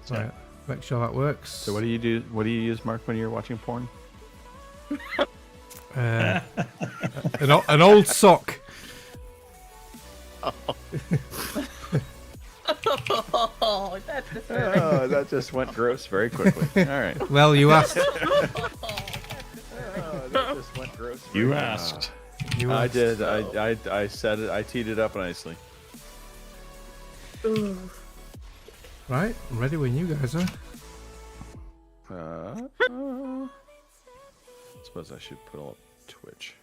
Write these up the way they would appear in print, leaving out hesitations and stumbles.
Right. Make sure that works. So what do you do? What do you use, Mark, when you're watching porn? An old sock. Oh, that's disturbing. Oh, that just went gross very quickly. All right. Well, you asked. Oh, that just went gross. You asked. I did. I said it. I teed it up nicely. Right. I'm ready when you guys are. I suppose I should put up Twitch.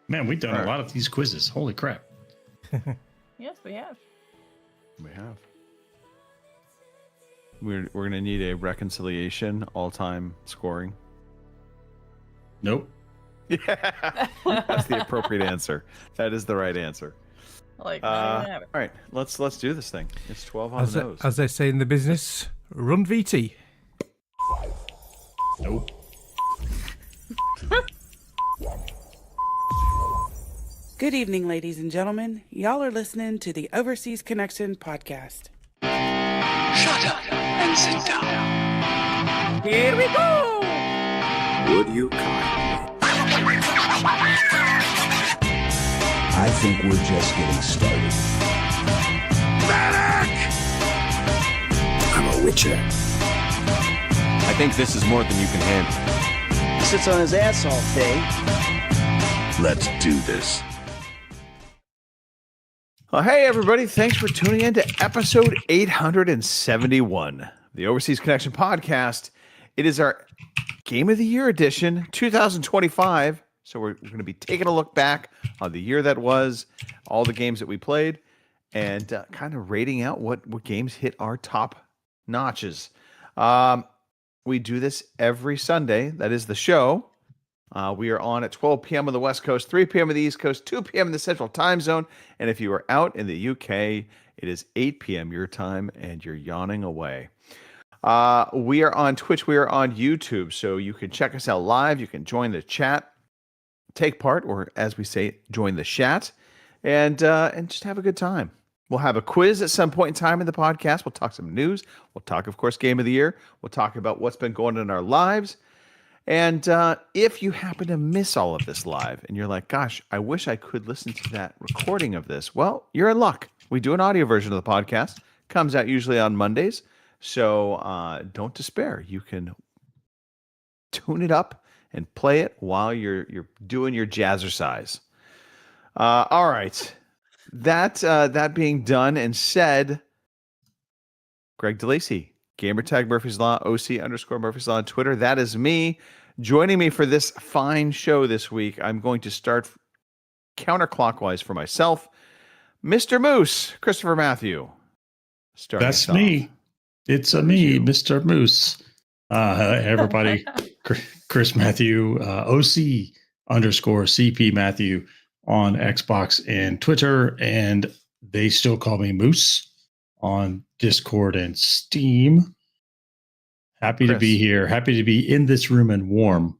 Man, we've done All a right. lot of these quizzes. Holy crap. Yes, we have. We have. We're gonna need a reconciliation, all-time scoring. Nope. Yeah, that's the appropriate answer. That is the right answer. Like, All right, let's do this thing. It's 12 on the nose. As they say in the business, run VT. Nope. Good evening, ladies and gentlemen. Y'all are listening to the Overseas Connection podcast. Shut up and sit down. Here we go! Would you kindly? I think we're just getting started. Medic! I'm a witcher. I think this is more than you can handle. Sits on his ass all day. Let's do this. Well, hey, everybody. Thanks for tuning in to episode 871 of the Overseas Connection podcast. It is our Game of the Year edition, 2025. So we're going to be taking a look back on the year that was, all the games that we played, and kind of rating out what games hit our top notches. We do this every Sunday. That is the show. We are on at 12 p.m. on the West Coast, 3 p.m. on the East Coast, 2 p.m. in the Central Time Zone. And if you are out in the UK, it is 8 p.m. your time, and you're yawning away. We are on Twitch. We are on YouTube. So you can check us out live. You can join the chat, take part, or as we say, join the chat, and just have a good time. We'll have a quiz at some point in time in the podcast. We'll talk some news. We'll talk, of course, Game of the Year. We'll talk about what's been going on in our lives. And if you happen to miss all of this live and you're like, gosh, I wish I could listen to that recording of this. Well, you're in luck. We do an audio version of the podcast. Comes out usually on Mondays. So don't despair. You can tune it up and play it while you're doing your jazzercise. All right. That being done and said, Greg DeLacy, Gamertag Murphy's Law, OC_Murphy's Law on Twitter. That is me. Joining me for this fine show this week, I'm going to start counterclockwise for myself. Mr. Moose, Christopher Matthew. That's me. It's me, Mr. Moose. Everybody, Chris Matthew, OC_CP Matthew on Xbox and Twitter, and they still call me Moose on Discord and Steam. Happy to be here. Happy to be in this room and warm.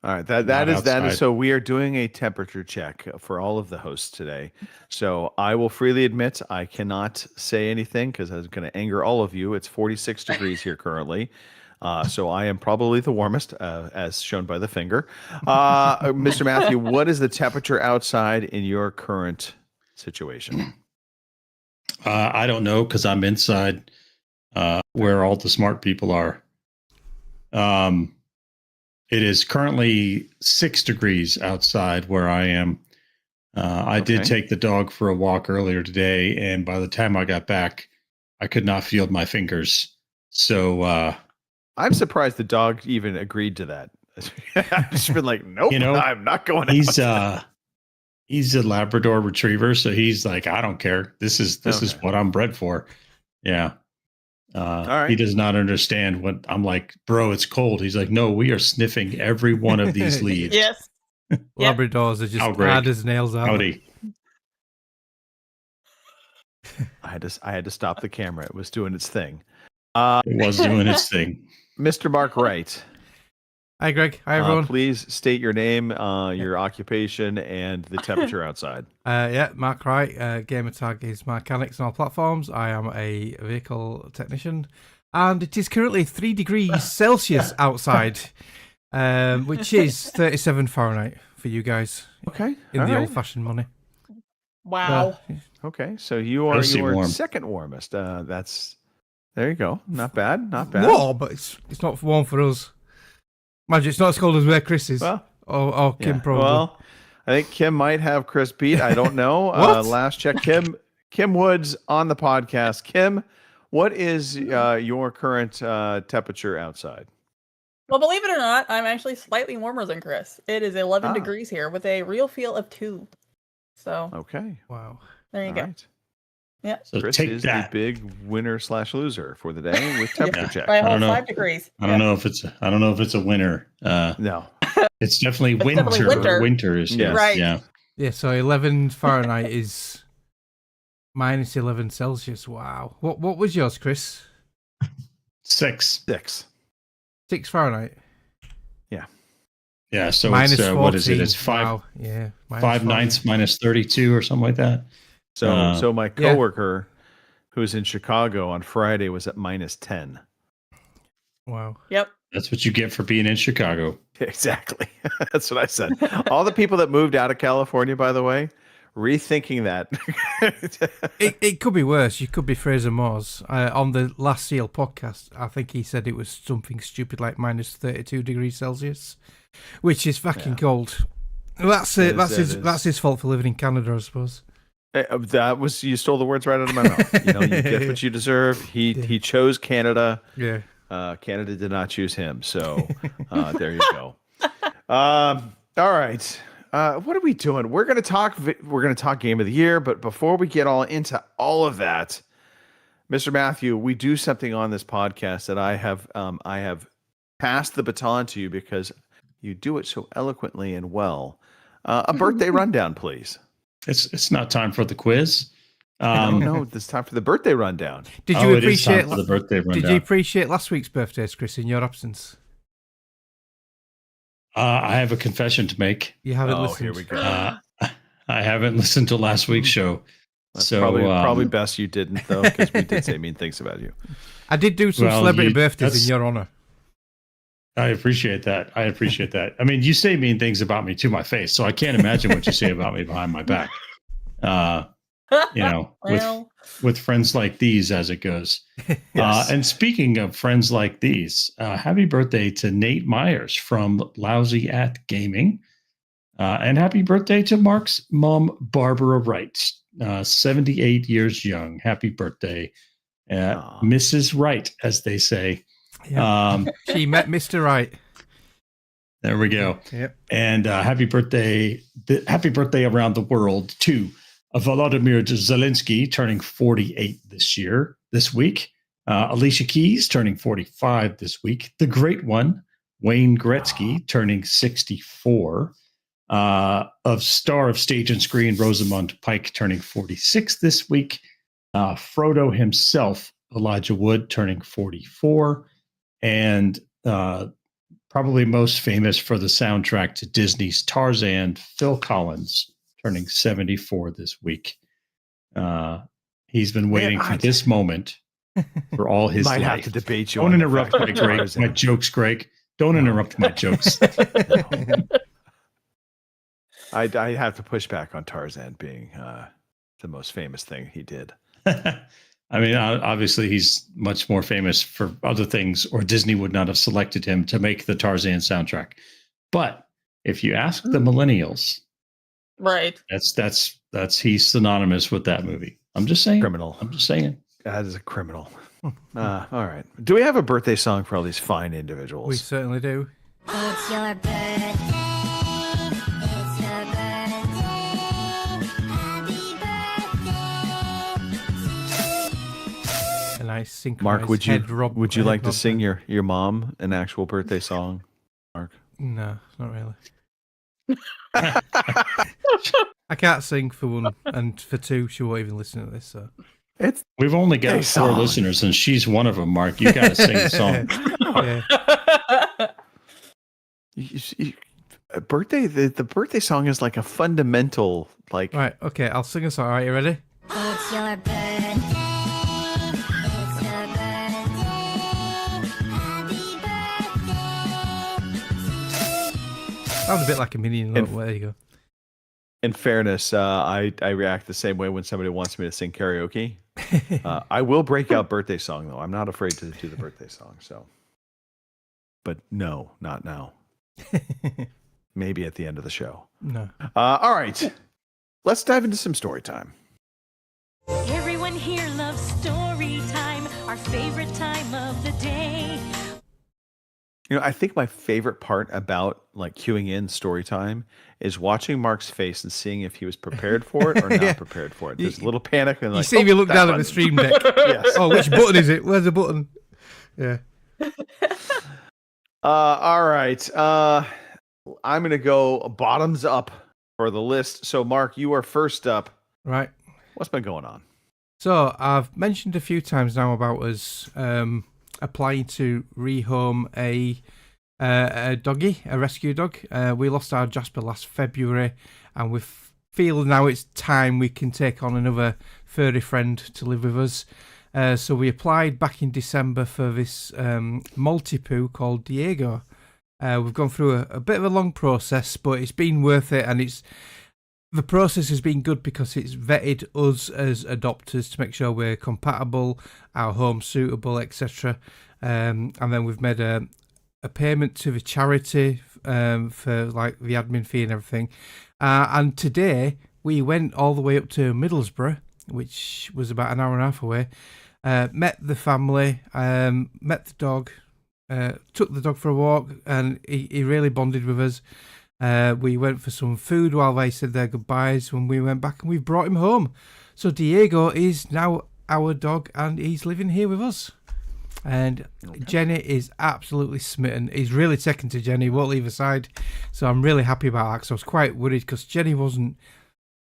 All right, that is so we are doing a temperature check for all of the hosts today. So I will freely admit I cannot say anything because I was going to anger all of you. It's 46 degrees here currently. So I am probably the warmest, as shown by the finger. Mr. Matthew, what is the temperature outside in your current situation? I don't know because I'm inside where all the smart people are. It is currently 6 degrees outside where I am. I did take the dog for a walk earlier today, and by the time I got back, I could not feel my fingers. So I'm surprised the dog even agreed to that. I've just been like, nope, I'm not going out. He's a Labrador Retriever, so he's like, I don't care. This is what I'm bred for. Yeah. All right. He does not understand what I'm like, bro, it's cold. He's like, no, we are sniffing every one of these leaves. Yes. Labradors are just hard as nails out. Howdy. I had to stop the camera. It was doing its thing. It was doing its thing. Mr. Mark Wright. Hi, Greg. Hi, everyone. Please state your name, your occupation, and the temperature outside. Yeah, Mark Wright. Gamertag is my mechanics on all platforms. I am a vehicle technician, and it is currently 3 degrees Celsius outside, which is 37 Fahrenheit for you guys. Okay. In all the right. old-fashioned money. Wow. Okay, so you are Mostly your warm. second warmest. There you go. Not bad. Not bad. No, but it's not warm for us. Imagine it's not as cold as where Chris is. Well, or Kim yeah. probably. Well, I think Kim might have Chris beat. I don't know. What? Last check, Kim Woods on the podcast. Kim, what is your current temperature outside? Well, believe it or not, I'm actually slightly warmer than Chris. It is 11 Ah. degrees here with a real feel of 2. So Okay. Wow. there you All go. right. So Chris take is that. the big winner/loser for the day with temperature check. By a I whole don't know. 5 degrees. I don't know if it's a winter. No. It's definitely It's winter. definitely winter. Winter is Yes. Right. Yeah. Yeah, so 11 Fahrenheit is minus 11 Celsius. Wow. What was yours, Chris? 6. 6. 6 Fahrenheit. Yeah. So Minus it's 14. what is it? It's 5 Wow. Yeah. minus 5 14. ninths minus 32 or something like that. So my yeah. coworker who's in Chicago on Friday was at minus 10. Wow. Yep. That's what you get for being in Chicago. Exactly. That's what I said. All the people that moved out of California, by the way, rethinking that. It could be worse. You could be Fraser Moores. On the last Seal podcast, I think he said it was something stupid like minus 32 degrees Celsius, which is fucking cold. Well, that's it. That's his fault for living in Canada, I suppose. That was, you stole the words right out of my mouth. You get what you deserve. He chose Canada. Yeah. Canada did not choose him. So there you go. All right. What are we doing? We're gonna talk Game of the Year, but before we get all into all of that, Mr. Matthew, we do something on this podcast that I have passed the baton to you because you do it so eloquently and well. A birthday rundown, please. It's not time for the quiz. No, it's time for the birthday rundown. Did you it is appreciate time for the birthday rundown. Did you appreciate last week's birthdays, Chris, in your absence? I have a confession to make. You haven't Oh, listened. here we go. I haven't listened to last week's show. That's So probably best you didn't, though, because we did say mean things about you. I did do some Well, celebrity you- birthdays that's- in your honor. I appreciate that. I mean, you say mean things about me to my face, so I can't imagine what you say about me behind my back. Well, With friends like these, as it goes. Yes. And speaking of friends like these, happy birthday to Nate Myers from Lousy at Gaming. And happy birthday to Mark's mom, Barbara Wright, 78 years young. Happy birthday, Aw. Mrs. Wright, as they say. Yeah. She met Mr. Right. There we go. Yep. And happy birthday around the world to Volodymyr Zelensky, turning 48 this week. Alicia Keys, turning 45 this week. The great one, Wayne Gretzky, turning 64. Of star of stage and screen, Rosamund Pike, turning 46 this week. Frodo himself, Elijah Wood, turning 44. And probably most famous for the soundtrack to Disney's Tarzan, Phil Collins, turning 74 this week. He's been waiting for this moment for all his Might life. have to debate you. Don't on the interrupt fact my, that Greg, Tarzan- my jokes, Greg. Don't interrupt my jokes. I have to push back on Tarzan being the most famous thing he did. I mean, obviously, he's much more famous for other things, or Disney would not have selected him to make the Tarzan soundtrack. But if you ask the millennials, right. that's he's synonymous with that movie. I'm just saying. Criminal. I'm just saying. That is a criminal. All right. Do we have a birthday song for all these fine individuals? We certainly do. It's your birthday. It's your birthday. Happy birthday. A nice synchronized Mark, would you like to head sing nod. your mom an actual birthday song? Mark. No, not really. I can't sing for one, and for two, she won't even listen to this. So It's We've only got Hey, 4 song. listeners, and she's one of them. Mark, you got to sing the song. yeah. A birthday. The birthday song is like a fundamental like. Right. Okay. I'll sing a song. All right. You ready? It's your birthday. It's her birthday. Happy birthday. Sounds a bit like a minion. And- There you go. In fairness, I react the same way when somebody wants me to sing karaoke. I will break out birthday song though. I'm not afraid to do the birthday song. So, but no, not now. Maybe at the end of the show. No. All right, let's dive into some story time. Everyone here loves story time, our favorite time of the day. You know, I think my favorite part about like queuing in story time is watching Mark's face and seeing if he was prepared for it or not Yeah. prepared for it. There's a little panic and You like, see me look that down at button. the stream deck. Yes. Oh, which button is it? Where's the button? Yeah. All right. I'm gonna go bottoms up for the list. So, Mark, you are first up. Right. What's been going on? So I've mentioned a few times now about us applying to rehome a doggy, a rescue dog. We lost our Jasper last February, and we feel now it's time we can take on another furry friend to live with us. So we applied back in December for this multi-poo called Diego. We've gone through a bit of a long process, but it's been worth it, and the process has been good because it's vetted us as adopters to make sure we're compatible, our home suitable, etc. And then we've made a payment to the charity for like the admin fee and everything. And today we went all the way up to Middlesbrough, which was about an hour and a half away. Met the family, met the dog, took the dog for a walk, and he really bonded with us. We went for some food while they said their goodbyes when we went back, and we brought him home. So Diego is now our dog, and he's living here with us. And Jenny is absolutely smitten. He's really taken to Jenny, won't leave her side. So I'm really happy about that, because I was quite worried because Jenny wasn't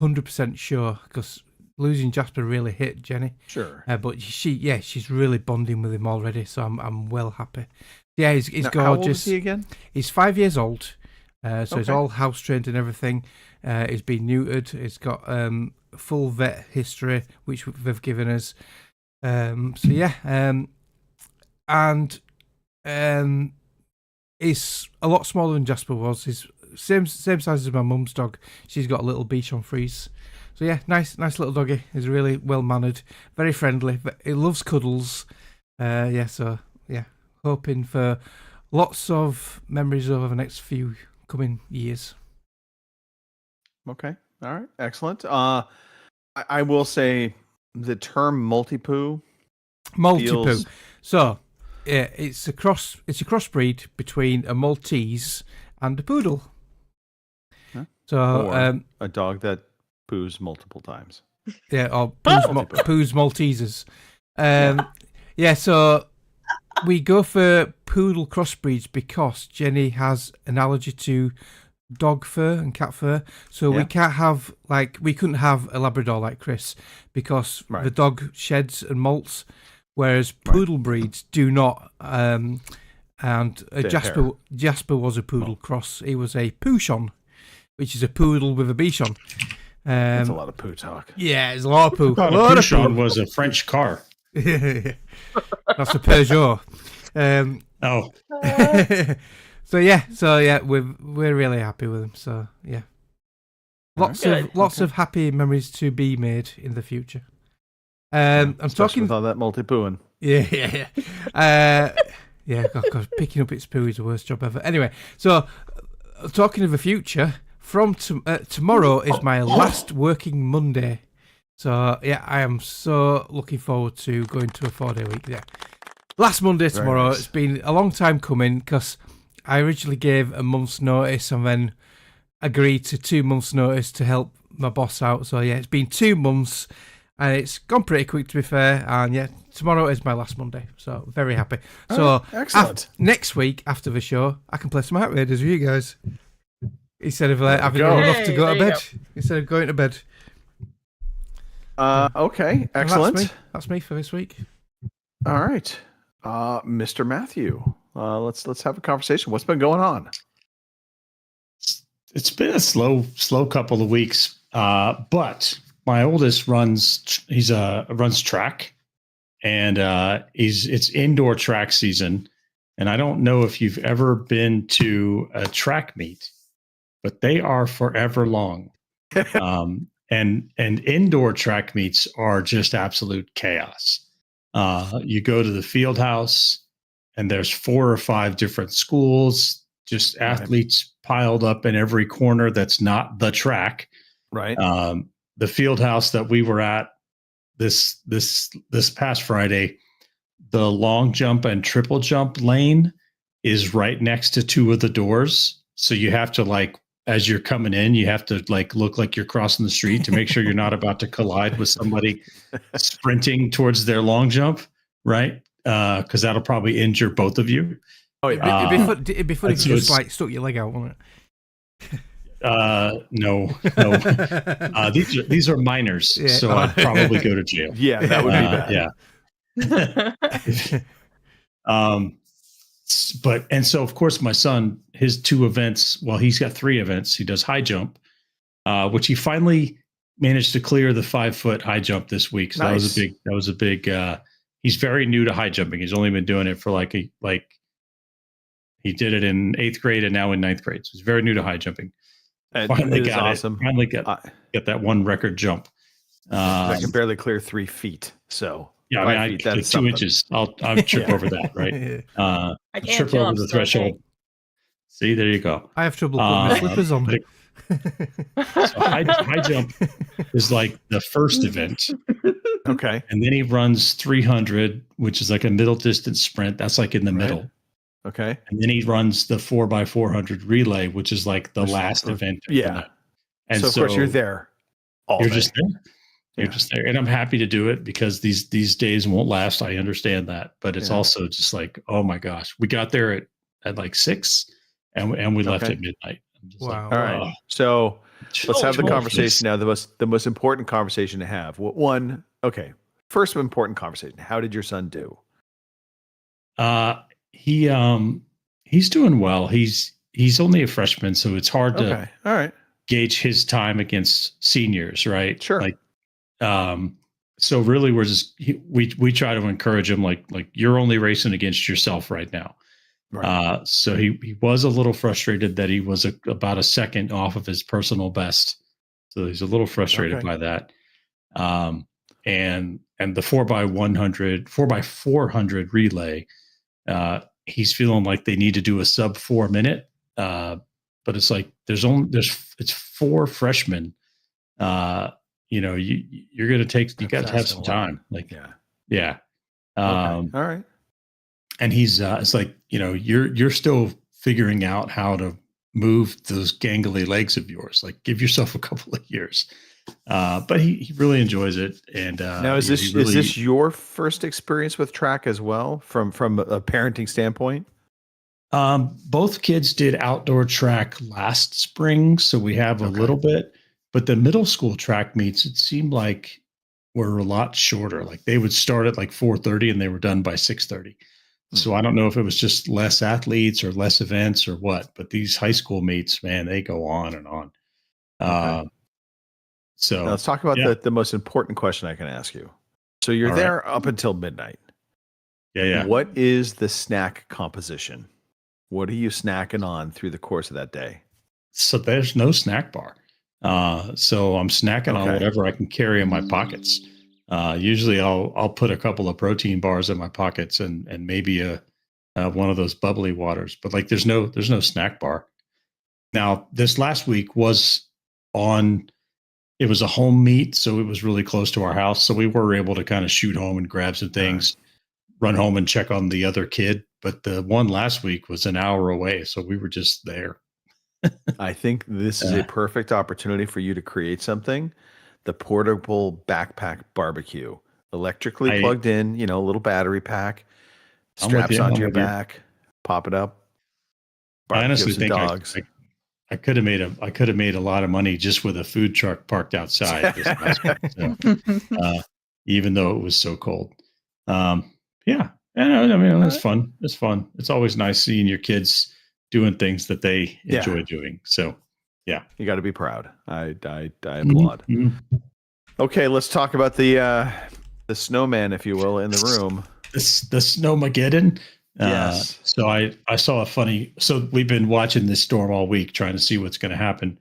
100% sure, because losing Jasper really hit Jenny. Sure. But she's really bonding with him already, so I'm well happy. Yeah, he's Now, gorgeous. How old is he again? He's 5 years old. So he's Okay. all house trained and everything. He's been neutered. He's got full vet history, which they've given us. And he's a lot smaller than Jasper was. He's same size as my mum's dog. She's got a little Bichon Frise. So yeah, nice little doggy. He's really well mannered, very friendly. He loves cuddles. Hoping for lots of memories over the next few coming years. Okay. All right. Excellent. I will say the term multi-poo. Multi-poo. So, yeah, it's a crossbreed between a Maltese and a poodle. Huh? So, Or a dog that poos multiple times. yeah, or poos Maltesers. So we go for poodle crossbreeds because Jenny has an allergy to dog fur and cat fur, so we couldn't have a Labrador like Chris because the dog sheds and molts, whereas poodle breeds do not. And Jasper was a poodle cross. He was a Pouchon, which is a poodle with a Bichon. That's a lot of poo talk. Yeah, it's a lot of poo. I thought a Pouchon was a French car. That's a Peugeot. We're really happy with him. So yeah, lots of happy memories to be made in the future. I'm talking with all that multi-pooing. Yeah. God, picking up its poo is the worst job ever. Anyway, so talking of the future, from tomorrow is my last working Monday. So yeah, I am so looking forward to going to a 4-day week. Yeah, last Monday tomorrow. Nice. It's been a long time coming because I originally gave a month's notice and then agreed to 2 months' notice to help my boss out. So yeah, it's been 2 months and it's gone pretty quick to be fair. And yeah, tomorrow is my last Monday, so very happy. So excellent. Next week after the show, I can play some Outriders with you guys instead of having to run off to go to bed. Instead of going to bed. Okay, excellent. That's me for this week. All right, Mr. Matthew. Let's have a conversation. What's been going on? it's been a slow couple of weeks. But my oldest runs track, and it's indoor track season. And I don't know if you've ever been to a track meet, but they are forever long. And indoor track meets are just absolute chaos. You go to the field house, and there's 4 or 5 different schools, just athletes piled up in every corner that's not the track. Right. The field house that we were at this past Friday, the long jump and triple jump lane is right next to 2 of the doors. So you have to, like, as you're coming in, you have to like look like you're crossing the street to make sure you're not about to collide with somebody sprinting towards their long jump, right? Because that'll probably injure both of you. Oh, yeah. It'd be funny if you just like stuck your leg out, wouldn't it? No. These are minors, so I'd probably go to jail. Yeah, that would be bad. Yeah. But so of course my son, his 2 events, well, he's got 3 events. He does high jump, which he finally managed to clear the 5-foot high jump this week. So nice. that was a big he's very new to high jumping. He's only been doing it for he did it in 8th grade and now in 9th grade. So he's very new to high jumping. Finally got awesome. it. Finally got that one record jump. I can barely clear 3 feet. So yeah, I mean, that's 2 inches. I'll trip over that, right? I can't trip over the threshold. See, there you go. I have trouble putting my slippers on. So high jump is like the first event. Okay. And then he runs 300, which is like a middle distance sprint. That's like in the middle. Okay. And then he runs the 4x400 relay, which is like the last event. Yeah. And so of course you're there. You're just there. You're just there. And I'm happy to do it because these days won't last. I understand that. But it's also just like, oh my gosh. We got there at like 6 and we left at midnight. Wow. All right. So let's have the conversation now. The most important conversation to have. First important conversation. How did your son do? He's doing well. He's only a freshman, so it's hard to all right. gauge his time against seniors, right? Sure. Like, so really we're just we try to encourage him like you're only racing against yourself right now. Right. So he was a little frustrated that he was about a second off of his personal best. So he's a little frustrated by that. And the 4x400 relay, he's feeling like they need to do a sub 4 minute. But it's like it's 4 freshmen. You're going to take, you got to have some time. Like, yeah. All right. And he's, it's like, you're still figuring out how to move those gangly legs of yours. Like, give yourself a couple of years. But he really enjoys it. And now, is this your first experience with track as well, from a parenting standpoint? Both kids did outdoor track last spring, so we have a little bit. But the middle school track meets, it seemed like were a lot shorter. Like they would start at like 4:30 and they were done by 6:30. So I don't know if it was just less athletes or less events or what, but these high school meets, man, they go on and on. So now let's talk about the most important question I can ask you. So you're there up until midnight. Yeah. What is the snack composition? What are you snacking on through the course of that day? So there's no snack bar. So I'm snacking on whatever I can carry in my pockets. Usually I'll put a couple of protein bars in my pockets and maybe one of those bubbly waters, but like there's no snack bar. Now this last week it was a home meet, so it was really close to our house. So we were able to kind of shoot home and grab some things, run home and check on the other kid. But the one last week was an hour away. So we were just there. I think this is a perfect opportunity for you to create something. The portable backpack barbecue, electrically plugged in, a little battery pack, straps onto your back, pop it up. I honestly think I could have made a lot of money just with a food truck parked outside this last week, even though it was so cold. Yeah. And I mean, it's fun. It's fun. It's always nice seeing your kids doing things that they enjoy doing. So Yeah. You got to be proud. I applaud. Mm-hmm. Okay, let's talk about the snowman, if you will, in the room. The Snowmageddon. Yes. So I saw a funny. So we've been watching this storm all week, trying to see what's going to happen.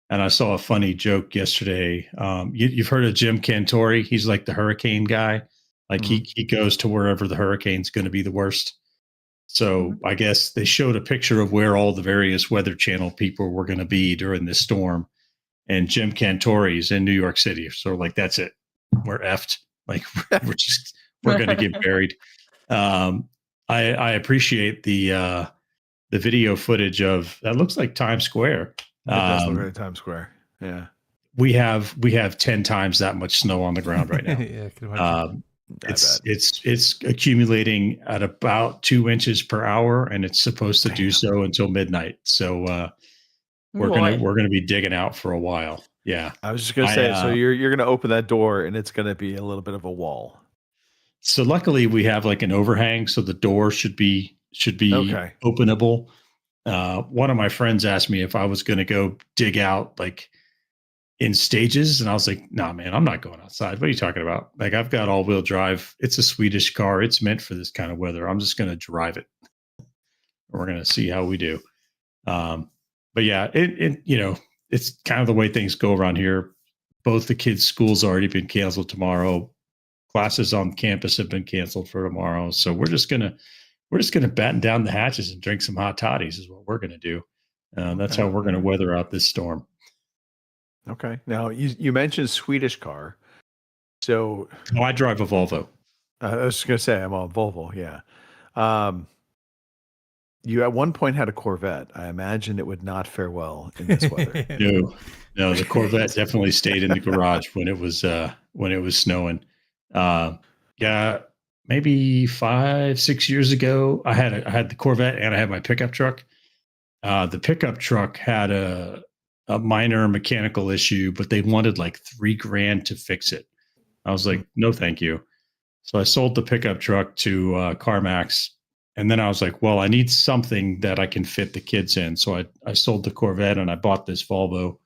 And I saw a funny joke yesterday. You've heard of Jim Cantori? He's like the hurricane guy. Like he goes to wherever the hurricane's going to be the worst. So I guess they showed a picture of where all the various Weather Channel people were going to be during this storm. And Jim Cantori's in New York City. So like, that's it. We're effed. Like we're going to get buried. I appreciate the video footage of that. Looks like Times Square. It does look like Times Square. Yeah. We have 10 times that much snow on the ground right now. Yeah, I can imagine. It's accumulating at about 2 inches per hour, and it's supposed to do so until midnight. So we're gonna be digging out for a while. Yeah, I was just gonna say. So you're gonna open that door, and it's gonna be a little bit of a wall. So luckily, we have like an overhang, so the door should be okay. Openable. One of my friends asked me if I was gonna go dig out like in stages, and I was like, nah, man, I'm not going outside. What are you talking about? Like, I've got all-wheel drive. It's a Swedish car. It's meant for this kind of weather. I'm just going to drive it. We're going to see how we do. But yeah, it's kind of the way things go around here. Both the kids' schools already been canceled tomorrow. Classes on campus have been canceled for tomorrow. So we're just gonna batten down the hatches and drink some hot toddies is what we're going to do. That's how we're going to weather out this storm. Okay. Now you mentioned Swedish car, so I drive a Volvo. I was just gonna say I'm on Volvo. Yeah. You at one point had a Corvette. I imagine it would not fare well in this weather. No, the Corvette definitely stayed in the garage when it was snowing. Yeah, maybe 5-6 years ago, I had the Corvette and I had my pickup truck. The pickup truck had a minor mechanical issue, but they wanted like $3,000 to fix it. I was like, no, thank you. So I sold the pickup truck to CarMax. And then I was like, well, I need something that I can fit the kids in. So I sold the Corvette and I bought this Volvo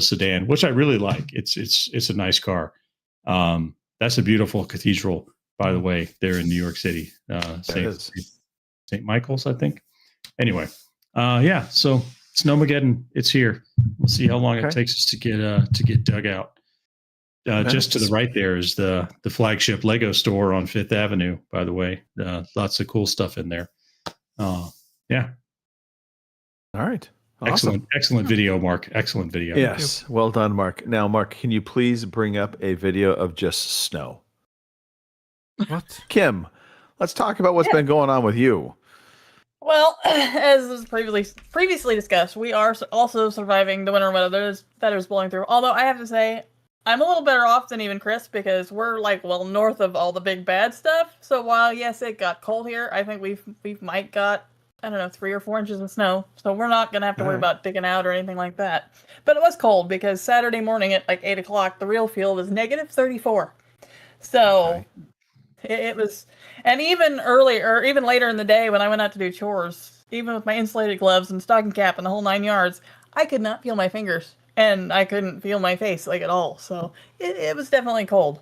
sedan, which I really like. It's a nice car. That's a beautiful cathedral, by the way, there in New York City. St. Michael's, I think. Anyway, yeah, so Snowmageddon, it's here. We'll see how long it takes us to get dug out. Just to the right there is the flagship Lego store on Fifth Avenue, by the way. Lots of cool stuff in there. Yeah. All right. Awesome. Excellent video, Mark. Excellent video. Yes. Well done, Mark. Now, Mark, can you please bring up a video of just snow? What? Kim, let's talk about what's been going on with you. Well, as was previously discussed, we are also surviving the winter weather that is blowing through. Although I have to say, I'm a little better off than even Chris because we're like north of all the big bad stuff. So while yes, it got cold here, I think we've might got 3 or 4 inches of snow. So we're not gonna have to worry about digging out or anything like that. But it was cold because Saturday morning at like 8 o'clock, the real feel was negative 34. So it was, and even earlier, or even later in the day when I went out to do chores, even with my insulated gloves and stocking cap and the whole 9 yards, I could not feel my fingers and I couldn't feel my face like at all. So it was definitely cold.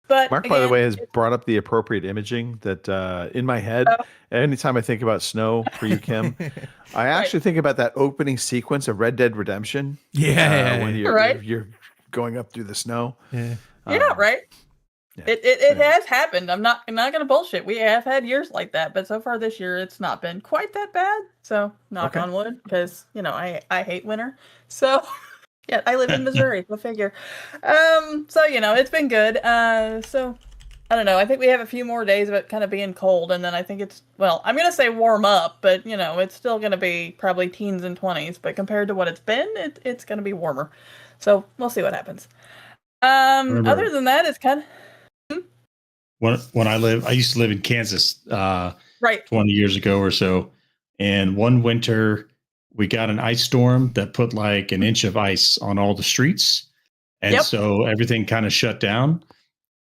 But Mark, by the way, has brought up the appropriate imaging that in my head, anytime I think about snow for you, Kim, I actually think about that opening sequence of Red Dead Redemption. When you're going up through the snow. Yeah. Right. Yeah. It has happened. I'm not gonna bullshit. We have had years like that, but so far this year it's not been quite that bad. So knock on wood, because I hate winter. So yeah, I live in Missouri. Go figure. So it's been good. So I don't know. I think we have a few more days of it kind of being cold, and then I think I'm gonna say warm up, but it's still gonna be probably teens and 20s. But compared to what it's been, it's gonna be warmer. So we'll see what happens. Other than that, it's kind of. When I used to live in Kansas, 20 years ago or so, and one winter we got an ice storm that put like an inch of ice on all the streets, and so everything kind of shut down.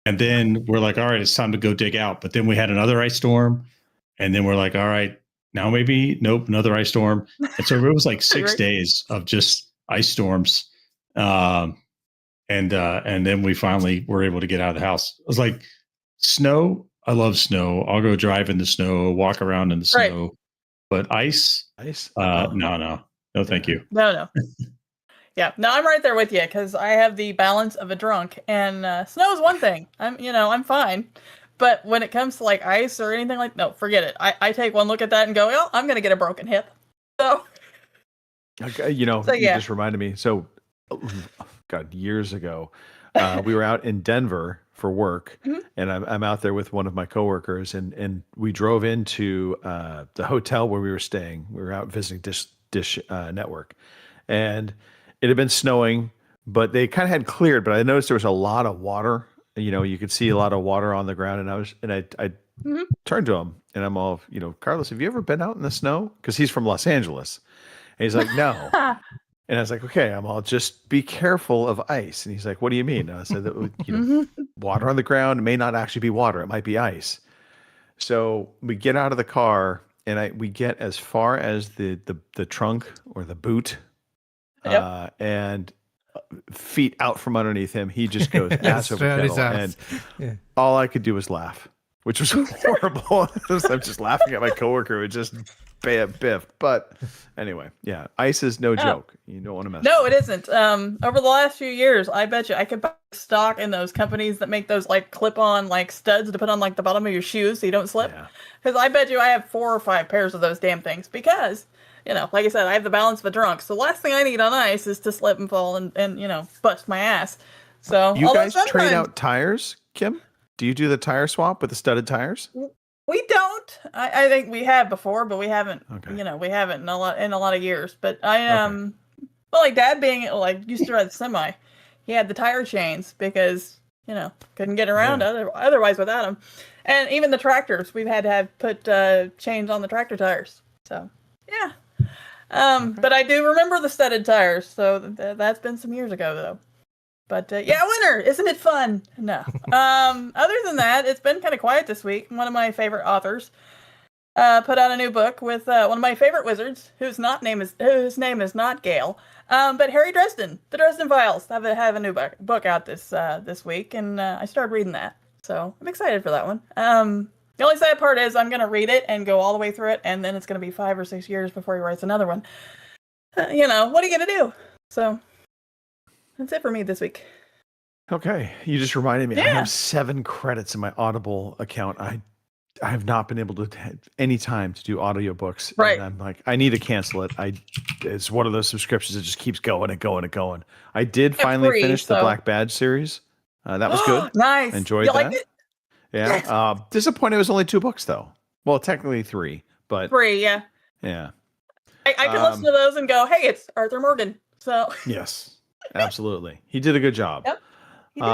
And then we're like, all right, it's time to go dig out. But then we had another ice storm, and then we're like, all right, now maybe, nope, another ice storm. And so it was like 6 Right. days of just ice storms. And then we finally were able to get out of the house. It was like snow. I love snow. I'll go drive in the snow, walk around in the Right. snow. But ice, Ice? no, thank you. No. Yeah, no, I'm right there with you because I have the balance of a drunk, and snow is one thing. I'm fine, but when it comes to like ice or anything like, no, forget it. I take one look at that and go, oh, I'm gonna get a broken hip. So, Okay, So, you yeah. just reminded me. So, God, years ago, we were out in Denver for work, Mhm. and I'm out there with one of my coworkers, and we drove into the hotel where we were staying. We were out visiting Dish Network, and it had been snowing, but they kind of had cleared. But I noticed there was a lot of water. You could see a lot of water on the ground, and I Mhm. turned to him, and I'm all, Carlos, have you ever been out in the snow? Because he's from Los Angeles, and he's like, no. And I was like, okay, I'm all, just be careful of ice. And he's like, what do you mean? And I said that Mhm. water on the ground may not actually be water; it might be ice. So we get out of the car, and we get as far as the trunk or the boot, Yep. and feet out from underneath him. He just goes ass over Straight on his kettle, ass. and Yeah. all I could do was laugh, which was horrible. I'm just laughing at my coworker who just biffed. But anyway, yeah, ice is no joke. You don't want to mess. No, it isn't. Over the last few years, I bet you I could buy stock in those companies that make those like clip-on like studs to put on like the bottom of your shoes so you don't slip. Yeah. Because I bet you I have 4 or 5 pairs of those damn things. Because like I said, I have the balance of a drunk. So the last thing I need on ice is to slip and fall and bust my ass. So You although guys trade sometimes- out tires, Kim? Do you do the tire swap with the studded tires? We don't. I think we have before, but we haven't. Okay. We haven't in a lot of years. But well, like Dad being like used to ride the semi, he had the tire chains because couldn't get around otherwise without them, and even the tractors we've had to have put chains on the tractor tires. So yeah, but I do remember the studded tires. So that's been some years ago though. But winter, isn't it fun? No. Other than that, it's been kind of quiet this week. One of my favorite authors put out a new book with one of my favorite wizards, whose name is not Gale, but Harry Dresden, the Dresden Files. Have a new book out this week, and I started reading that, so I'm excited for that one. The only sad part is I'm gonna read it and go all the way through it, and then it's gonna be 5 or 6 years before he writes another one. What are you gonna do? So. That's it for me this week. Okay. You just reminded me. I Yeah. have 7 credits in my Audible account. I have not been able to have any time to do audiobooks. Right. And I'm like, I need to cancel it. It's one of those subscriptions that just keeps going and going and going. I did finally free, finish the so- Black Badge series. That was good. Nice. Enjoyed you that. Liked it? Yeah. Disappointed it was only 2 books though. Well, technically 3, but 3, yeah. yeah. I can listen to those and go, hey, it's Arthur Morgan. So Yes. Absolutely. He did a good job. Yep. He did.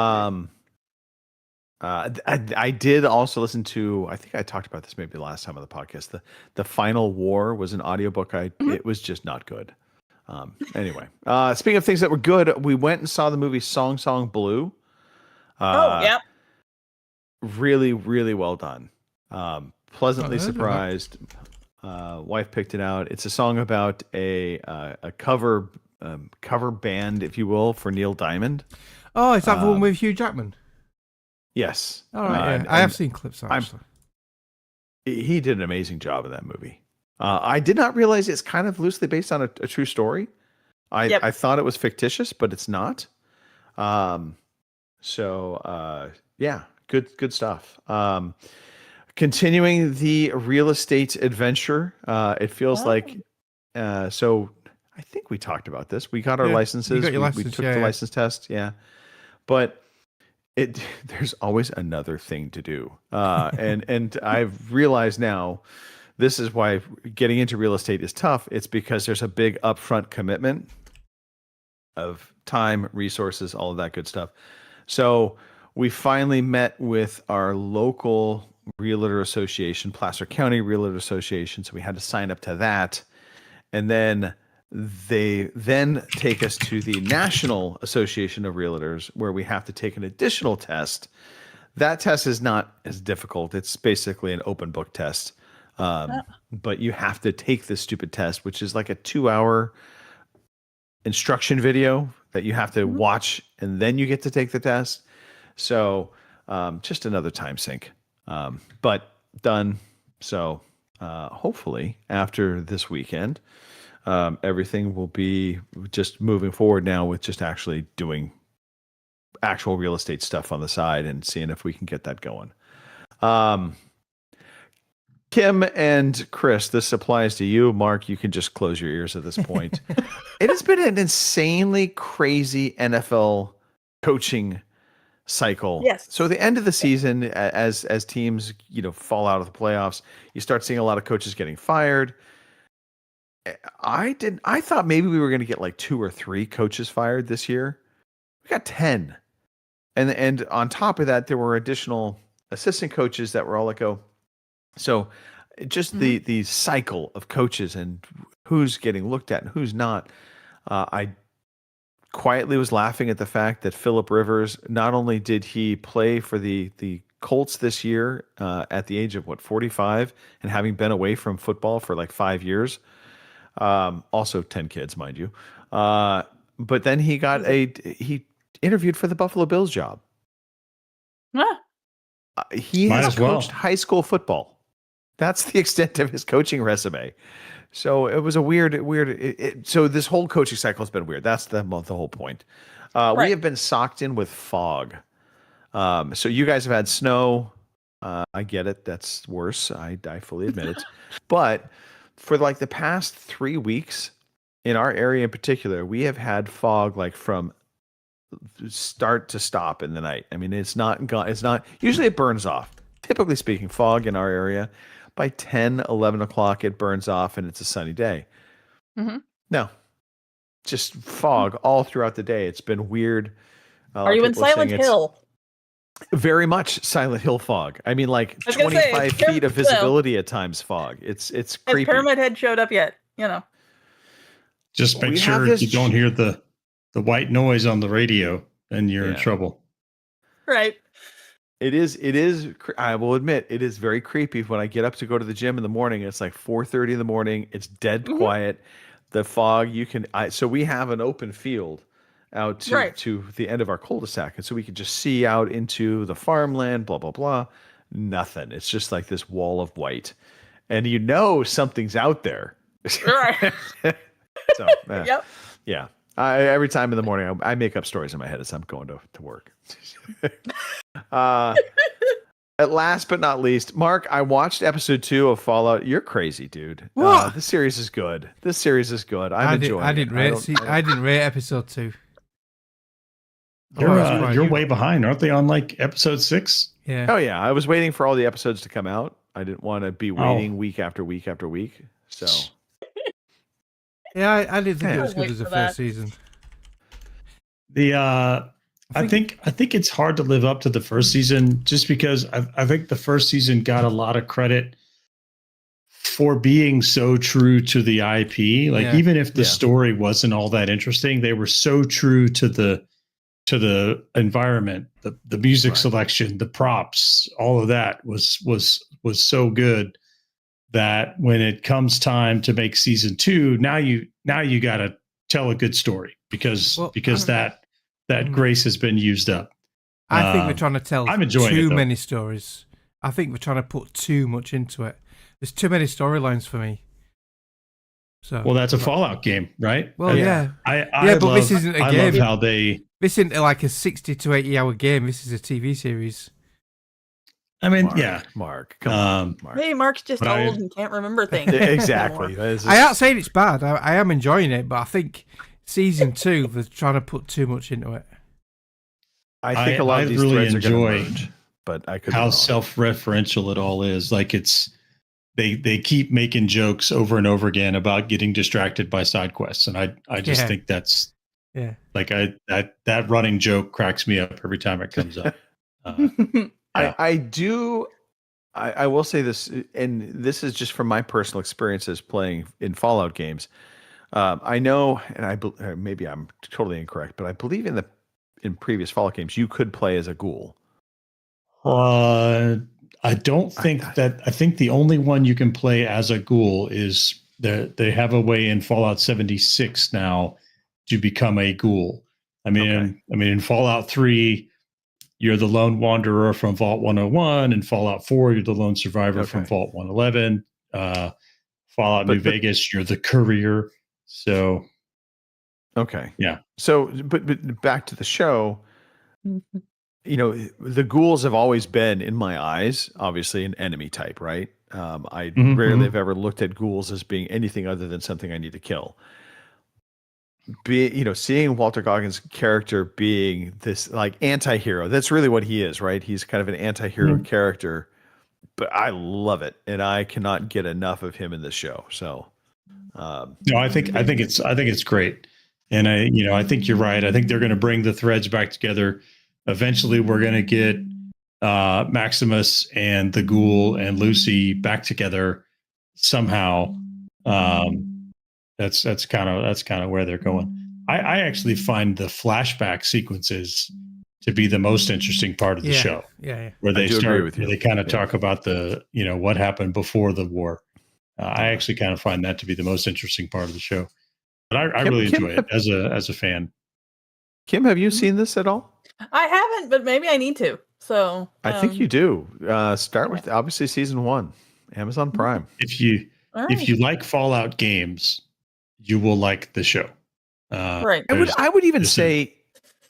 I did also listen to, I think I talked about this maybe last time on the podcast. The Final War was an audiobook. It was just not good. Anyway, speaking of things that were good, we went and saw the movie Song Song Blue. yep. Really, really well done. Pleasantly I heard of that. surprised. Wife picked it out. It's a song about a cover band, if you will, for Neil Diamond. Oh, is that the one with Hugh Jackman? Yes. All right, and- I have and seen clips actually. He did an amazing job in that movie. I did not realize it's kind of loosely based on a true story. I thought it was fictitious, but it's not. Yeah, good stuff. Continuing the real estate adventure, it feels like. So I think we talked about this. We got our Yeah, licenses. you got your we license, took yeah, the yeah. license test. Yeah, but there's always another thing to do, and I've realized now. This is why getting into real estate is tough. It's because there's a big upfront commitment of time, resources, all of that good stuff. So we finally met with our local realtor association, Placer County Realtor Association. So we had to sign up to that. And then they then take us to the National Association of Realtors, where we have to take an additional test. That test is not as difficult. It's basically an open book test. But you have to take this stupid test, which is like a 2-hour instruction video that you have to watch, and then you get to take the test. So just another time sink, but done. So hopefully after this weekend, everything will be just moving forward now with just actually doing actual real estate stuff on the side and seeing if we can get that going. Kim and Chris, this applies to you. Mark, you can just close your ears at this point. It has been an insanely crazy NFL coaching cycle. Yes. So the end of the season, as teams, fall out of the playoffs, you start seeing a lot of coaches getting fired. I thought maybe we were going to get like 2 or 3 coaches fired this year. We got 10. And on top of that, there were additional assistant coaches that were all let go. So just the cycle of coaches and who's getting looked at and who's not. I quietly was laughing at the fact that Phillip Rivers, not only did he play for the Colts this year at the age of 45 and having been away from football for like 5 years, also 10 kids, mind you. But then he interviewed for the Buffalo Bills job. He has coached high school football. That's the extent of his coaching resume. So it was a weird. So this whole coaching cycle has been weird. That's the whole point. We have been socked in with fog. So you guys have had snow. I get it. That's worse. I fully admit it. But for like the past 3 weeks in our area in particular, we have had fog like from start to stop in the night. I mean, it's not usually it burns off. Typically speaking, fog in our area by 10, 11 o'clock, it burns off and it's a sunny day. No, just fog all throughout the day. It's been weird. Are you in Silent Hill? Very much Silent Hill fog. I mean, like 25 feet of visibility at times fog. It's creepy. Has Pyramid Head showed up yet? Just make sure you don't hear the white noise on the radio, and you're in trouble. Right. It is. I will admit, it is very creepy when I get up to go to the gym in the morning. It's like 4:30 in the morning. It's dead quiet. The fog. So we have an open field out to the end of our cul-de-sac, and so we can just see out into the farmland. Blah blah blah. Nothing. It's just like this wall of white, and something's out there. Right. So yeah. Every time in the morning, I make up stories in my head as I'm going to work. At last but not least, Mark, I watched episode 2 of Fallout. You're crazy, dude. This series is good. I'm enjoying it. I didn't rate episode 2. You're way behind. Aren't they on like episode 6? Yeah. Oh, yeah. I was waiting for all the episodes to come out. I didn't want to be waiting week after week after week. So... Yeah, I didn't think it was good as the first season. I think it's hard to live up to the first season just because I think the first season got a lot of credit for being so true to the IP. Like even if the story wasn't all that interesting, they were so true to the environment, the music selection, the props, all of that was so good that when it comes time to make season 2, now you got to tell a good story because that grace has been used up. I think we're trying to tell too many stories. I think we're trying to put too much into it. There's too many storylines for me. So that's a Fallout game, right? Well, yeah. But this isn't a game. I love how this isn't like a 60 to 80 hour game. This is a TV series. I mean, Mark, come on, Mark. Hey, Mark's just old and can't remember things. Exactly. I ain't saying it's bad. I am enjoying it, but I think season 2 they're trying to put too much into it. I think a lot of these really threads are enjoy going to merge, but I could how self-referential it all is. Like they keep making jokes over and over again about getting distracted by side quests, and I just think that's like that running joke cracks me up every time it comes up. I will say this, and this is just from my personal experiences playing in Fallout games. I know, and maybe I'm totally incorrect, but I believe in previous Fallout games you could play as a ghoul. I don't think I think the only one you can play as a ghoul is they have a way in Fallout 76 now to become a ghoul. I mean, in Fallout 3, you're the lone wanderer from Vault 101. In Fallout 4, you're the lone survivor from Vault 111. Fallout New Vegas, you're the courier. So, yeah. So, but back to the show. You know, the ghouls have always been, in my eyes, obviously an enemy type, right? I rarely have ever looked at ghouls as being anything other than something I need to kill. Seeing Walter Goggins' character being this like anti-hero, that's really what he is, right? He's kind of an anti-hero character, but I love it, and I cannot get enough of him in this show. So, no, I think it's great, and I think you're right. I think they're going to bring the threads back together. Eventually, we're going to get Maximus and the Ghoul and Lucy back together somehow. That's kind of where they're going. I actually find the flashback sequences to be the most interesting part of the show. Yeah. Where they kind of talk about the what happened before the war. I actually kind of find that to be the most interesting part of the show. But I really enjoy it as a fan. Kim, have you seen this at all? I haven't, but maybe I need to. So I think you do. Start with obviously season 1, Amazon Prime. If you like Fallout games, you will like the show. Right. I would even say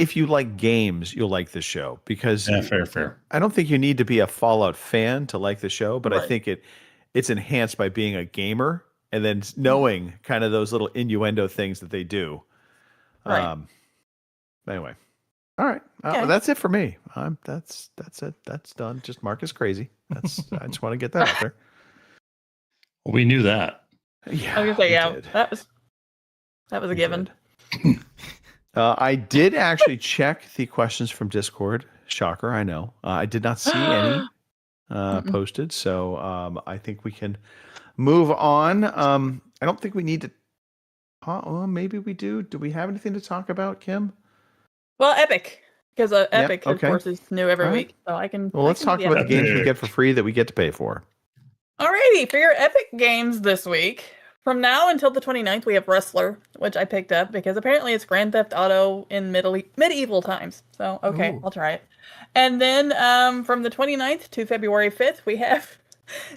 if you like games, you'll like the show because fair. I don't think you need to be a Fallout fan to like the show, but I think it's enhanced by being a gamer and then knowing kind of those little innuendo things that they do. Right. Anyway. All right. That's it for me. That's it. That's done. Just Mark is crazy. I just want to get that out there. Well, we knew that. Yeah. I was gonna say, that was a given. I did actually check the questions from Discord. Shocker, I know. I did not see any posted, so I think we can move on. I don't think we need to. Well, maybe we do. Do we have anything to talk about, Kim? Well, Epic, because Epic, of course, is new every week, so I can. Well, let's talk about the games we get for free that we get to pay for. Alrighty, for your Epic games this week, from now until the 29th, we have Wrestler, which I picked up because apparently it's Grand Theft Auto in medieval times. So, okay, I'll try it. And then from the 29th to February 5th, we have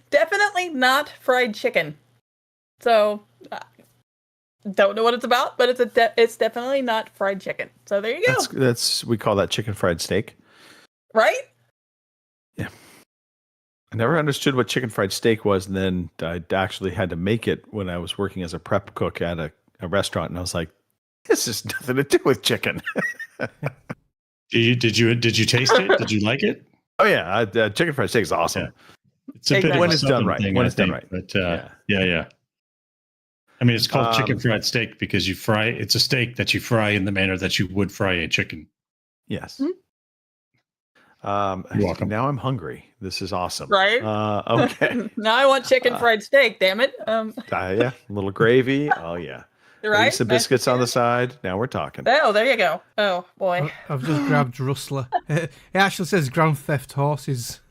Definitely Not Fried Chicken. So, don't know what it's about, but it's definitely not fried chicken. So there you go. We call that chicken fried steak. Right? Yeah. I never understood what chicken fried steak was, and then I actually had to make it when I was working as a prep cook at a restaurant, and I was like, this has nothing to do with chicken. Did you taste it? Did you like it? Oh yeah, chicken fried steak is awesome. Yeah. It's a bit when it's done right. When it's done right. But yeah. I mean, it's called chicken fried steak because you fry. It's a steak that you fry in the manner that you would fry a chicken. Yes. You're welcome. Now I'm hungry. This is awesome. Right? Okay. Now I want chicken fried steak. Damn it. Yeah. A little gravy. Oh yeah. Right. Some biscuits on the side. Now we're talking. Oh, there you go. Oh boy. I've just grabbed Rustler. It actually says Grand Theft Horses.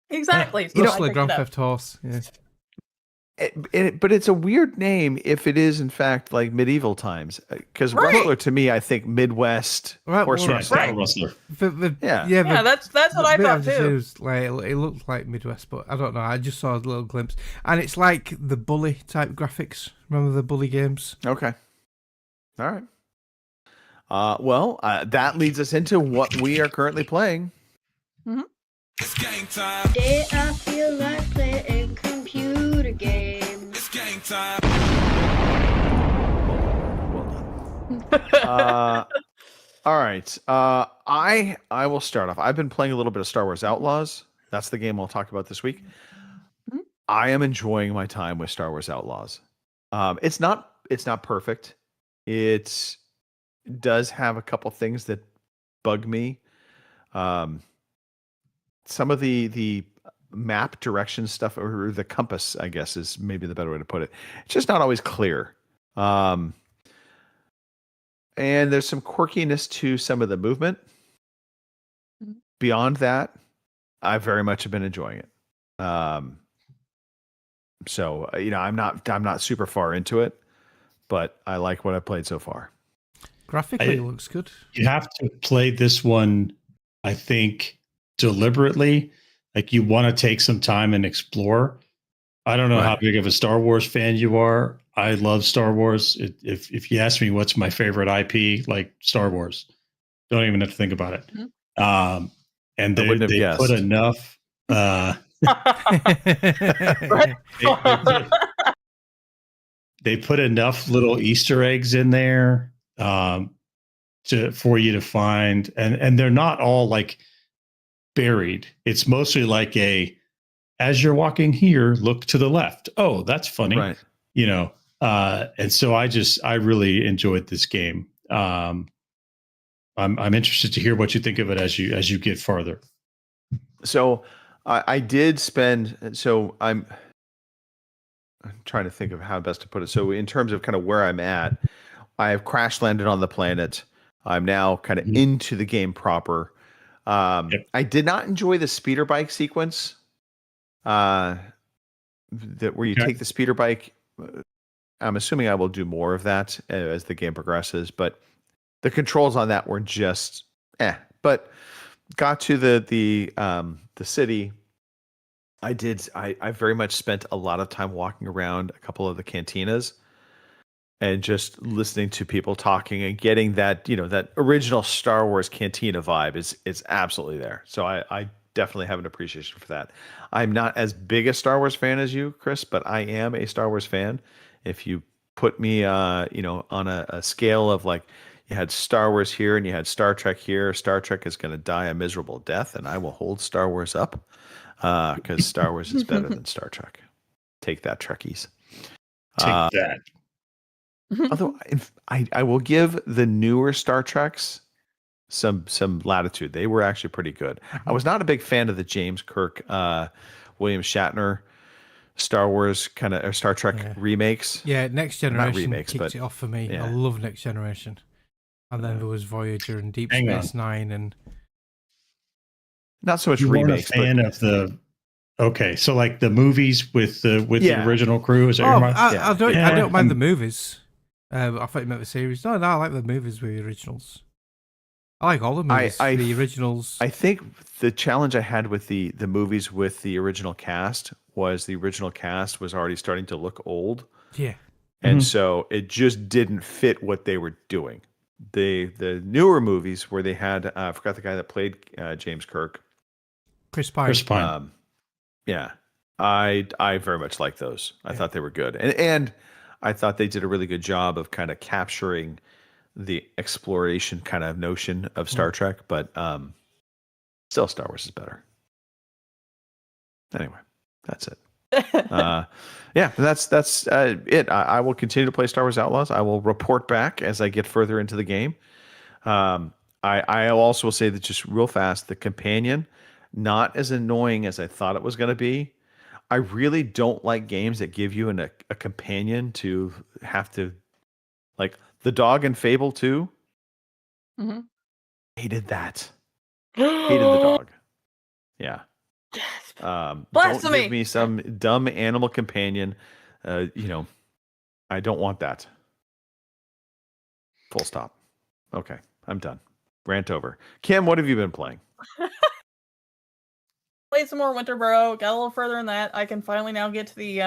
Exactly. So Rustler Grand Theft Horse. Yeah. But it's a weird name if it is in fact like medieval times, because Rustler to me, I think Midwest horse rustler. Rustler. Yeah, that's what I thought too. It looked like Midwest, but I don't know. I just saw a little glimpse, and it's like the Bully type graphics. Remember the Bully games? Okay, all right. That leads us into what we are currently playing. Mm-hmm. It's game time. Today I feel like playing computer games. It's game time. Well done. All right. I will start off. I've been playing a little bit of Star Wars Outlaws. That's the game I'll talk about this week. Mm-hmm. I am enjoying my time with Star Wars Outlaws. It's not perfect. It does have a couple things that bug me. Some of the map direction stuff, or the compass, I guess is maybe the better way to put it. It's just not always clear. And there's some quirkiness to some of the movement. Mm-hmm. Beyond that, I very much have been enjoying it. So I'm not super far into it, but I like what I played so far. Graphically, it looks good. You have to play this one, I think, deliberately. Like you want to take some time and explore. I don't know how big of a Star Wars fan you are. I love Star Wars. If you ask me what's my favorite IP, like Star Wars, don't even have to think about it. Mm-hmm. And they put enough. They put enough little Easter eggs in there for you to find, and they're not all like buried. It's mostly like as you're walking here, look to the left. Oh, that's funny, right? And so I really enjoyed this game. I'm interested to hear what you think of it as you get farther. So I did spend. So I'm trying to think of how best to put it. So in terms of kind of where I'm at, I have crash landed on the planet. I'm now kind of into the game proper. I did not enjoy the speeder bike sequence. Where you take the speeder bike. I'm assuming I will do more of that as the game progresses, but the controls on that were just But got to the city. I very much spent a lot of time walking around a couple of the cantinas and just listening to people talking and getting that, that original Star Wars cantina vibe is absolutely there. So I definitely have an appreciation for that. I'm not as big a Star Wars fan as you, Chris, but I am a Star Wars fan. If you put me, on a scale of like, you had Star Wars here and you had Star Trek here, Star Trek is going to die a miserable death, and I will hold Star Wars up. Because Star Wars is better than Star Trek. Take that, Trekkies. Take that. Although I will give the newer Star Treks some latitude. They were actually pretty good. I was not a big fan of the James Kirk, William Shatner Star Wars kind of or Star Trek remakes. Yeah, Next Generation not remakes, kicked but, it off for me. yeah. I love Next Generation. And then there was Voyager and Deep Space Nine and not so much you remakes. Weren't a fan of the okay, so like the movies with the original crew. Is that your mind? I don't mind the movies. I thought you meant the series. No, I like the movies with the originals. I like all the movies. The originals. I think the challenge I had with the movies with the original cast was the original cast was already starting to look old. Yeah. And so it just didn't fit what they were doing. The newer movies where they had I forgot the guy that played James Kirk. Chris Pine. Yeah. I very much like those. I thought they were good. And I thought they did a really good job of kind of capturing the exploration kind of notion of Star Trek, but still Star Wars is better. Anyway, that's it. That's it. I will continue to play Star Wars Outlaws. I will report back as I get further into the game. I also will say that just real fast, the companion, not as annoying as I thought it was going to be. I really don't like games that give you a companion to have to, like the dog in Fable 2. Mm-hmm. Hated that. Hated the dog. Yeah. Don't give me some dumb animal companion. I don't want that. Full stop. Okay, I'm done. Rant over. Kim, what have you been playing? Played some more Winterboro. Got a little further in that. I can finally now get to the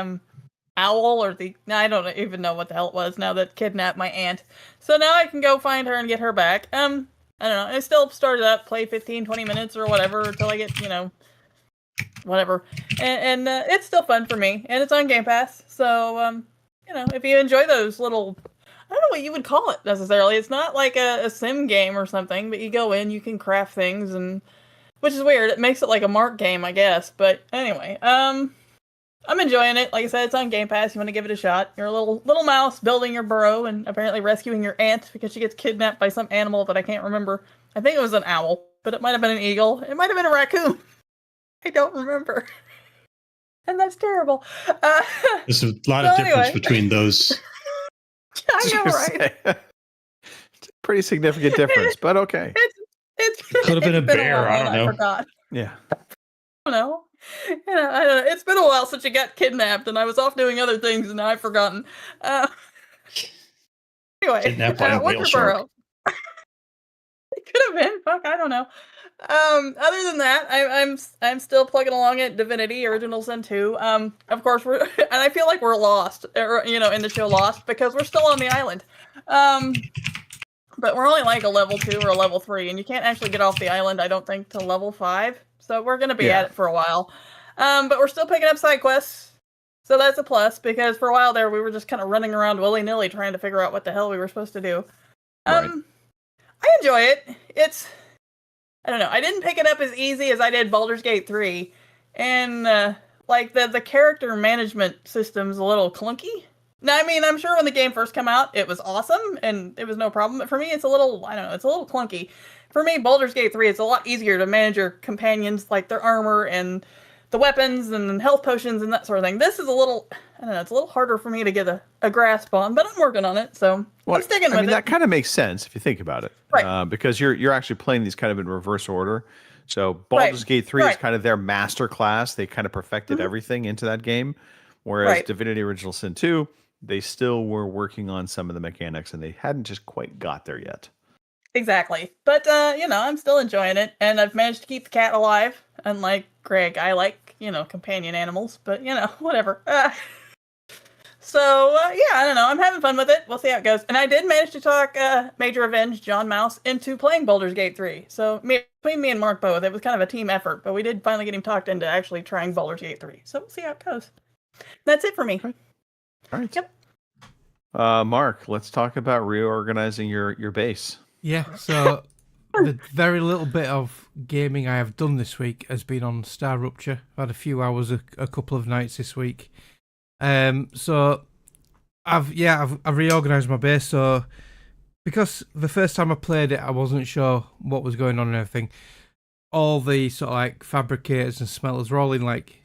owl or I don't even know what the hell it was now that kidnapped my aunt. So now I can go find her and get her back. I don't know. I still started up, play 15, 20 minutes or whatever until I get, whatever. And it's still fun for me. And it's on Game Pass. So, if you enjoy those little, I don't know what you would call it necessarily. It's not like a sim game or something, but you go in, you can craft things, and which is weird. It makes it like a Mark game, I guess. But anyway, I'm enjoying it. Like I said, it's on Game Pass. You want to give it a shot. You're a little mouse building your burrow and apparently rescuing your aunt because she gets kidnapped by some animal that I can't remember. I think it was an owl, but it might have been an eagle. It might have been a raccoon. I don't remember. And that's terrible. There's a lot of difference between those. I know, right? It's a pretty significant difference, but okay. It could have been a bear. I don't know. I forgot. Yeah. don't know. I don't know. It's been a while since you got kidnapped, and I was off doing other things, and now I've forgotten. Anyway, Kidnapped by a whale shark. It could have been. Fuck, I don't know. Other than that, I'm still plugging along at Divinity Original Sin 2. Of course and I feel like we're lost, in the show Lost, because we're still on the island. But we're only like a level 2 or a level 3, and you can't actually get off the island, I don't think, till level 5. So we're gonna be at it for a while. But we're still picking up side quests. So that's a plus, because for a while there we were just kind of running around willy-nilly trying to figure out what the hell we were supposed to do. Right. I enjoy it. I don't know. I didn't pick it up as easy as I did Baldur's Gate 3. And, the character management system's a little clunky. Now, I mean, I'm sure when the game first came out, it was awesome, and it was no problem. But for me, it's a little, I don't know, it's a little clunky. For me, Baldur's Gate 3, it's a lot easier to manage your companions, like their armor and the weapons and health potions and that sort of thing. This is a little, I don't know, it's a little harder for me to get a grasp on, but I'm working on it, so I'm sticking with it. That kind of makes sense if you think about it. Right. Because you're actually playing these kind of in reverse order. So Baldur's Gate 3 is kind of their master class. They kind of perfected everything into that game. Whereas Divinity Original Sin 2, they still were working on some of the mechanics and they hadn't just quite got there yet. Exactly. But, I'm still enjoying it, and I've managed to keep the cat alive. Unlike Greg, I like, companion animals, but, whatever. So, I don't know. I'm having fun with it. We'll see how it goes. And I did manage to talk Major Revenge, John Mouse, into playing Baldur's Gate 3. So, between me and Mark both, it was kind of a team effort, but we did finally get him talked into actually trying Baldur's Gate 3. So, we'll see how it goes. That's it for me. All right. Yep. Mark, let's talk about reorganizing your base. Yeah, so the very little bit of gaming I have done this week has been on Star Rupture. I've had a few hours, a couple of nights this week. So I've reorganized my base. So because the first time I played it, I wasn't sure what was going on and everything. All the sort of like fabricators and smelters were all in like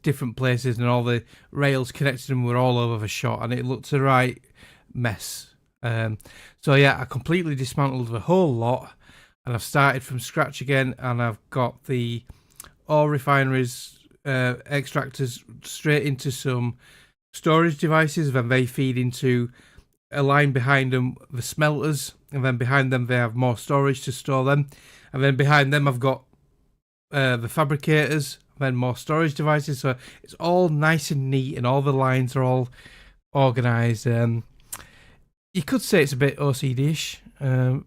different places, and all the rails connected them were all over the shot, and it looked a right mess. I completely dismantled the whole lot, and I've started from scratch again, and I've got the ore refineries extractors straight into some storage devices, then they feed into a line behind them, the smelters, and then behind them they have more storage to store them, and then behind them I've got the fabricators, then more storage devices, so it's all nice and neat, and all the lines are all organised. You could say it's a bit OCD-ish.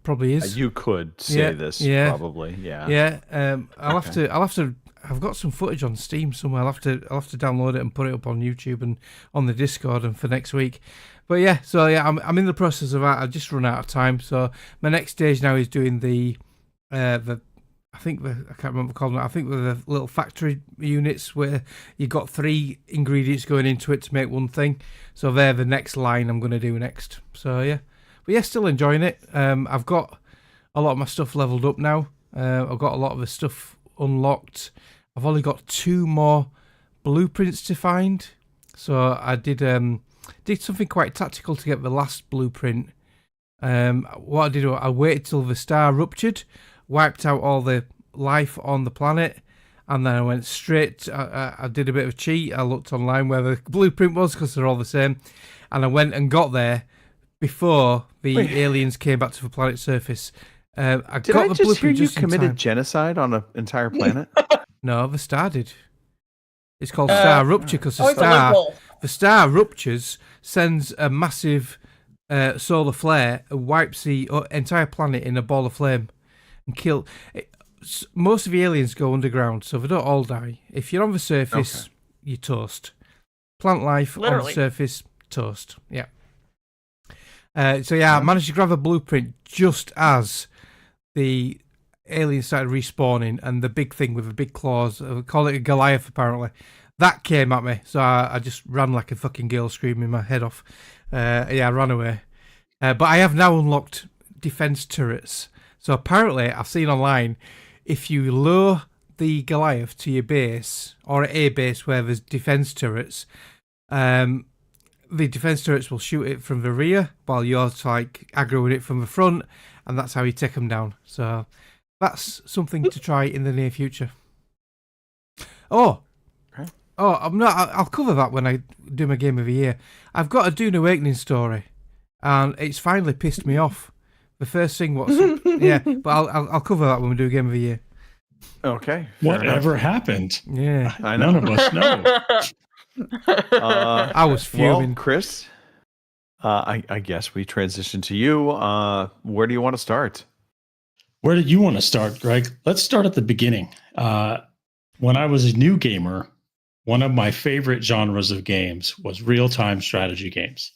Probably is. You could say this, probably. Yeah. Yeah. I'll have to. I've got some footage on Steam somewhere. I'll have to download it and put it up on YouTube and on the Discord and for next week. But I'm in the process of that. I just run out of time. So my next stage now is doing I can't remember calling it. I think the little factory units where you got 3 ingredients going into it to make one thing. So they're the next line I'm going to do next. So still enjoying it. I've got a lot of my stuff leveled up now. I've got a lot of the stuff unlocked. I've only got 2 more blueprints to find. So I did something quite tactical to get the last blueprint. What I did, I waited till the star ruptured, wiped out all the life on the planet, and then I went straight. I did a bit of a cheat. I looked online where the blueprint was because they're all the same, and I went and got there before the aliens came back to the planet's surface. Did I just hear you committed genocide on an entire planet? No, the star did. It's called star rupture because the star ruptures, sends a massive solar flare, and wipes the entire planet in a ball of flame and kill. Most of the aliens go underground, so they don't all die. If you're on the surface, you're toast. Plant life on the surface, toast. Yeah. I managed to grab a blueprint just as the aliens started respawning, and the big thing with the big claws, I call it a Goliath apparently, that came at me. So I just ran like a fucking girl screaming my head off. I ran away. But I have now unlocked defense turrets. So apparently, I've seen online, if you lure the Goliath to your base, or a base where there's defense turrets, the defense turrets will shoot it from the rear, while you're like aggroing it from the front, and that's how you take them down. So that's something to try in the near future. Oh, Okay. oh, I'm not. I'll cover that when I do my game of the year. I've got a Dune Awakening story, and it's finally pissed me off. The first thing, yeah, but I'll cover that when we do game of the year. Okay. Whatever happened? Yeah, I know. None of us know. I was fuming. Well, Chris, I guess we transition to you. Where do you want to start? Where did you want to start, Greg? Let's start at the beginning. When I was a new gamer, one of my favorite genres of games was real-time strategy games.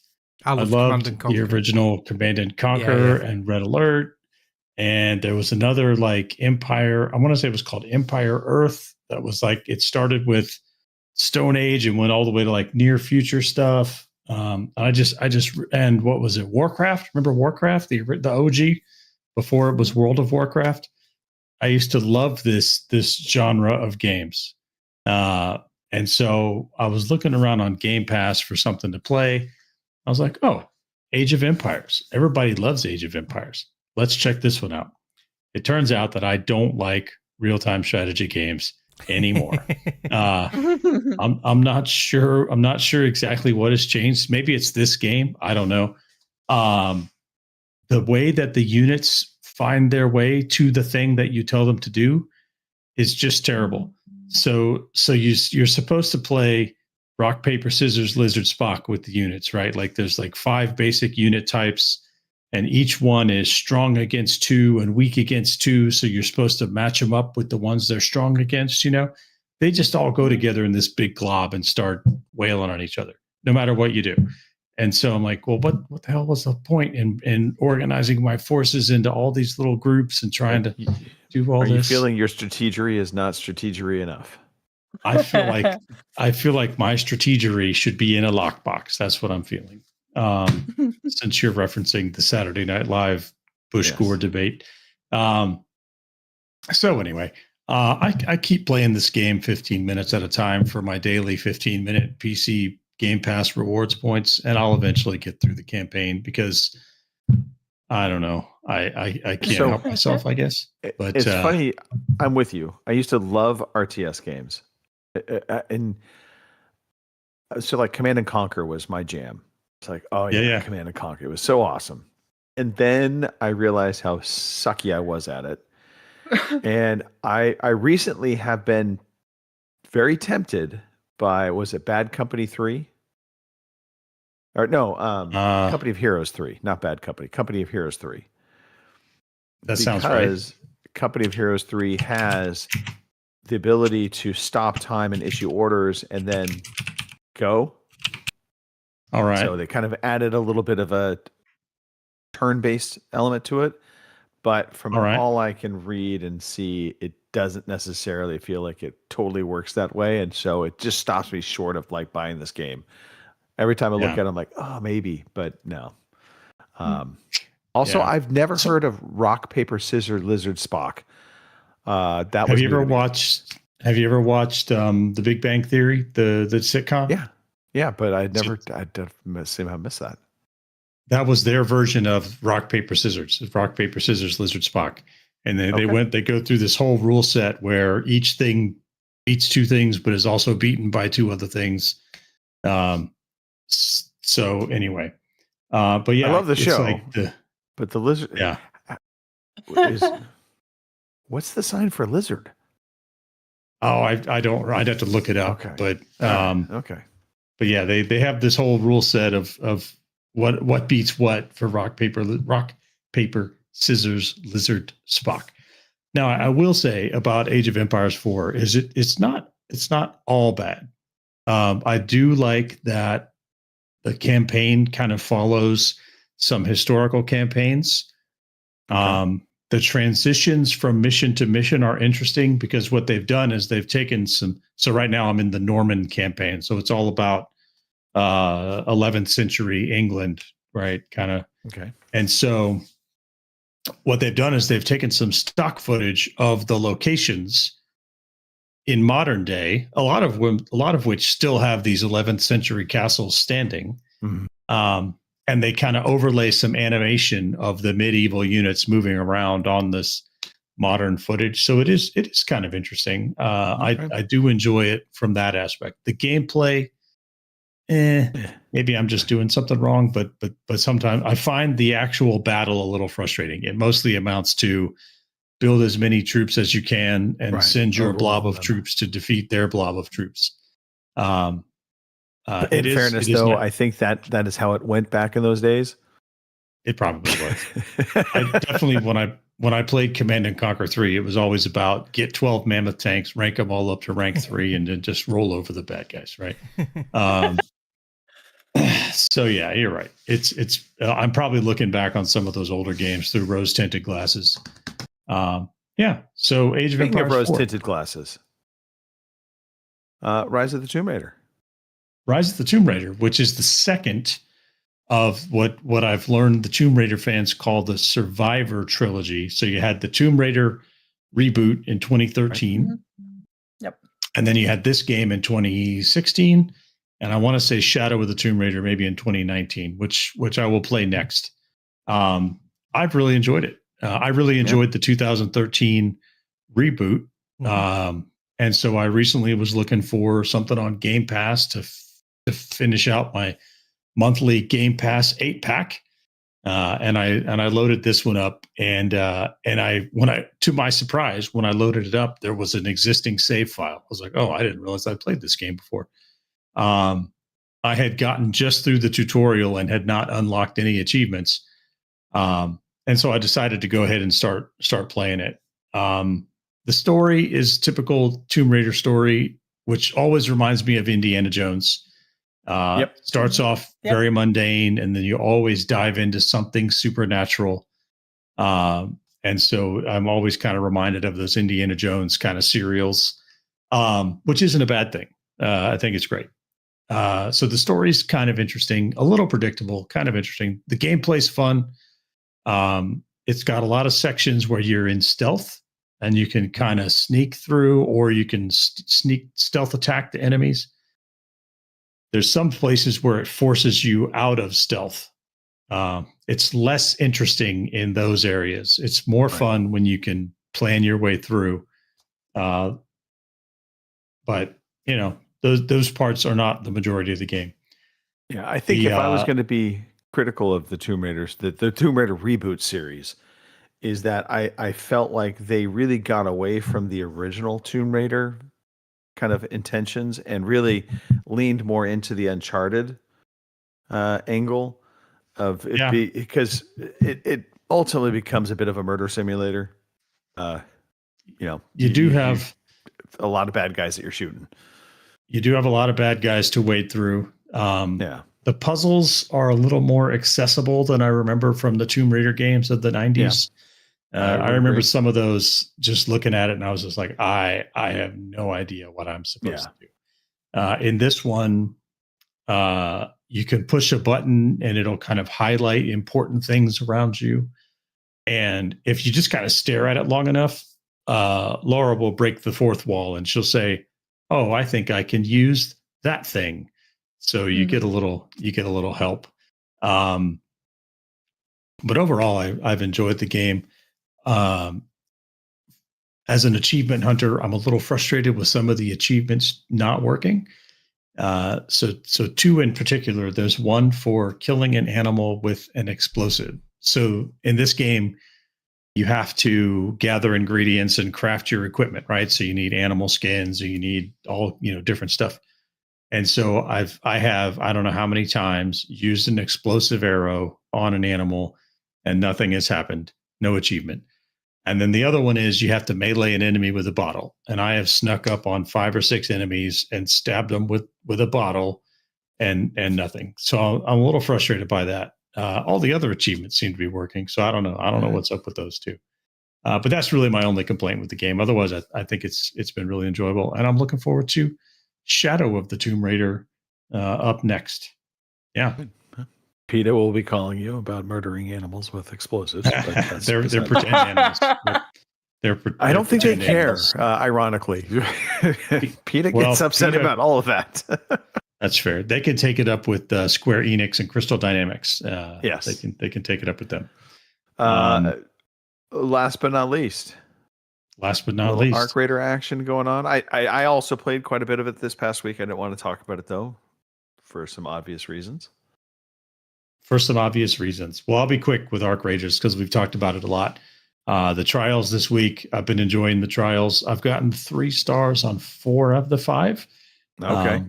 I loved the original Command and Conquer and Red Alert. And there was another like Empire. I want to say it was called Empire Earth. That was like, it started with Stone Age and went all the way to like near future stuff. And what was it? Warcraft? Remember Warcraft, the OG before it was World of Warcraft? I used to love this genre of games. And so I was looking around on Game Pass for something to play. I was like, oh, Age of Empires. Everybody loves Age of Empires. Let's check this one out. It turns out that I don't like real-time strategy games anymore. I'm not sure. I'm not sure exactly what has changed. Maybe it's this game. I don't know. The way that the units find their way to the thing that you tell them to do is just terrible. So you're supposed to play rock, paper, scissors, lizard, Spock with the units, right? Like there's like 5 basic unit types, and each one is strong against 2 and weak against 2. So you're supposed to match them up with the ones they're strong against, you know? They just all go together in this big glob and start wailing on each other, no matter what you do. And so I'm like, well, what the hell was the point in organizing my forces into all these little groups and trying to do all this? Are you feeling your strategery is not strategery enough? I feel like my strategery should be in a lockbox. That's what I'm feeling. Since you're referencing the Saturday Night Live Bush Gore debate. So anyway, I keep playing this game 15 minutes at a time for my daily 15-minute PC Game Pass rewards points, and I'll eventually get through the campaign because I don't know. I can't help myself, I guess. But it's funny. I'm with you. I used to love RTS games. And so like Command and Conquer was my jam. It's like, oh yeah, Command and Conquer. It was so awesome. And then I realized how sucky I was at it. And I recently have been very tempted by, was it Bad Company 3? Or no, Company of Heroes 3, not Bad Company. Company of Heroes 3. That sounds right. Because Company of Heroes 3 has the ability to stop time and issue orders and then go. All right. So they kind of added a little bit of a turn-based element to it. But from all I can read and see, it doesn't necessarily feel like it totally works that way. And so it just stops me short of like buying this game. Every time I look at it, I'm like, oh, maybe, but no. Also, I've never heard of Rock, Paper, Scissors, Lizard, Spock. Have you ever watched The Big Bang Theory, the sitcom? Yeah, but I somehow missed that. That was their version of Rock, Paper, Scissors. Rock, Paper, Scissors, Lizard, Spock. And then they go through this whole rule set where each thing beats 2 things, but is also beaten by 2 other things. So anyway, but yeah, I love the show. Like but the lizard, what's the sign for lizard? Oh, I don't. I'd have to look it up. Okay. But okay. But yeah, they have this whole rule set of what beats what for rock, paper, scissors, lizard, Spock. Now, I will say about Age of Empires 4 is it's not all bad. I do like that the campaign kind of follows some historical campaigns. Okay. The transitions from mission to mission are interesting because what they've done is they've taken some. So right now I'm in the Norman campaign, so it's all about 11th century England, right? Kind of. Okay. And so what they've done is they've taken some stock footage of the locations in modern day, a lot of which still have these 11th century castles standing. Mm-hmm. And they kind of overlay some animation of the medieval units moving around on this modern footage. So it is kind of interesting. I do enjoy it from that aspect. The gameplay, maybe I'm just doing something wrong, but sometimes I find the actual battle a little frustrating. It mostly amounts to build as many troops as you can and send your blob of troops to defeat their blob of troops. In fairness, though, I think that is how it went back in those days. It probably was. I definitely, when I played Command and Conquer 3, it was always about get 12 mammoth tanks, rank them all up to rank 3, and then just roll over the bad guys, right? So yeah, you're right. It's I'm probably looking back on some of those older games through rose tinted glasses. Yeah. So Age of Empires, rose tinted glasses. Rise of the Tomb Raider. Rise of the Tomb Raider, which is the second of what I've learned the Tomb Raider fans call the Survivor trilogy. So you had the Tomb Raider reboot in 2013. Right. Yep. And then you had this game in 2016. And I want to say Shadow of the Tomb Raider maybe in 2019, which I will play next. I've really enjoyed it. I really enjoyed the 2013 reboot. And so I recently was looking for something on Game Pass to finish out my monthly Game Pass 8-pack. And I loaded this one up, and to my surprise, when I loaded it up, there was an existing save file. I was like, oh, I didn't realize I played this game before. I had gotten just through the tutorial and had not unlocked any achievements. And so I decided to go ahead and start playing it. The story is typical Tomb Raider story, which always reminds me of Indiana Jones. Starts off very mundane, and then you always dive into something supernatural. And so I'm always kind of reminded of those Indiana Jones kind of serials, which isn't a bad thing. I think it's great. So the story's kind of interesting, a little predictable, kind of interesting. The gameplay's fun. It's got a lot of sections where you're in stealth and you can kind of sneak through, or you can sneak stealth attack the enemies. There's some places where it forces you out of stealth. It's less interesting in those areas. It's more fun when you can plan your way through. But you know, those parts are not the majority of the game. Yeah, I think if I was going to be critical of the Tomb Raiders, the Tomb Raider reboot series, is that I felt like they really got away from the original Tomb Raider kind of intentions and really leaned more into the Uncharted angle of it, because it ultimately becomes a bit of a murder simulator. You do have a lot of bad guys that you're shooting. You do have a lot of bad guys to wade through. The puzzles are a little more accessible than I remember from the Tomb Raider games of the 90s. I remember some of those, just looking at it, and I was just like, I have no idea what I'm supposed to do. In this one, you can push a button and it'll kind of highlight important things around you. And if you just kind of stare at it long enough, Laura will break the fourth wall and she'll say, oh, I think I can use that thing. So you get a little help. But overall, I've enjoyed the game. As an achievement hunter, I'm a little frustrated with some of the achievements not working. So two in particular, there's one for killing an animal with an explosive. So in this game, you have to gather ingredients and craft your equipment, right? So you need animal skins, or you need all, different stuff. And so I have, I don't know how many times, used an explosive arrow on an animal and nothing has happened. No achievement. And then the other one is you have to melee an enemy with a bottle. And I have snuck up on 5 or 6 enemies and stabbed them with a bottle and nothing. So I'm a little frustrated by that. All the other achievements seem to be working. So I don't know. I don't know what's up with those two. But that's really my only complaint with the game. Otherwise, I think it's been really enjoyable. And I'm looking forward to Shadow of the Tomb Raider up next. Yeah. PETA will be calling you about murdering animals with explosives. They're pretend animals. I don't think they care, ironically. PETA gets upset about all of that. That's fair. They can take it up with Square Enix and Crystal Dynamics. Yes. They can take it up with them. Last but not least, last but not little least, Arc Raider action going on. I also played quite a bit of it this past week. I didn't want to talk about it though, for some obvious reasons. Well, I'll be quick with Arc Raiders because we've talked about it a lot. The trials this week, I've been enjoying the trials. I've gotten 3 stars on 4 of the 5. Okay.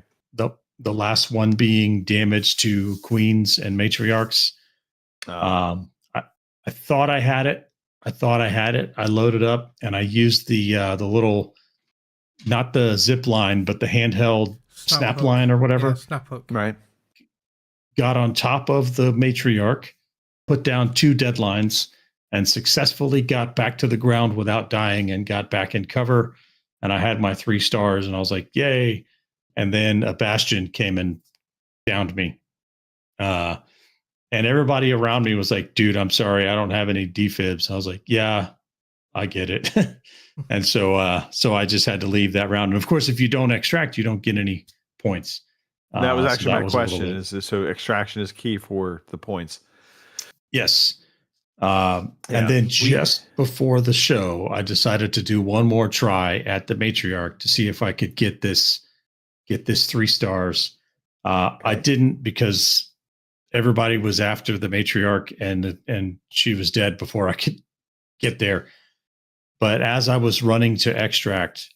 The last one being damage to queens and matriarchs. I thought I had it. I loaded up and I used the little, not the zip line, but the handheld snap line or whatever. Yeah, snap hook. Right. Got on top of the matriarch, put down 2 deadlines, and successfully got back to the ground without dying and got back in cover. And I had my 3 stars and I was like, yay. And then a Bastion came and downed me. And everybody around me was like, dude, I'm sorry, I don't have any defibs. I was like, yeah, I get it. And so I just had to leave that round. And of course, if you don't extract, you don't get any points. That was actually my question. So extraction is key for the points. Yes. And then just before the show, I decided to do one more try at the matriarch to see if I could get this 3 stars. I didn't, because everybody was after the matriarch and she was dead before I could get there. But as I was running to extract,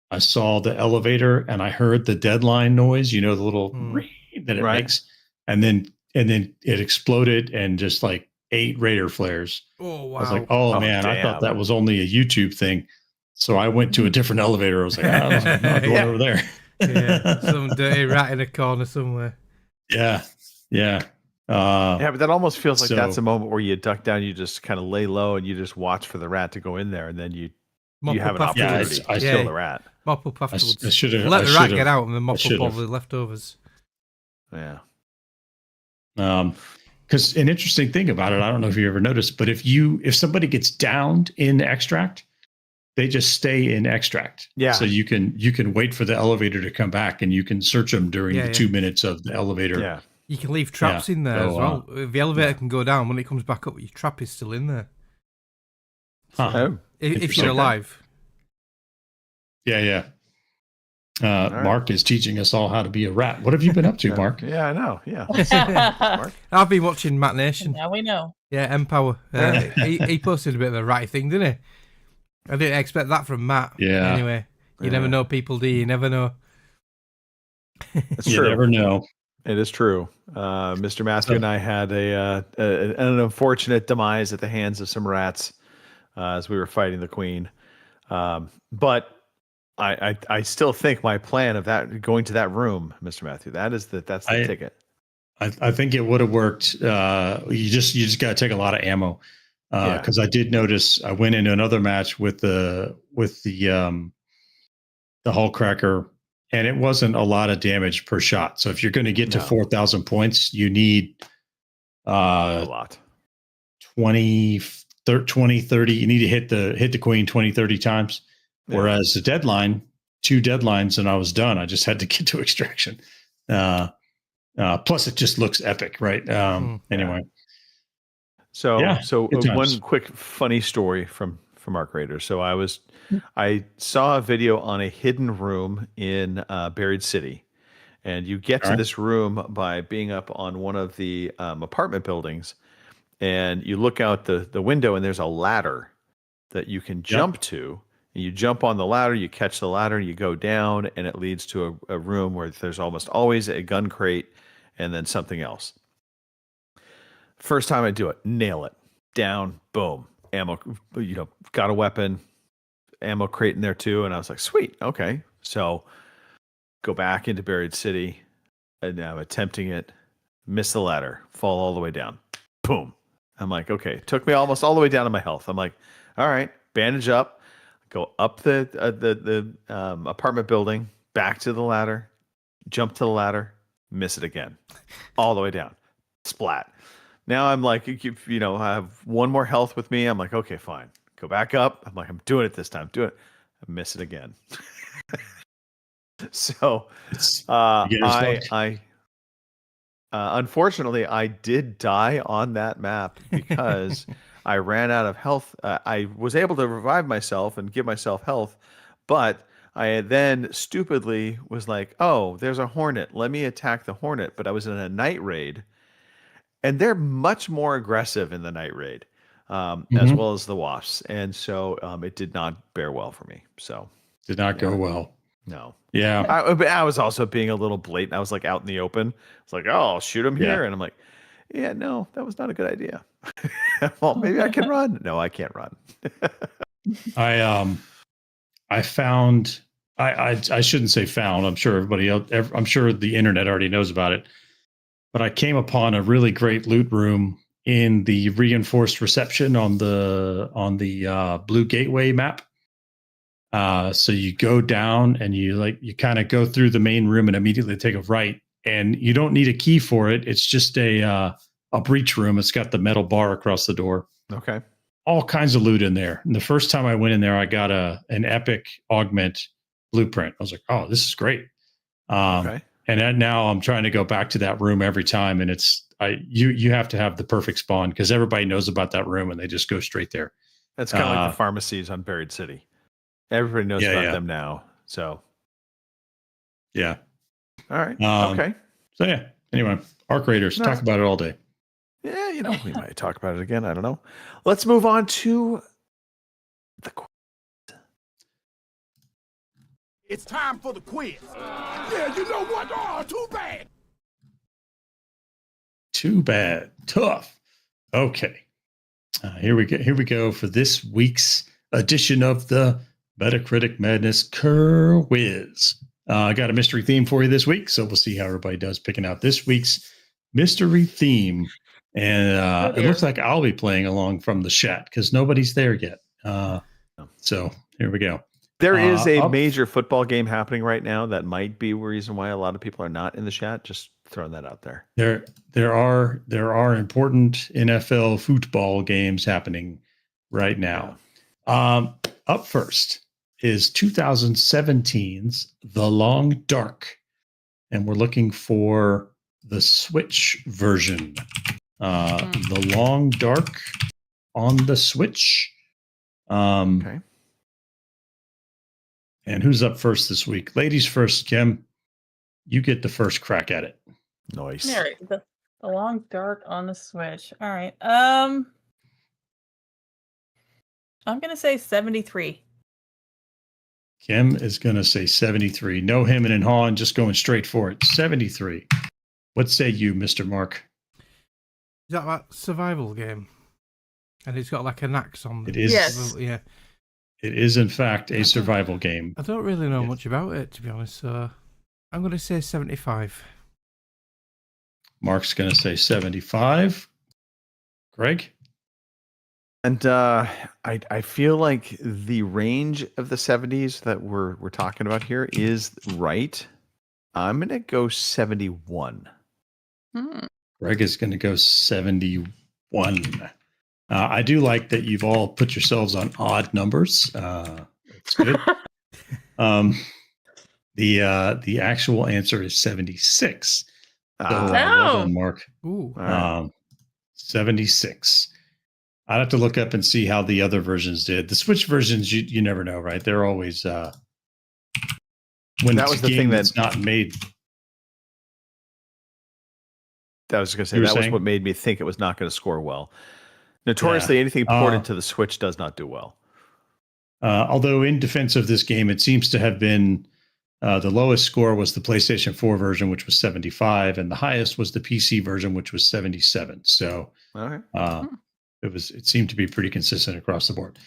I saw the elevator and I heard the deadline noise, the little ring that it makes. And then it exploded and just like 8 Raider flares. Oh, wow. I was like, oh man, damn. I thought that was only a YouTube thing. So I went to a different elevator. I was like, I'm not going over there. Yeah, some dirty rat in a corner somewhere. Yeah. But that almost feels like that's a moment where you duck down, you just kind of lay low, and you just watch for the rat to go in there, and then you have an opportunity to kill the rat. Mop up afterwards. Let the rat get out and then mop up all the leftovers. Yeah. Because an interesting thing about it, I don't know if you ever noticed, but if somebody gets downed in extract, they just stay in extract. Yeah. So you can wait for the elevator to come back, and you can search them during the 2 minutes of the elevator. Yeah. You can leave traps in there as well. If the elevator can go down, when it comes back up, your trap is still in there. If you're alive. Yeah. Mark is teaching us all how to be a rat. What have you been up to, Mark? Yeah, I know. Yeah. Mark? I've been watching Matt Nation. Now we know. Yeah, Empower. He posted a bit of a ratty thing, didn't he? I didn't expect that from Matt. Yeah. Anyway, you never know people, do you? You never know. It's you true. never know. It is true. Mr. Matthew and I had an unfortunate demise at the hands of some rats as we were fighting the queen. But I still think my plan of that going to that room, Mr. Matthew, that's the ticket. I think it would have worked. You just got to take a lot of ammo. Because I did notice I went into another match with the Hull Cracker, and it wasn't a lot of damage per shot. So if you're going to get to 4,000 points, you need a lot. 20, 30. You need to hit the queen 20, 30 times. Yeah. Whereas the deadline, 2 deadlines, and I was done. I just had to get to extraction. Plus, it just looks epic, right? Anyway. So one quick funny story from Arc Raider. So I saw a video on a hidden room in Buried City, and you get to this room by being up on one of the apartment buildings, and you look out the window, and there's a ladder that you can jump to. And you jump on the ladder, you catch the ladder, you go down, and it leads to a room where there's almost always a gun crate and then something else. First time I do it, nail it. Down, boom. Ammo, got a weapon, ammo crate in there too. And I was like, sweet, okay. So go back into Buried City, and I'm attempting it, miss the ladder, fall all the way down. Boom. I'm like, okay. It took me almost all the way down to my health. I'm like, all right, bandage up, go up the apartment building, back to the ladder, jump to the ladder, miss it again. All the way down. Splat. Now I'm like, I have one more health with me. I'm like, okay, fine. Go back up. I'm like, I'm doing it this time. Do it. I miss it again. So I unfortunately I did die on that map because I ran out of health. I was able to revive myself and give myself health, but I then stupidly was like, "Oh, there's a hornet. Let me attack the hornet." But I was in a night raid, and they're much more aggressive in the night raid, as well as the wasps, and so it did not bear well for me. So did not go well. No. Yeah. But I was also being a little blatant. I was like out in the open. It's like, "Oh, I'll shoot him here," and I'm like, "Yeah, no, that was not a good idea." Well, maybe I can run. No, I can't run. I found. I shouldn't say found. I'm sure everybody else. I'm sure the internet already knows about it. But I came upon a really great loot room in the reinforced reception on the Blue Gateway map. So you go down and you kind of go through the main room and immediately take a right, and you don't need a key for it. It's just a breach room. It's got the metal bar across the door. Okay. All kinds of loot in there. And the first time I went in there, I got an epic augment blueprint. I was like, "Oh, this is great." Okay. And now I'm trying to go back to that room every time, and you have to have the perfect spawn because everybody knows about that room and they just go straight there. That's kind of like the pharmacies on Buried City. Everybody knows about them now. So yeah. All right. Okay. So yeah. Anyway, Arc Raiders. Talk about it all day. Yeah, we might talk about it again. I don't know. Let's move on to the quiz. It's time for the quiz. Yeah, you know what? Oh, too bad. Too bad. Tough. Okay. Here we go for this week's edition of the Metacritic Madness Quiz. I got a mystery theme for you this week, so we'll see how everybody does picking out this week's mystery theme. And it looks like I'll be playing along from the chat because nobody's there yet. So here we go. There is a major football game happening right now that might be a reason why a lot of people are not in the chat. Just throwing that out there. There are important NFL football games happening right now. Up first is 2017's The Long Dark, and we're looking for the Switch version. The Long Dark on the Switch. Okay. And who's up first this week? Ladies first, Kim. You get the first crack at it. Nice. All right. The Long Dark on the Switch. All right. I'm gonna say 73. Kim is gonna say 73. No hemming and hawing, just going straight for it. 73. What say you, Mr. Mark? Is that survival game? And it's got like an axe on. It is. Yes. Yeah. It is, in fact, a survival game. I don't really know much about it, to be honest. So I'm going to say 75. Mark's going to say 75. Greg? And I feel like the range of the 70s that we're talking about here is right. I'm going to go 71. Greg is going to go 71. I do like that you've all put yourselves on odd numbers. It's good. The actual answer is 76. So, well done, Mark. Ooh. 76. I'd have to look up and see how the other versions did. The Switch versions, you never know, right? They're always when that was the thing that's not made. I was going to say that was what made me think it was not going to score well. Notoriously, anything ported to the Switch does not do well. Although in defense of this game, it seems to have been the lowest score was the PlayStation 4 version, which was 75, and the highest was the PC version, which was 77. So it seemed to be pretty consistent across the board.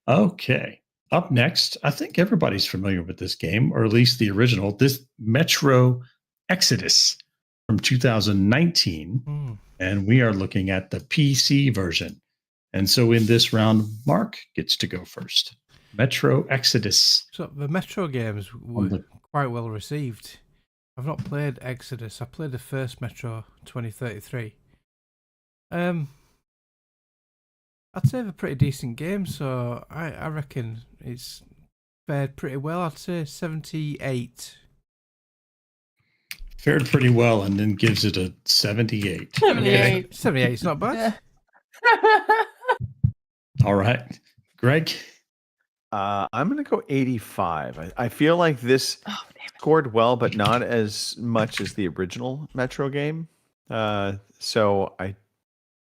Okay. Up next, I think everybody's familiar with this game, or at least the original, this Metro Exodus from 2019. And we are looking at the PC version. And so in this round, Mark gets to go first. Metro Exodus. So the Metro games were quite well received. I've not played Exodus. I played the first Metro 2033. I'd say they're a pretty decent game, so I reckon it's fared pretty well. I'd say 78. Fared pretty well and then gives it a 78. 78. 78 is not bad. All right. Greg? I'm going to go 85. I feel like this scored well, but not as much as the original Metro game. So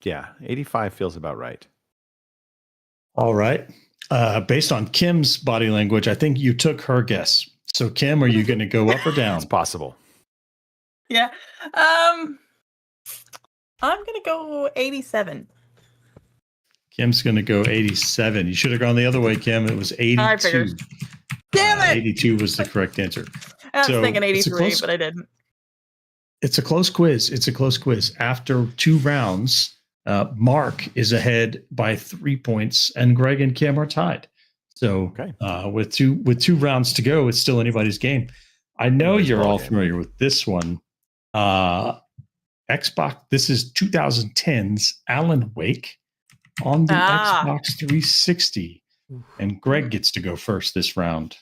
85 feels about right. All right. Based on Kim's body language, I think you took her guess. So, Kim, are you going to go up or down? It's possible. Yeah. I'm gonna go 87. Kim's going to go 87. You should have gone the other way, Kim. It was 82. I figured. Damn it! 82 was the correct answer. I was So, thinking it's a 83, close- but I didn't. It's a close quiz. After 2 rounds, Mark is ahead by 3 points, and Greg and Kim are tied. So, with two rounds to go, it's still anybody's game. I know you're all familiar with this one. Xbox. This is 2010's Alan Wake on the Xbox 360, and Greg gets to go first this round.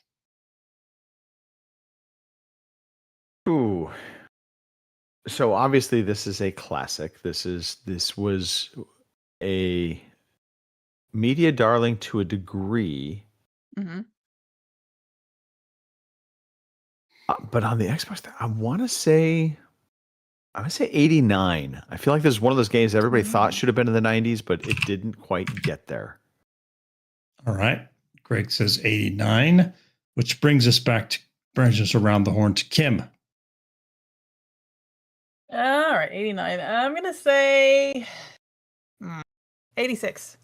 Ooh. So obviously this is a classic. This was a media darling to a degree. Mm-hmm. But on the Xbox, I want to say 89. I feel like this is one of those games everybody thought should have been in the 90s, but it didn't quite get there. All right. Greg says 89, which brings us around the horn to Kim. All right, 89. I'm going to say 86.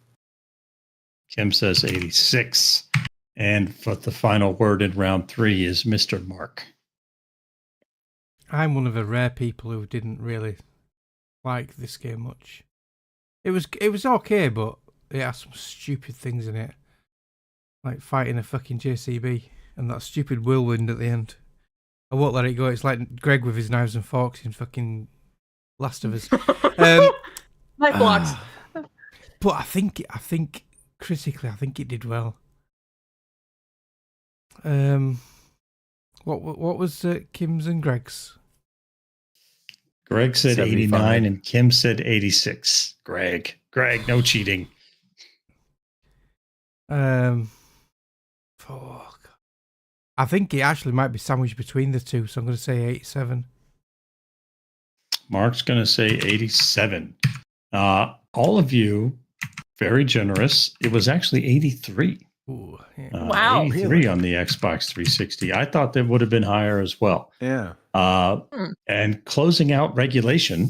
Kim says 86. And for the final word in round 3 is Mr. Mark. I'm one of the rare people who didn't really like this game much. It was okay, but it has some stupid things in it. Like fighting a fucking JCB and that stupid whirlwind at the end. I won't let it go. It's like Greg with his knives and forks in fucking Last of Us. Knife blocks. But I think critically, I think it did well. What was Kim's and Greg's? Greg said 75. 89 and Kim said 86. Greg, no cheating. Fuck. I think it actually might be sandwiched between the two, so I'm going to say 87. Mark's going to say 87. All of you, very generous. It was actually 83. Ooh, yeah. Wow. 83 really? on the Xbox 360. I thought that would have been higher as well. Yeah. And closing out regulation,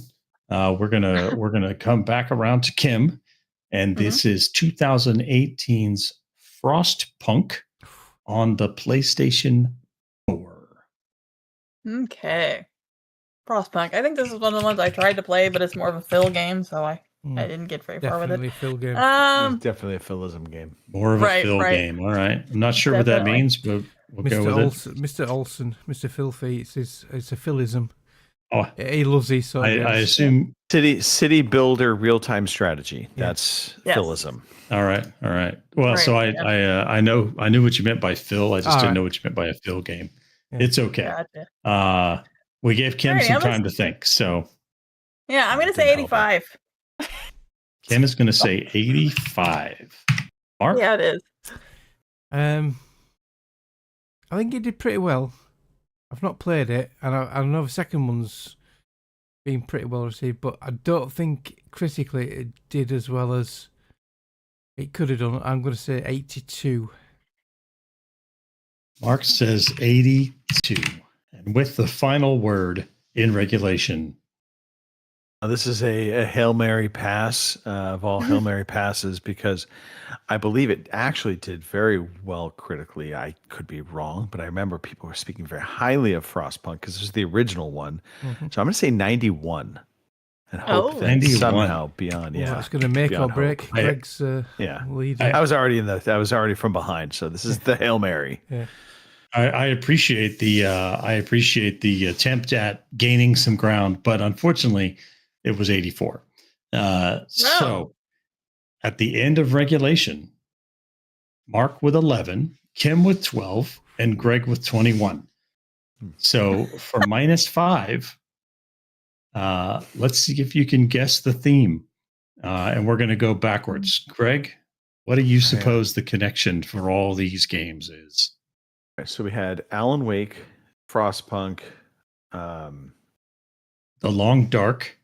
we're gonna come back around to Kim, and this is 2018's Frostpunk on the PlayStation 4. Okay. Frostpunk. I think this is one of the ones I tried to play, but it's more of a fill game, so I didn't get very far with Definitely it. Phil game. It's definitely a philism game. More of a fill game. All right. I'm not sure what that Definitely. means, but we'll go Mr. with Olsen, Mr. Olsen, Mr. Filthy. It's a philism. Oh. He loves these sort of I games. assume city builder real time strategy. Yeah. That's Yes. philism. All right. Well, Right, so I knew what you meant by fill. I just All didn't right. know what you meant by a fill game. Yeah. It's okay. Gotcha. We gave Kim Alrighty, some I'm gonna- time to think. So Yeah, I'm going to say Didn't help 85. Kim is going to say 85. Mark? Yeah, it is. I think it did pretty well. I've not played it, and I know the second one's been pretty well received, but I don't think critically it did as well as it could have done. I'm going to say 82. Mark says 82. And with the final word in regulation. This is a Hail Mary pass of all Hail Mary passes because I believe it actually did very well critically. I could be wrong, but I remember people were speaking very highly of Frostpunk because this was the original one. Mm-hmm. So I'm going to say 91 and hope that 91. somehow beyond. Well, Yeah, it's going to make or beyond break hope. Greg's Yeah. lead. I was already from behind, so this is the Hail Mary. Yeah. I appreciate the attempt at gaining some ground, but unfortunately, it was 84. So at the end of regulation, Mark with 11, Kim with 12, and Greg with 21. So for -5, let's see if you can guess the theme. And we're going to go backwards. Greg, What do you suppose the connection for all these games is? So we had Alan Wake, Frostpunk, The Long Dark,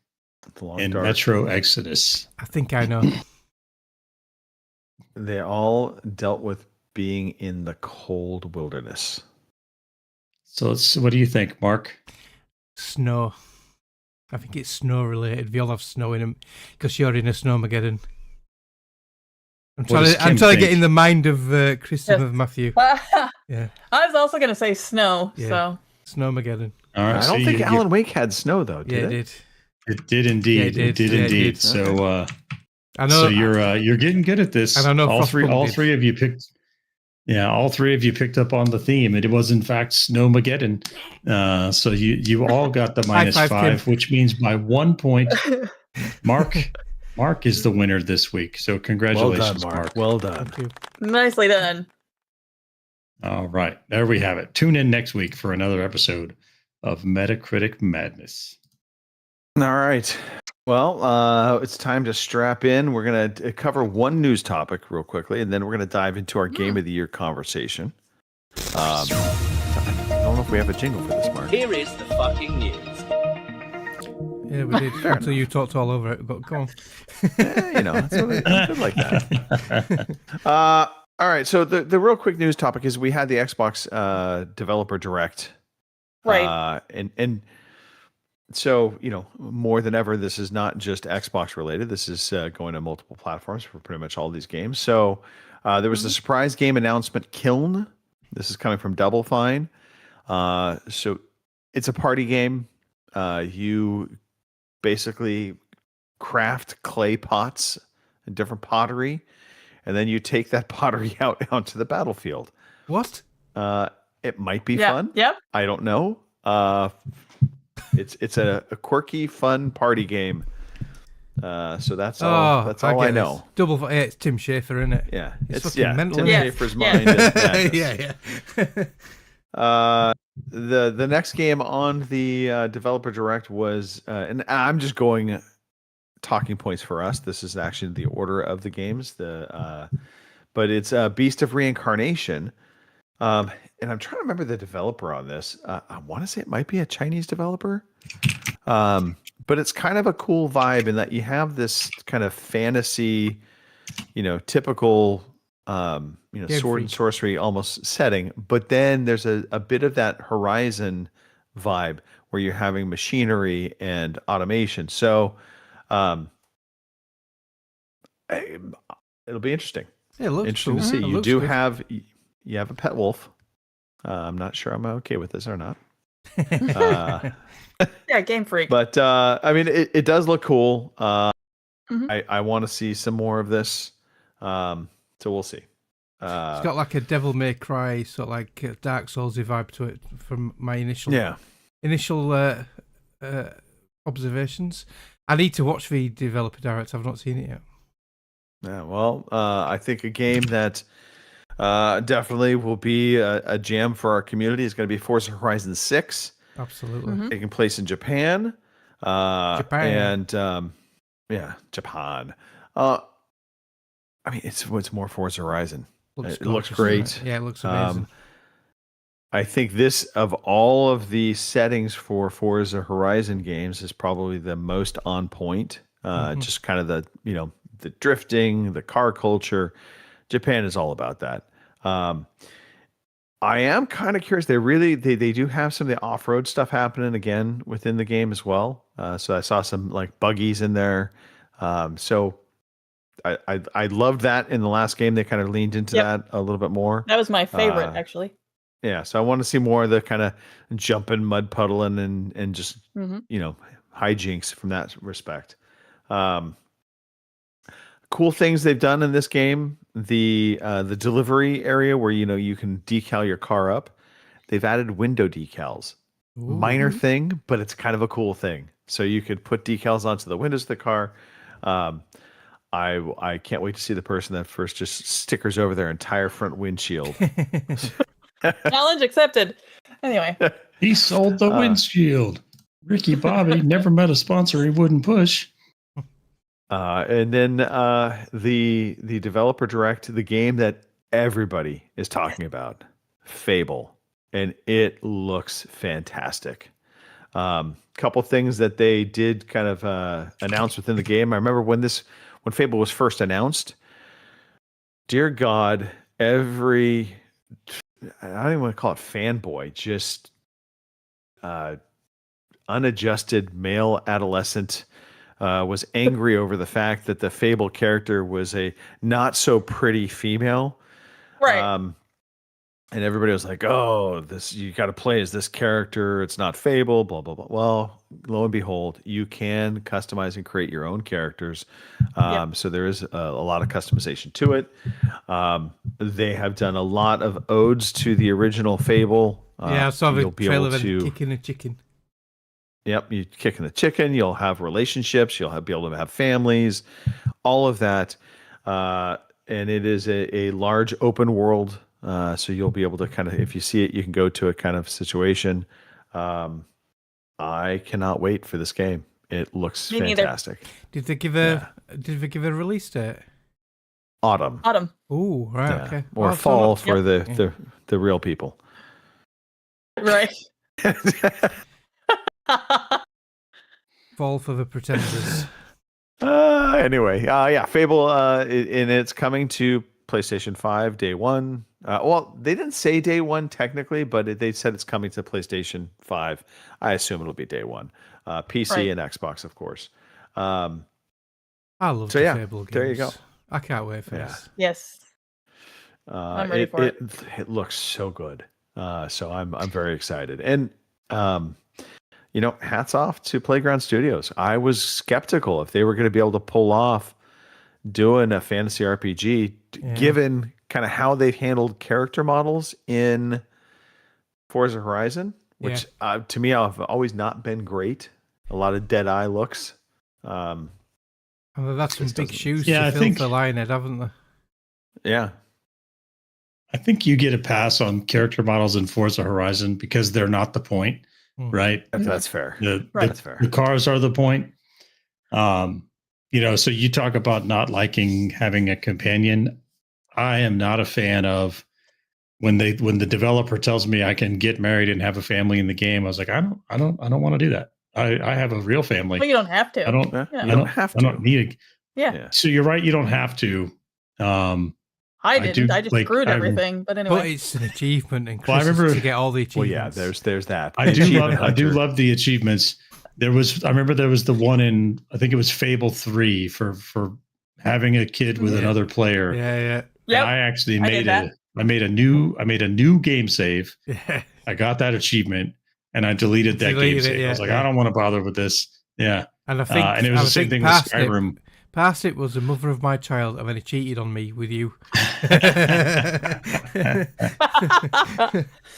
and Metro Exodus. I think I know. They all dealt with being in the cold wilderness. So what do you think, Mark? Snow. I think it's snow related. We all have snow in them because you're in a snowmageddon. I'm trying to get in the mind of Kristen of Matthew. Yeah. I was also going to say snow. Yeah. So Snowmageddon. All right, I don't think Alan Wake had snow though. Did it did. It did indeed. Yeah, it did indeed. Okay. So I know. So you're getting good at this. And I know all three of you picked. Yeah, all three of you picked up on the theme. It was in fact Snowmageddon. So you all got the minus five, which means by 1 point, Mark is the winner this week. So congratulations, well done, Mark. Well done. Thank you. nicely done. All right, there we have it. Tune in next week for another episode of Metacritic Madness. All right. Well, it's time to strap in. We're going to cover one news topic real quickly, and then we're going to dive into our Game of the Year conversation. I don't know if we have a jingle for this, Mark. Here is the fucking news. Yeah, we did. Until you talked all over it. But go on. That's what I did like that. All right. So the real quick news topic is we had the Xbox Developer Direct. Right. And so, more than ever, this is not just Xbox related. This is going to multiple platforms for pretty much all these games. So there was a surprise game announcement, Kiln. This is coming from Double Fine. So it's a party game. You basically craft clay pots and different pottery, and then you take that pottery out onto the battlefield. What? It might be fun. Yep. I don't know. It's a quirky, fun party game. So that's all. That's all I know. Double. Yeah, it's Tim Schafer, isn't it? Yeah, it's fucking mental. Tim Schafer's mind. Yeah. The next game on the Developer Direct was, and I'm just going talking points for us. This is actually the order of the games. But it's Beast of Reincarnation. And I'm trying to remember the developer on this. I want to say it might be a Chinese developer. But it's kind of a cool vibe in that you have this kind of fantasy, typical, sword and sorcery almost setting. But then there's a bit of that Horizon vibe where you're having machinery and automation. So it'll be interesting. Yeah, it looks interesting cool. to see. It You looks do good. have a pet wolf. I'm not sure I'm okay with this or not. Yeah, Game Freak. But I mean, it does look cool. Mhm. I want to see some more of this. So we'll see. It's got like a Devil May Cry, sort of like a Dark Soulsy vibe to it from my initial observations. I need to watch the Developer Direct. I've not seen it yet. Yeah, well, I think a game that definitely will be a jam for our community is going to be Forza Horizon 6. Absolutely. Taking place in Japan. Japan. And Japan. I mean, it's more Forza Horizon. It looks great. Yeah, it looks amazing. I think this, of all of the settings for Forza Horizon games, is probably the most on point. Just kind of the drifting, the car culture. Japan is all about that. I am kind of curious. They do have some of the off-road stuff happening again within the game as well. So I saw some like buggies in there. So I loved that in the last game. They kind of leaned into that a little bit more. That was my favorite, actually. Yeah, so I want to see more of the kind of jumping, mud puddling, and just hijinks from that respect. Cool things they've done in this game: the delivery area where you can decal your car up. They've added window decals. Ooh. Minor thing, but it's kind of a cool thing. So you could put decals onto the windows of the car. I can't wait to see the person that first just stickers over their entire front windshield. Challenge accepted. Anyway, he sold the windshield. Ricky Bobby never met a sponsor he wouldn't push. And then the developer direct, the game that everybody is talking about, Fable, and it looks fantastic. Couple things that they did kind of announce within the game. I remember when Fable was first announced. Dear God, I don't even want to call it fanboy, just unadjusted male adolescent was angry over the fact that the Fable character was a not so pretty female. Right. And everybody was like, "Oh, you got to play as this character. It's not Fable." Blah blah blah. Well, lo and behold, you can customize and create your own characters. So there is a lot of customization to it. They have done a lot of odes to the original Fable. I saw the trailer of kicking a chicken. Yep, you kicking the chicken. You'll have relationships. You'll be able to have families. All of that, and it is a large open world. So you'll be able to kind of, if you see it, you can go to a kind of situation. I cannot wait for this game. It looks fantastic. Did they give a release date? Autumn. Oh, right, okay. Or fall for the real people. Right. Fall for the pretenders. Anyway, Fable, and it's coming to PlayStation 5 day one. Well, they didn't say day one technically, but they said it's coming to PlayStation 5. I assume it'll be day one. PC and Xbox, of course. I love the Fable games. There you go. I can't wait for this. Yes. I'm ready for it. It looks so good. So I'm very excited. And hats off to Playground Studios. I was skeptical if they were going to be able to pull off doing a fantasy RPG, given kind of how they've handled character models in Forza Horizon, which to me have always not been great. A lot of dead eye looks. That's some big shoes to fill for Lionhead, haven't they? Yeah. I think you get a pass on character models in Forza Horizon because they're not the point, right? That's fair. That's fair. The cars are the point. So you talk about not liking having a companion. I am not a fan of when the developer tells me I can get married and have a family in the game. I was like, I don't want to do that. I have a real family. Well, you don't have to. You don't have to. I don't need it. Yeah. So you're right. You don't have to. I didn't. I just screwed everything. But anyway, but it's an achievement, and Chris to get all the achievements. Well, yeah. There's that. I do love the achievements. I remember there was the one in, I think it was Fable 3 for having a kid with another player. Yeah. Yep. I actually made a new game save. Yeah. I got that achievement and I deleted that game save. I was like, I don't want to bother with this. Yeah. And I think and it was the same thing with Skyrim. Past it was the mother of my child, and then he cheated on me with you.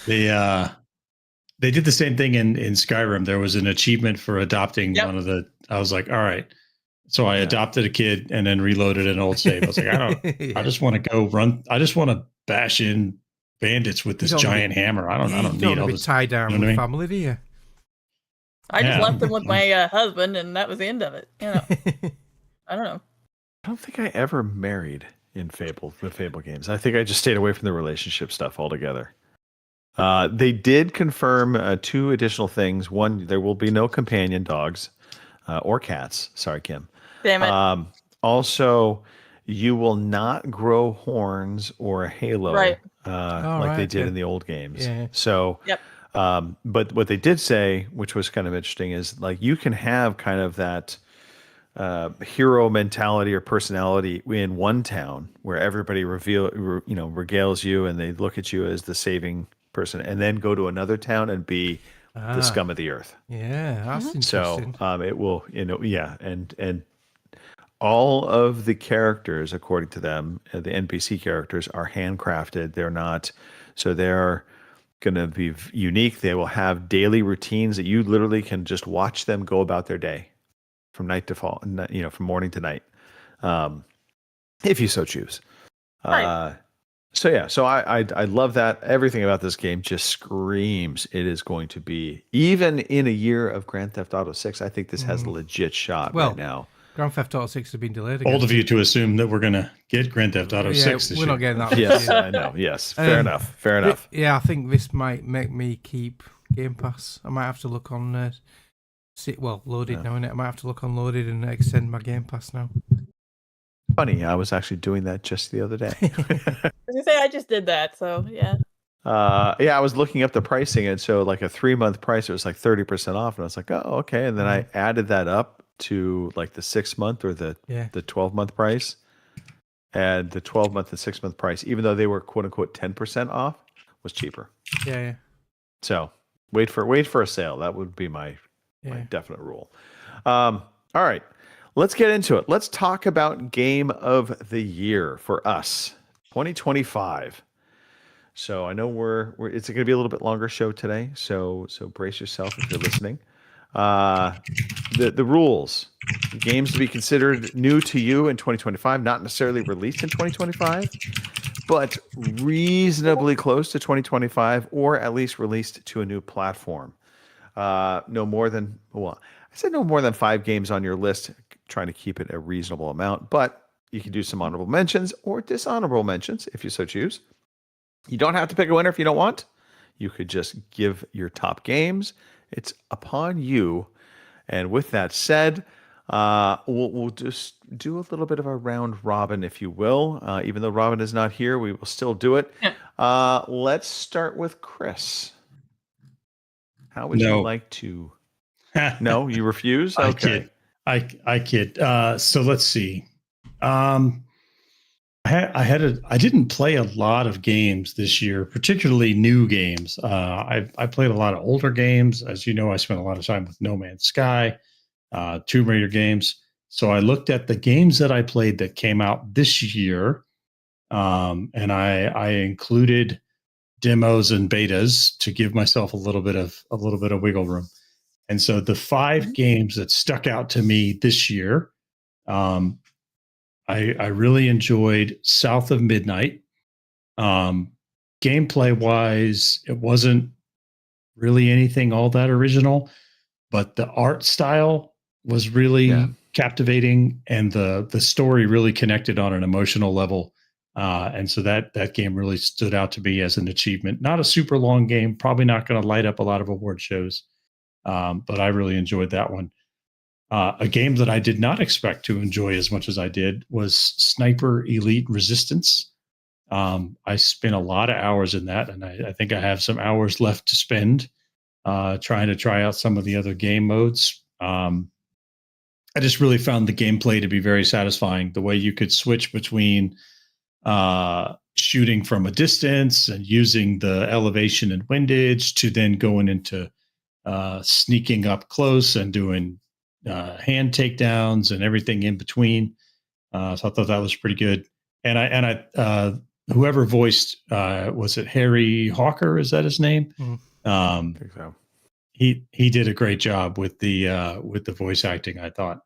They did the same thing in Skyrim. There was an achievement for adopting one of the. I was like, all right. So I adopted a kid and then reloaded an old save. I was like, I just want to go run. I just want to bash in bandits with this giant hammer. I don't need all this. Tie down with family, do you? I just left him with my husband, and that was the end of it. I don't know. I don't think I ever married in the Fable games. I think I just stayed away from the relationship stuff altogether. They did confirm 2 additional things. One, there will be no companion dogs or cats. Sorry, Kim. Damn it. Also, you will not grow horns or a halo they did in the old games. Yeah. So, but what they did say, which was kind of interesting, is like you can have kind of that hero mentality or personality in one town where everybody regales you and they look at you as the saving person, and then go to another town and be the scum of the earth. Yeah, that's interesting. So it will, and all of the characters, according to them, the NPC characters are handcrafted. They're not, so they're going to be unique. They will have daily routines that you literally can just watch them go about their day from night to fall, from morning to night, if you so choose. Right. So I love that. Everything about this game just screams it is going to be, even in a year of Grand Theft Auto 6, I think this has a legit shot right now. Grand Theft Auto 6 has been delayed again. Bold of you to assume that we're going to get Grand Theft Auto 6 this we're year. not getting that. Yes, I know. Yes, fair enough. Fair enough. Yeah, I think this might make me keep Game Pass. I might have to look on Loaded now, innit? I might have to look on Loaded and extend my Game Pass now. Funny, I was actually doing that just the other day. I was gonna say I just did that, so yeah. I was looking up the pricing, and so like a 3-month price, it was like 30% off, and I was like, oh, okay. And then I added that up to like the 6-month or the 12-month price, and the 12-month and 6-month price, even though they were quote unquote 10% off, was cheaper. Yeah. So wait for a sale. That would be my definite rule. All right, let's get into it. Let's talk about Game of the Year for us, 2025. So I know it's going to be a little bit longer show today. So brace yourself if you're listening. The rules: games to be considered new to you in 2025, not necessarily released in 2025, but reasonably close to 2025, or at least released to a new platform. No more than 5 games on your list. Trying to keep it a reasonable amount, but you can do some honorable mentions or dishonorable mentions if you so choose. You don't have to pick a winner if you don't want. You could just give your top games. It's upon you. And with that said, we'll just do a little bit of a round robin, if you will. Even though Robin is not here, we will still do it. Let's start with Chris. How would you like to? No, you refuse? Okay. I kid. So let's see. I didn't play a lot of games this year, particularly new games. I played a lot of older games. As you know, I spent a lot of time with No Man's Sky, Tomb Raider games. So I looked at the games that I played that came out this year, and I included demos and betas to give myself a little bit of wiggle room. And so the 5 games that stuck out to me this year, I really enjoyed South of Midnight. Gameplay wise, it wasn't really anything all that original, but the art style was really captivating, and the story really connected on an emotional level. And so that game really stood out to me as an achievement. Not a super long game, probably not going to light up a lot of award shows, but I really enjoyed that one. A game that I did not expect to enjoy as much as I did was Sniper Elite Resistance. I spent a lot of hours in that, and I think I have some hours left to spend trying to try out some of the other game modes. I just really found the gameplay to be very satisfying. The way you could switch between shooting from a distance and using the elevation and windage to then going into sneaking up close and doing hand takedowns and everything in between. So I thought that was pretty good. And I whoever voiced was it Harry Hawker? Is that his name? I think so. He did a great job with the voice acting, I thought.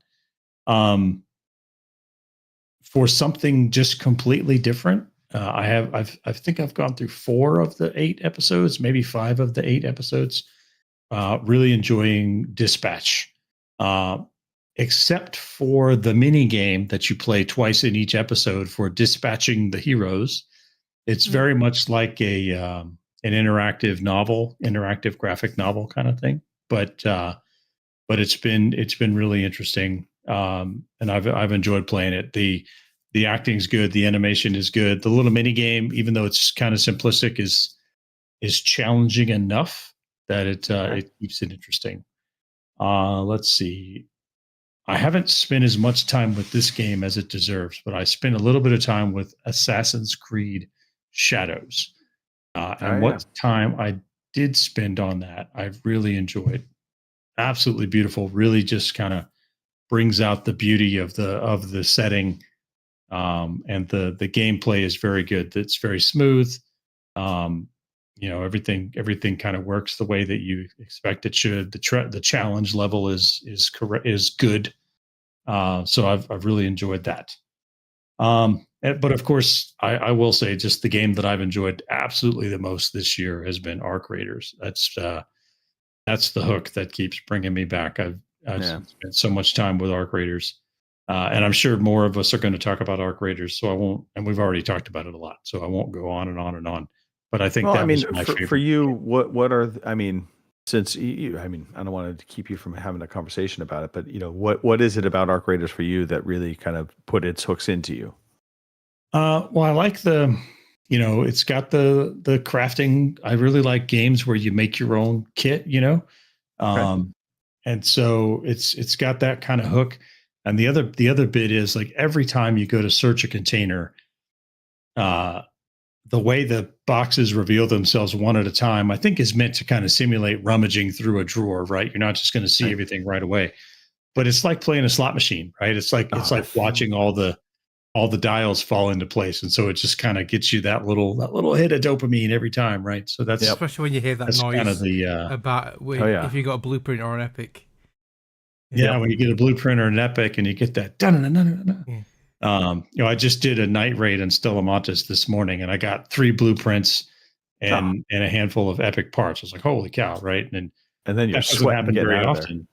For something just completely different, I think I've gone through 4 of the 8 episodes, maybe 5 of the 8 episodes. Really enjoying Dispatch. Except for the mini game that you play twice in each episode for dispatching the heroes. It's very much like an interactive graphic novel kind of thing. But it's been really interesting. And I've enjoyed playing it. The acting's good, the animation is good. The little mini game, even though it's kind of simplistic, is challenging enough that it keeps it interesting. Let's see. I haven't spent as much time with this game as it deserves, but I spent a little bit of time with Assassin's Creed Shadows. What time I did spend on that, I've really enjoyed. Absolutely beautiful. Really just kind of brings out the beauty of the setting. And the gameplay is very good. It's very smooth. Everything kind of works the way that you expect it should. The challenge level is good. So I've really enjoyed that. But of course, I will say just the game that I've enjoyed absolutely the most this year has been Arc Raiders. That's the hook that keeps bringing me back. I've spent so much time with Arc Raiders. And I'm sure more of us are going to talk about Arc Raiders, so I won't. And we've already talked about it a lot, so I won't go on and on and on. But I think was my favorite. For you, what are since you, I don't want to keep you from having a conversation about it, but what is it about Arc Raiders for you that really kind of put its hooks into you? Well, I like it's got the crafting. I really like games where you make your own kit, and so it's got that kind of hook. And the other bit is like every time you go to search a container, the way the boxes reveal themselves one at a time, I think is meant to kind of simulate rummaging through a drawer, right? You're not just going to see everything right away, but it's like playing a slot machine, right? It's like watching all the dials fall into place, and so it just kind of gets you that little hit of dopamine every time, right? So that's especially when you hear that noise kind of the about if you got a blueprint or an epic. Yeah, when you get a blueprint or an epic, and you get that I just did a night raid in Stella Montes this morning, and I got 3 blueprints and a handful of epic parts. I was like, holy cow, right? And then you're sweating very often.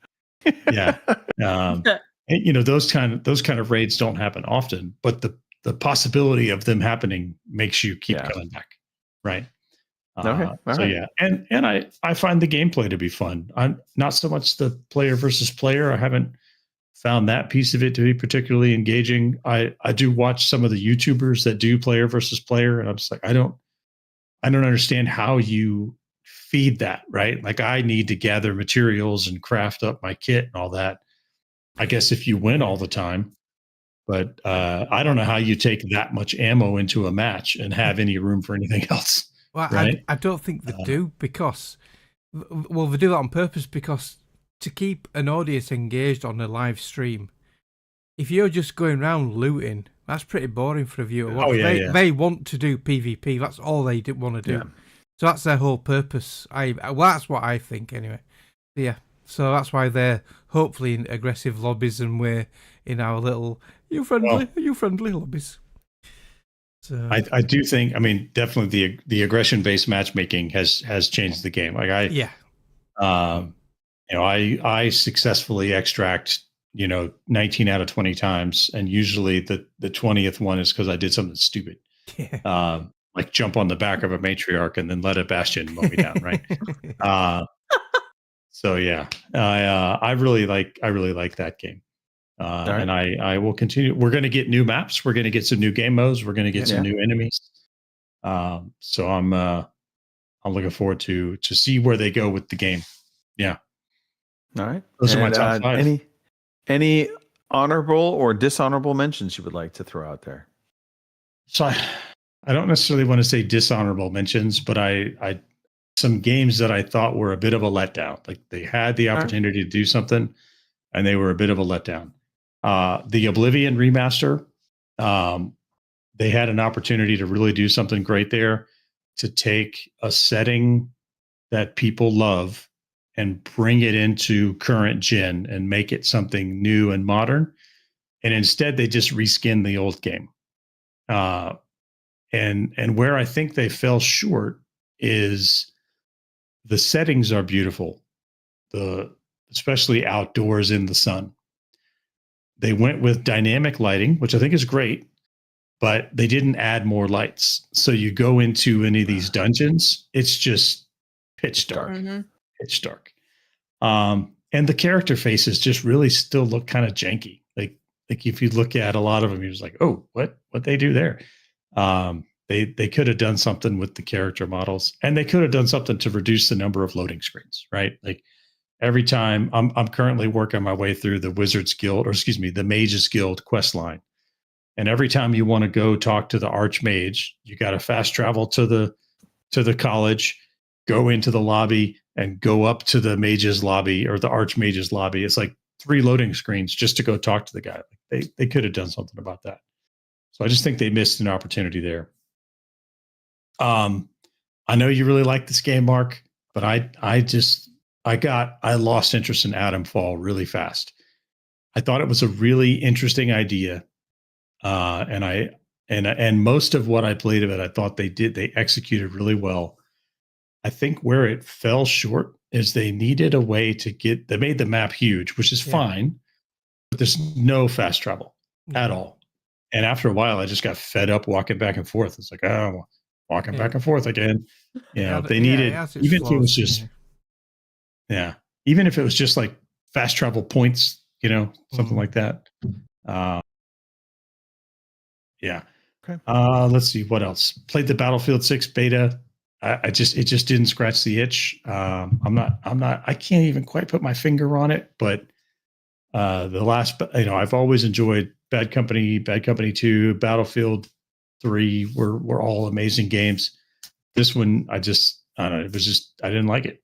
Yeah. And, those kind of raids don't happen often, but the possibility of them happening makes you keep coming back, right? Yeah, and I find the gameplay to be fun. I'm not so much the player versus player. I haven't found that piece of it to be particularly engaging. I do watch some of the YouTubers that do player versus player, and I'm just like, I don't understand how you feed that, right? Like I need to gather materials and craft up my kit and all that. I guess if you win all the time, but I don't know how you take that much ammo into a match and have any room for anything else. Well, right? I don't think they do because, they do that on purpose because to keep an audience engaged on a live stream, if you're just going around looting, that's pretty boring for a viewer. They want to do PvP. That's all they want to do. Yeah. So that's their whole purpose. That's what I think anyway. Yeah. So that's why they're hopefully in aggressive lobbies and we're in our little you-friendly lobbies. So I do think, definitely the aggression-based matchmaking has changed the game. Like I successfully extract, 19 out of 20 times, and usually the 20th one is because I did something stupid. Yeah. Like jump on the back of a matriarch and then let a bastion mow me down, right? So yeah, I really like that game. Right. And I will continue. We're going to get new maps. We're going to get some new game modes. We're going to get some new enemies. So I'm looking forward to see where they go with the game. Yeah. All right. Those are my top 5. Any honorable or dishonorable mentions you would like to throw out there? So I don't necessarily want to say dishonorable mentions, but I some games that I thought were a bit of a letdown. Like they had the opportunity to do something, and they were a bit of a letdown. The Oblivion remaster, they had an opportunity to really do something great there, to take a setting that people love and bring it into current gen and make it something new and modern. And instead they just reskinned the old game. And where I think they fell short is the settings are beautiful, especially outdoors in the sun. They went with dynamic lighting, which I think is great, but they didn't add more lights. So you go into any of these dungeons, it's just pitch dark, pitch dark. And the character faces just really still look kind of janky. Like if you look at a lot of them, you're just like, oh, what they do there? They could have done something with the character models, and they could have done something to reduce the number of loading screens, right? Like every time I'm currently working my way through the Wizards Guild, the Mages Guild quest line. And every time you want to go talk to the Archmage, you got to fast travel to the college, go into the lobby, and go up to the Mages lobby or the Archmage's lobby. It's like 3 loading screens just to go talk to the guy. They could have done something about that. So I just think they missed an opportunity there. I know you really like this game, Mark, but I lost interest in Atomfall really fast. I thought it was a really interesting idea. And most of what I played of it, I thought they executed really well. I think where it fell short is they needed a way they made the map huge, which is fine, there's no fast travel at all. And after a while, I just got fed up walking back and forth. It's like, oh, walking back and forth again. You know, they needed, even if it was just, even if it was just like fast travel points, you know, something like that. Yeah. Okay. Let's see what else. Played the Battlefield 6 beta. It just didn't scratch the itch. I can't even quite put my finger on it, but the last, I've always enjoyed Bad Company 2, Battlefield 3 were all amazing games. This one, I don't know. It was just, I didn't like it.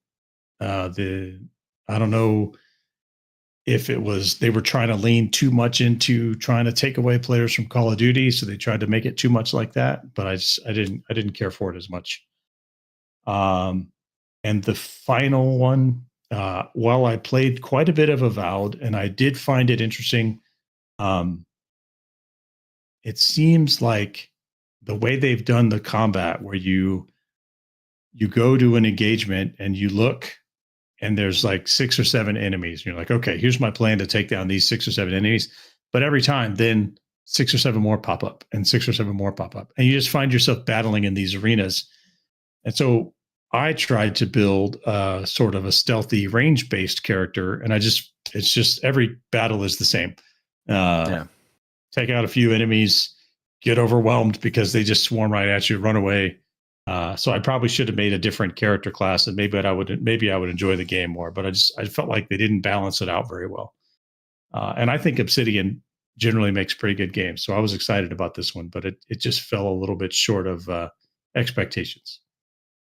I don't know if it was, they were trying to lean too much into trying to take away players from Call of Duty. So they tried to make it too much like that, but I didn't care for it as much. And the final one, while I played quite a bit of Avowed and I did find it interesting, it seems like the way they've done the combat where you go to an engagement and you look and there's like 6 or 7 enemies. And you're like, okay, here's my plan to take down these 6 or 7 enemies. But every time then 6 or 7 more pop up and 6 or 7 more pop up. And you just find yourself battling in these arenas. And so I tried to build sort of a stealthy range-based character. And it's just every battle is the same. Take out a few enemies, get overwhelmed because they just swarm right at you, run away. So I probably should have made a different character class, and maybe I would enjoy the game more. But I felt like they didn't balance it out very well. And I think Obsidian generally makes pretty good games, so I was excited about this one, but it just fell a little bit short of expectations.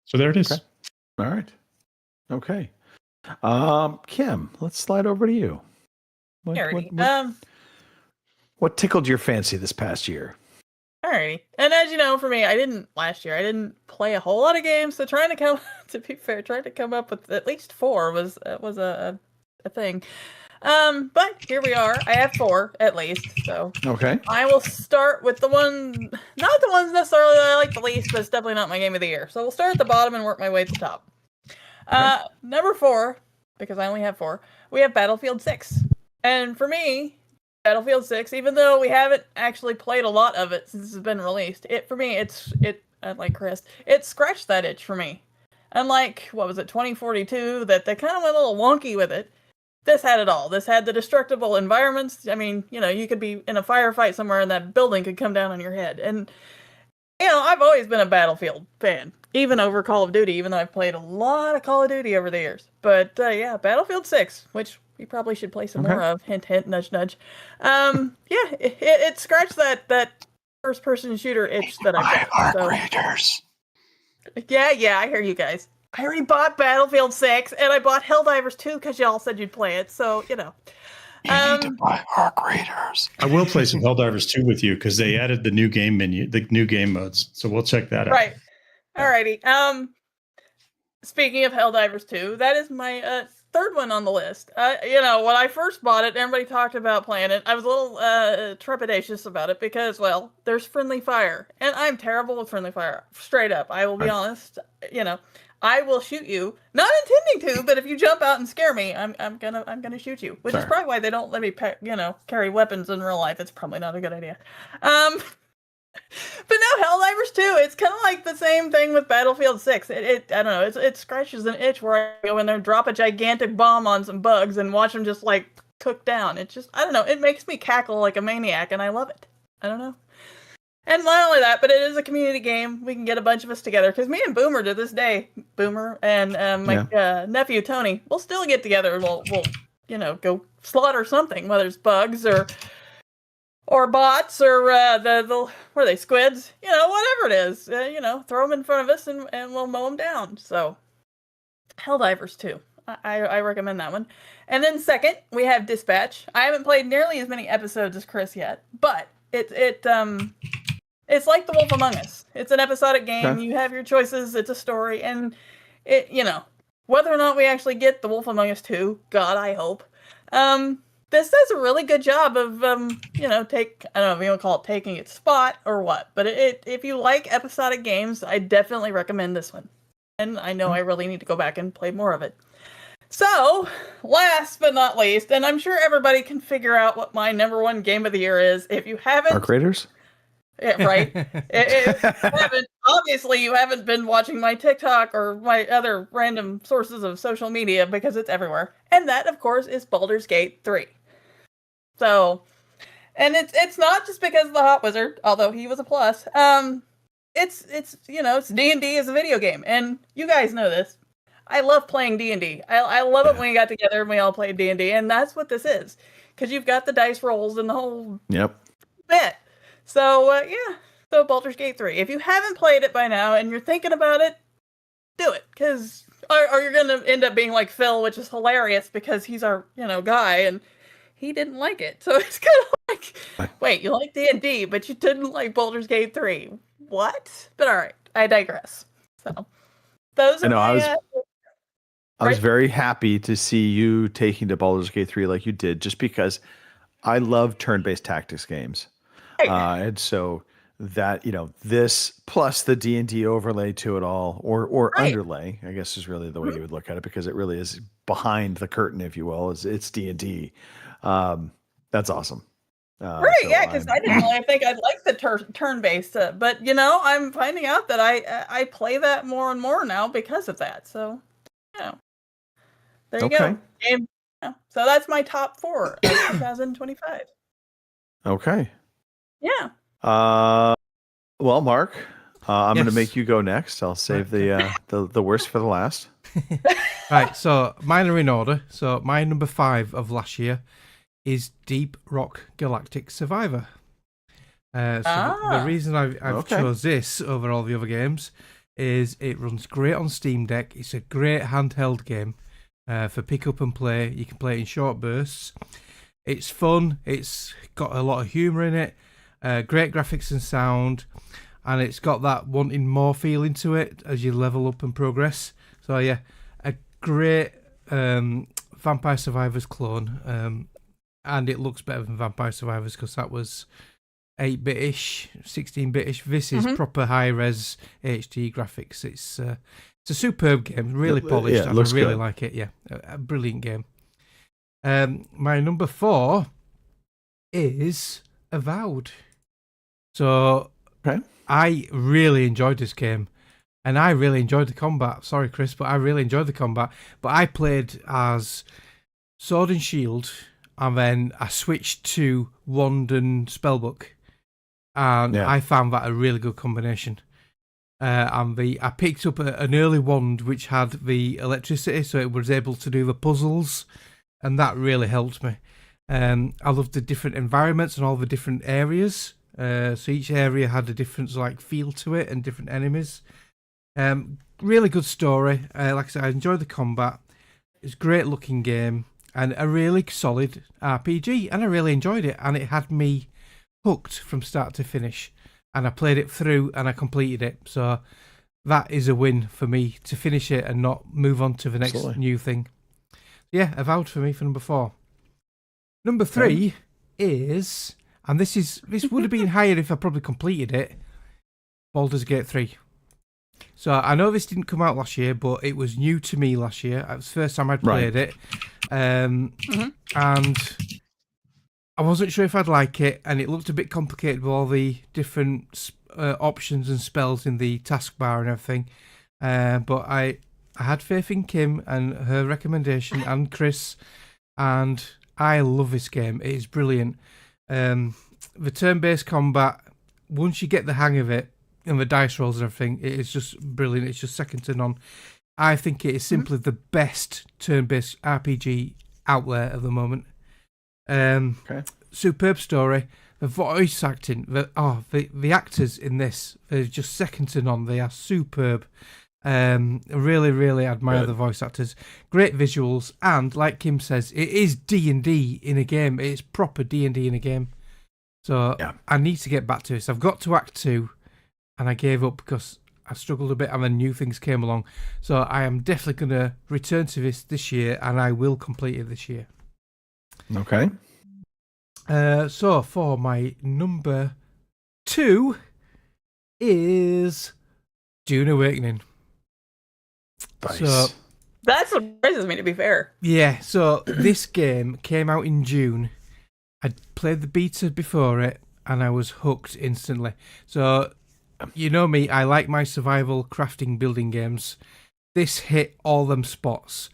So there it is. Okay. All right. Okay. Kim, let's slide over to you. What tickled your fancy this past year? Alrighty. And as you know, for me, last year, I didn't play a whole lot of games, so trying to come up with at least 4 was a thing. But here we are. I have 4 at least, so. Okay. I will start with not the ones necessarily that I like the least, but it's definitely not my game of the year. So we'll start at the bottom and work my way to the top. Okay. Number 4, because I only have 4, we have Battlefield 6. And for me, Battlefield 6, even though we haven't actually played a lot of it since it's been released, like Chris, it scratched that itch for me. Unlike, 2042, that they kind of went a little wonky with it. This had it all. This had the destructible environments. I mean, you could be in a firefight somewhere and that building could come down on your head. And, I've always been a Battlefield fan, even over Call of Duty, even though I've played a lot of Call of Duty over the years. But, Battlefield 6, which we probably should play some more of. Hint, hint, nudge, nudge. It scratched that first-person shooter itch that I got. So. Raiders. Yeah, I hear you guys. I already bought Battlefield 6, and I bought Helldivers 2 because y'all said you'd play it, so, You need to buy Arc Raiders. I will play some Helldivers 2 with you because they added the new game menu, the new game modes. So we'll check that out. Right. Alrighty. Speaking of Helldivers 2, that is my third one on the list. When I first bought it, everybody talked about playing it. I was a little trepidatious about it because, there's friendly fire, and I'm terrible with friendly fire. Straight up, I will be honest. I will shoot you, not intending to, but if you jump out and scare me, I'm gonna shoot you. Which is probably why they don't let me, carry weapons in real life. It's probably not a good idea. But no, Helldivers 2, it's kind of like the same thing with Battlefield 6. I don't know, it scratches an itch where I go in there and drop a gigantic bomb on some bugs and watch them just, cook down. It just, I don't know, it makes me cackle like a maniac, and I love it. I don't know. And not only that, but it is a community game. We can get a bunch of us together, because me and Boomer to this day, Boomer and my nephew Tony, we'll still get together and we'll go slaughter something, whether it's bugs or bots, or what are they, squids? Whatever it is. Throw them in front of us and we'll mow them down. So, Helldivers 2. I recommend that one. And then second, we have Dispatch. I haven't played nearly as many episodes as Chris yet, but it's like The Wolf Among Us. It's an episodic game. Okay. You have your choices. It's a story. And, whether or not we actually get The Wolf Among Us 2, God, I hope, this does a really good job of, I don't know if you want to call it taking its spot or what, but if you like episodic games, I definitely recommend this one. And I know I really need to go back and play more of it. So, last but not least, and I'm sure everybody can figure out what my number one game of the year is. If you haven't, Arc Raiders? Yeah, right. If you haven't, obviously you haven't been watching my TikTok or my other random sources of social media because it's everywhere. And that, of course, is Baldur's Gate 3. So, and it's not just because of the Hot Wizard, although he was a plus. It's it's D&D as a video game, and you guys know this. I love playing D&D. I love it when we got together and we all played D&D, and that's what this is, because you've got the dice rolls and the whole bit. So so Baldur's Gate 3. If you haven't played it by now and you're thinking about it, do it, because or you're gonna end up being like Phil, which is hilarious because he's our guy and he didn't like it. So it's kind of like, wait, you like D&D, but you didn't like Baldur's Gate 3. What? But all right, I digress. So those are I was very happy to see you taking to Baldur's Gate 3 like you did, just because I love turn-based tactics games. And so that, this plus the D&D overlay to it all, or underlay, I guess is really the way you would look at it, because it really is behind the curtain, if you will. It's D&D. That's awesome. Because I didn't really think I'd like the turn-based, but I'm finding out that I play that more and more now because of that. So, there you go. So that's my top 4 of 2025. Okay. Yeah. Well, Mark, I'm going to make you go next. I'll save the worst for the last. Right. So mine are in order. So my number 5 of last year is Deep Rock Galactic Survivor. The reason I've chose this over all the other games is it runs great on Steam Deck. It's a great handheld game for pick up and play. You can play it in short bursts. It's fun. It's got a lot of humour in it. Great graphics and sound, and it's got that wanting more feeling to it as you level up and progress. So yeah, a great Vampire Survivors clone, and it looks better than Vampire Survivors because that was 8-bit-ish, 16-bit-ish. This is proper high-res HD graphics. It's a superb game, really polished, and I really like it. Yeah, a brilliant game. My number 4 is Avowed. So I really enjoyed this game, and I really enjoyed the combat. Sorry, Chris, but I really enjoyed the combat. But I played as Sword and Shield, and then I switched to Wand and Spellbook, and I found that a really good combination. I picked up an early wand which had the electricity, so it was able to do the puzzles, and that really helped me. I loved the different environments and all the different areas. So each area had a different feel to it and different enemies. Really good story. Like I said, I enjoyed the combat. It's a great looking game and a really solid RPG, and I really enjoyed it. And it had me hooked from start to finish. And I played it through and I completed it. So that is a win for me, to finish it and not move on to the next new thing. Yeah, Avowed for me for number 4. Number 3 is, and this would have been higher if I probably completed it, Baldur's Gate 3. So I know this didn't come out last year, but it was new to me last year. It was the first time I'd played it. And I wasn't sure if I'd like it, and it looked a bit complicated with all the different options and spells in the taskbar and everything. But I had faith in Kim and her recommendation, and Chris, and I love this game. It is brilliant. The turn-based combat, once you get the hang of it, and the dice rolls and everything, it is just brilliant. It's just second to none. I think it is simply the best turn-based RPG out there at the moment. Superb story. The voice acting, the actors in this are just second to none. They are superb. Really, really admire the voice actors. Great visuals, and like Kim says, it is D&D in a game. It's proper D&D in a game. So I need to get back to this. I've got to Act 2, and I gave up because I struggled a bit, and then new things came along. So I am definitely going to return to this year, and I will complete it this year. Okay. So for my number 2 is Dune Awakening. Nice. So That surprises me, to be fair. Yeah, so this game came out in June. I'd played the beta before it, and I was hooked instantly. So, you know me, I like my survival, crafting, building games. This hit all them spots.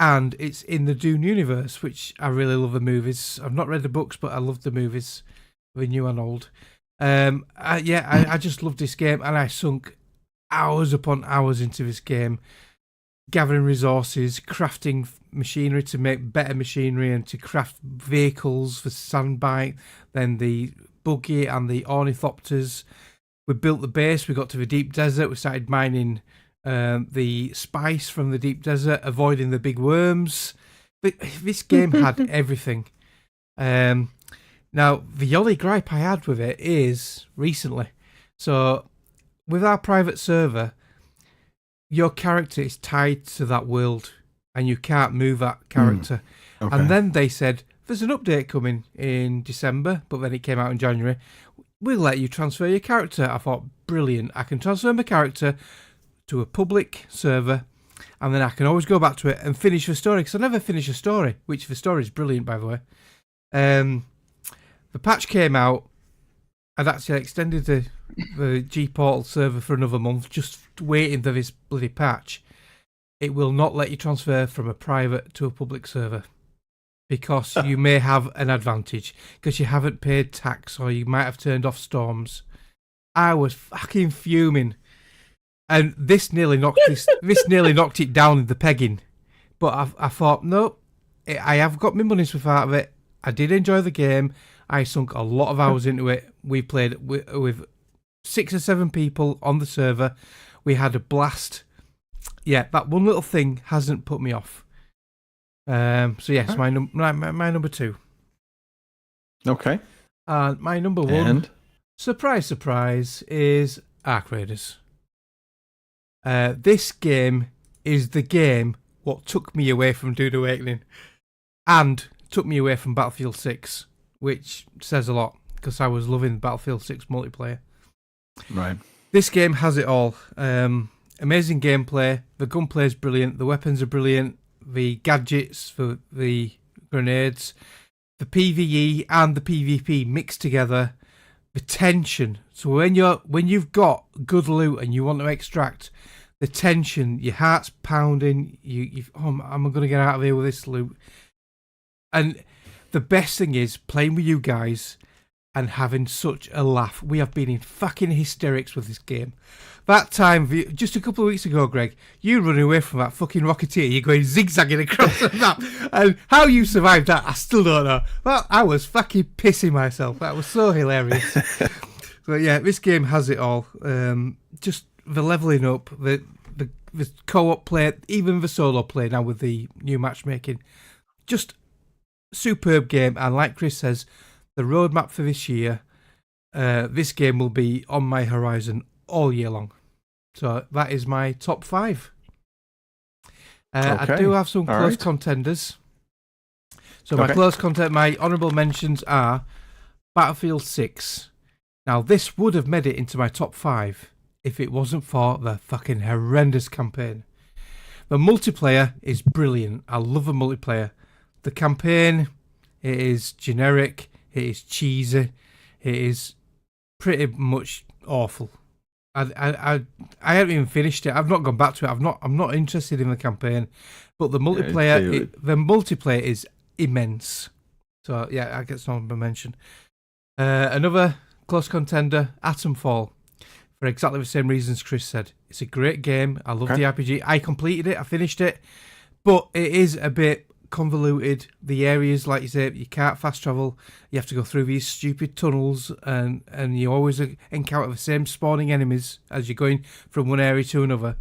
And it's in the Dune universe, which I really love the movies. I've not read the books, but I love the movies, the new and old. I just love this game, and I sunk hours upon hours into this game, gathering resources, crafting machinery to make better machinery, and to craft vehicles for Sandbite, then the buggy and the ornithopters. We built the base, we got to the deep desert, we started mining the spice from the deep desert, avoiding the big worms. But this game had everything. Now, the only gripe I had with it is recently. So, with our private server, your character is tied to that world and you can't move that character. Okay. And then they said, there's an update coming in December, but then it came out in January. We'll let you transfer your character. I thought, brilliant. I can transfer my character to a public server, and then I can always go back to it and finish the story, because I never finish a story, which the story is brilliant, by the way. The patch came out. I'd actually extended the G-Portal server for another month, just waiting for this bloody patch. It will not let you transfer from a private to a public server, because you may have an advantage, because you haven't paid tax, or you might have turned off storms. I was fucking fuming. And this nearly knocked it down in the pegging. But I thought, no, I have got my money's worth out of it. I did enjoy the game. I sunk a lot of hours into it. We played with 6 or 7 people on the server. We had a blast. Yeah, that one little thing hasn't put me off. So yes, my number 2. Okay. And my number 1, surprise, surprise, is Ark Raiders. This game is the game what took me away from Dune Awakening and took me away from Battlefield 6, which says a lot, because I was loving Battlefield 6 multiplayer. Right. This game has it all. Amazing gameplay. The gunplay is brilliant. The weapons are brilliant. The gadgets for the grenades, the PvE and the PvP mixed together. The tension. So when you've got good loot and you want to extract, the tension, your heart's pounding. I'm going to get out of here with this loot. And the best thing is playing with you guys and having such a laugh. We have been in fucking hysterics with this game. That time, just a couple of weeks ago, Greg, you running away from that fucking Rocketeer. You're going zigzagging across the map. And how you survived that, I still don't know. Well, I was fucking pissing myself. That was so hilarious. So yeah, this game has it all. Just the leveling up, the co-op play, even the solo play now with the new matchmaking. Just superb game. And like Chris says, the roadmap for this year, this game will be on my horizon all year long. So that is my top 5. I do have some close contenders. So my my honourable mentions are Battlefield 6. Now this would have made it into my top 5 if it wasn't for the fucking horrendous campaign. The multiplayer is brilliant. I love the multiplayer. The campaign, it is generic. It is cheesy. It is pretty much awful. I haven't even finished it. I've not gone back to it. I'm not interested in the campaign, but the multiplayer is immense. So yeah, I get some mention. Another close contender, Atomfall, for exactly the same reasons Chris said. It's a great game. I love the RPG. I completed it. I finished it, but it is a bit convoluted. The areas, like you say, you can't fast travel. You have to go through these stupid tunnels, and you always encounter the same spawning enemies as you're going from one area to another.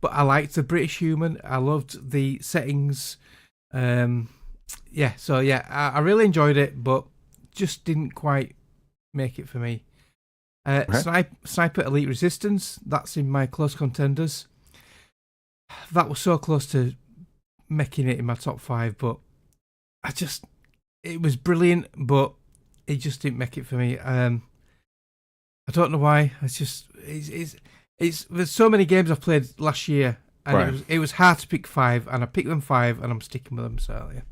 But I liked the British human. I loved the settings. I really enjoyed it, but just didn't quite make it for me. Sniper Elite Resistance, that's in my close contenders. That was so close to making it in my top 5, but it was brilliant, but it just didn't make it for me. I don't know why. There's so many games I've played last year, And Right. it was hard to pick 5, and I picked them 5, and I'm sticking with them. So yeah.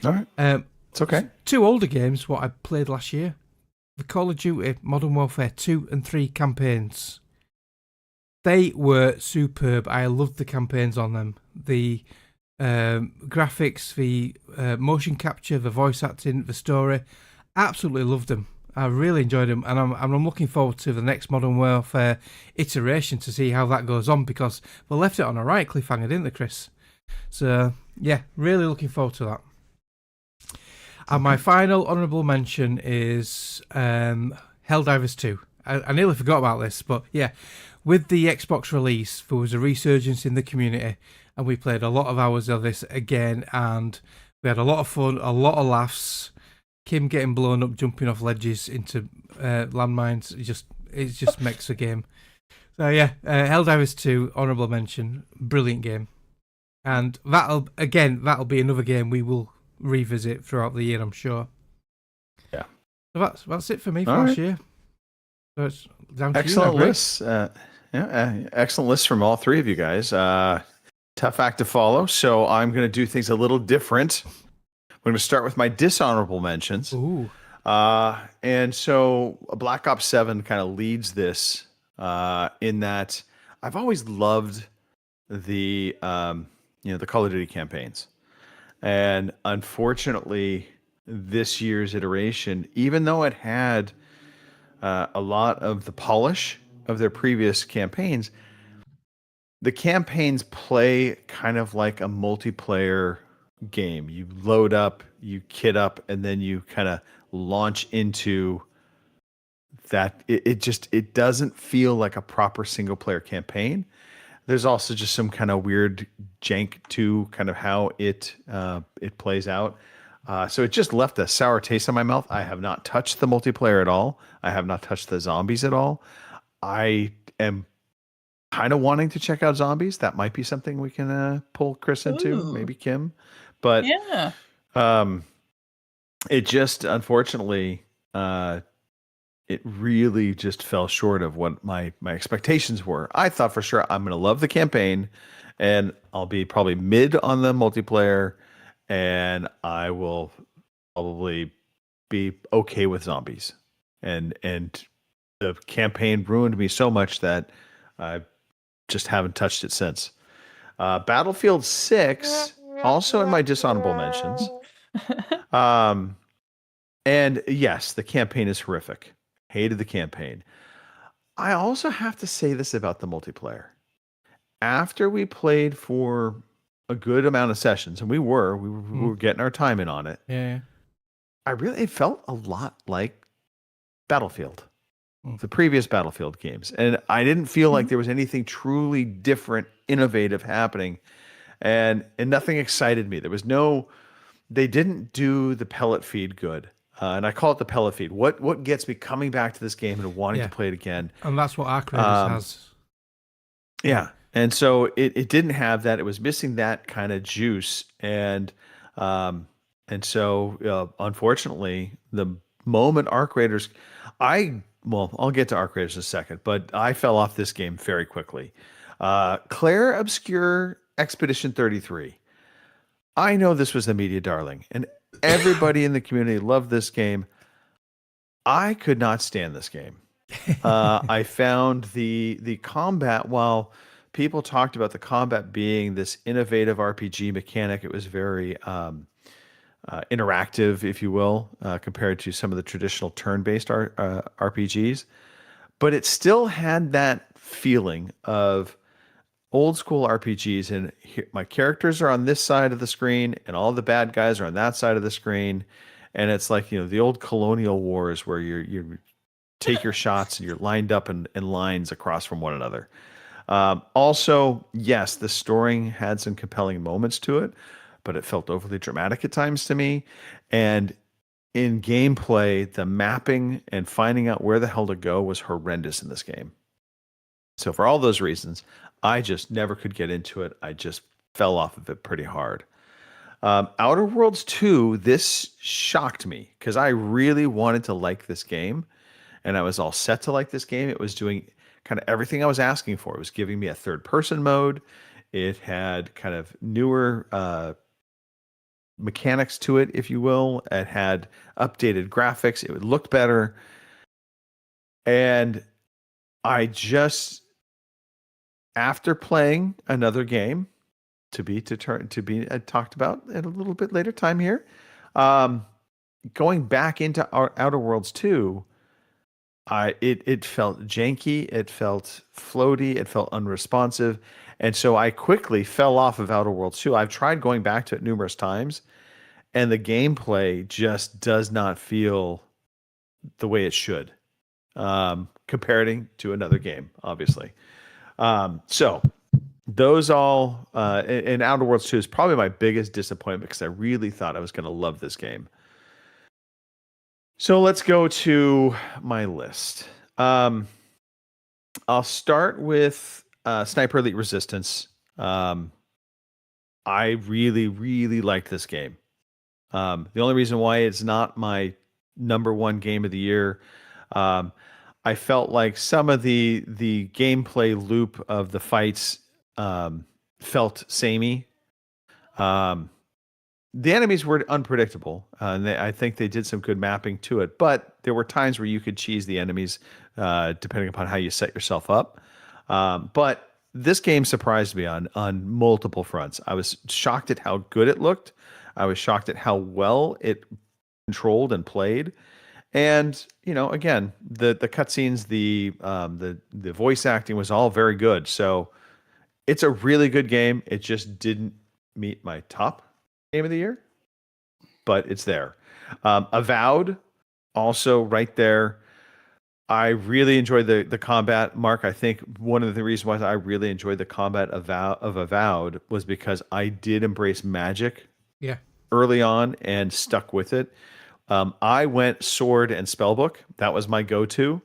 All right. It's okay. 2 older games what I played last year: the Call of Duty Modern Warfare 2 and 3 campaigns. They were superb. I loved the campaigns on them. The graphics, the motion capture, the voice acting, the story. Absolutely loved them. I really enjoyed them, and I'm looking forward to the next Modern Warfare iteration to see how that goes on, because they left it on a right cliffhanger, didn't they, Chris? So yeah, really looking forward to that. And my final honourable mention is Helldivers 2. I nearly forgot about this, but yeah, with the Xbox release, there was a resurgence in the community, and we played a lot of hours of this again, and we had a lot of fun, a lot of laughs. Kim getting blown up, jumping off ledges into landmines. It just makes the game. So yeah, Helldivers 2, honourable mention, brilliant game, and that'll be another game we will revisit throughout the year, I'm sure. Yeah. So that's it for me for last year. So it's down to excellent you now, lists. Excellent lists from all three of you guys. Tough act to follow, so I'm going to do things a little different. I'm going to start with my dishonorable mentions. Ooh. And so Black Ops 7 kind of leads this in that I've always loved the the Call of Duty campaigns. And unfortunately, this year's iteration, even though it had a lot of the polish of their previous campaigns, the campaigns play kind of like a multiplayer game. You load up, you kit up, and then you kind of launch into that. It doesn't feel like a proper single player campaign. There's also just some kind of weird jank to kind of how it plays out. So it just left a sour taste in my mouth. I have not touched the multiplayer at all. I have not touched the zombies at all. I am kind of wanting to check out zombies. That might be something we can pull Chris into, maybe Kim. But yeah, it just unfortunately it really just fell short of what my expectations were. I thought for sure I'm going to love the campaign, and I'll be probably mid on the multiplayer, and I will probably be okay with zombies. And the campaign ruined me so much that I just haven't touched it since. Battlefield 6, also in my dishonorable mentions. And yes, the campaign is horrific. Hated the campaign. I also have to say this about the multiplayer. After we played for a good amount of sessions, and we were getting our time in on it. Yeah. It felt a lot like Battlefield, the previous Battlefield games. And I didn't feel like there was anything truly different, innovative happening. And nothing excited me. They didn't do the pellet feed good. And I call it the pellet feed. What gets me coming back to this game and wanting to play it again? And that's what Arcradis has. Yeah. And so it didn't have that. It was missing that kind of juice. And so unfortunately, the moment Arc Raiders, I'll get to Arc Raiders in a second, but I fell off this game very quickly. Claire Obscure Expedition 33. I know this was the media darling, and everybody in the community loved this game. I could not stand this game. I found the combat, while people talked about the combat being this innovative RPG mechanic, it was very interactive, if you will, compared to some of the traditional turn-based RPGs. But it still had that feeling of old school RPGs, and my characters are on this side of the screen and all the bad guys are on that side of the screen. And it's like, the old colonial wars where you take your shots and you're lined up in lines across from one another. Also, yes, the story had some compelling moments to it, but it felt overly dramatic at times to me. And in gameplay, the mapping and finding out where the hell to go was horrendous in this game. So for all those reasons, I just never could get into it. I just fell off of it pretty hard. Outer Worlds 2, this shocked me because I really wanted to like this game, and I was all set to like this game. It was doing kind of everything I was asking for. It was giving me a third-person mode. It had kind of newer mechanics to it, if you will. It had updated graphics. It looked better. And I just, after playing another game to be talked about at a little bit later time here, going back into Outer Worlds 2, it felt janky, it felt floaty, it felt unresponsive, and so I quickly fell off of Outer Worlds 2. I've tried going back to it numerous times, and the gameplay just does not feel the way it should, comparing to another game, obviously. So those all, and Outer Worlds 2 is probably my biggest disappointment because I really thought I was going to love this game. So let's go to my list. I'll start with Sniper Elite Resistance. I really, really liked this game. The only reason why it's not my number one game of the year, I felt like some of the gameplay loop of the fights felt samey. The enemies were unpredictable, and I think they did some good mapping to it. But there were times where you could cheese the enemies, depending upon how you set yourself up. But this game surprised me on multiple fronts. I was shocked at how good it looked. I was shocked at how well it controlled and played. And again, the cutscenes, the voice acting was all very good. So it's a really good game. It just didn't meet my top game of the year, but it's there. Avowed, also right there. I really enjoyed the combat. Mark, I think one of the reasons why I really enjoyed the combat of Avowed was because I did embrace magic early on and stuck with it. I went sword and spellbook. That was my go-to.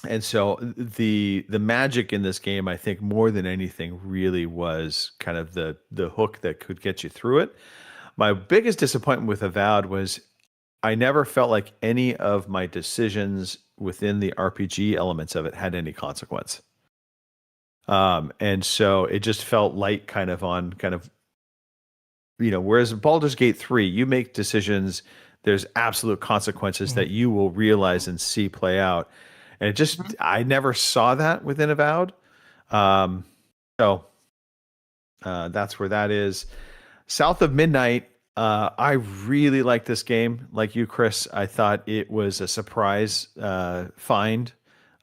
And so the magic in this game, I think more than anything, really was kind of the hook that could get you through it. My biggest disappointment with Avowed was I never felt like any of my decisions within the RPG elements of it had any consequence. And so it just felt light whereas Baldur's Gate 3, you make decisions, there's absolute consequences that you will realize and see play out. And it just, I never saw that within Avowed. So that's where that is. South of Midnight, I really like this game. Like you, Chris, I thought it was a surprise find.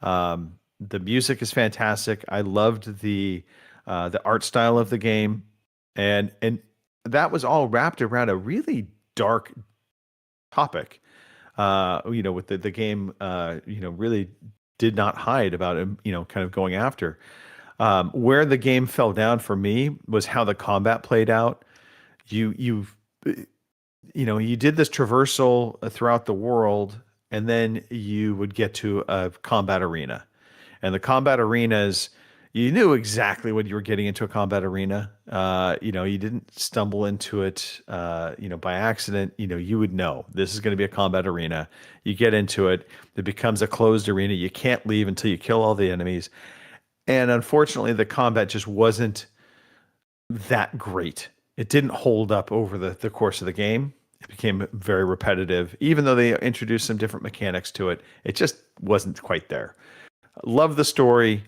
The music is fantastic. I loved the art style of the game. And that was all wrapped around a really dark topic. With the game, really did not hide about him, kind of going after. Where the game fell down for me was how the combat played out. You did this traversal throughout the world, and then you would get to a combat arena. And the combat arenas, you knew exactly when you were getting into a combat arena. You didn't stumble into it, by accident. You would know this is going to be a combat arena. You get into it. It becomes a closed arena. You can't leave until you kill all the enemies. And unfortunately, the combat just wasn't that great. It didn't hold up over the course of the game. It became very repetitive. Even though they introduced some different mechanics to it, it just wasn't quite there. Love the story.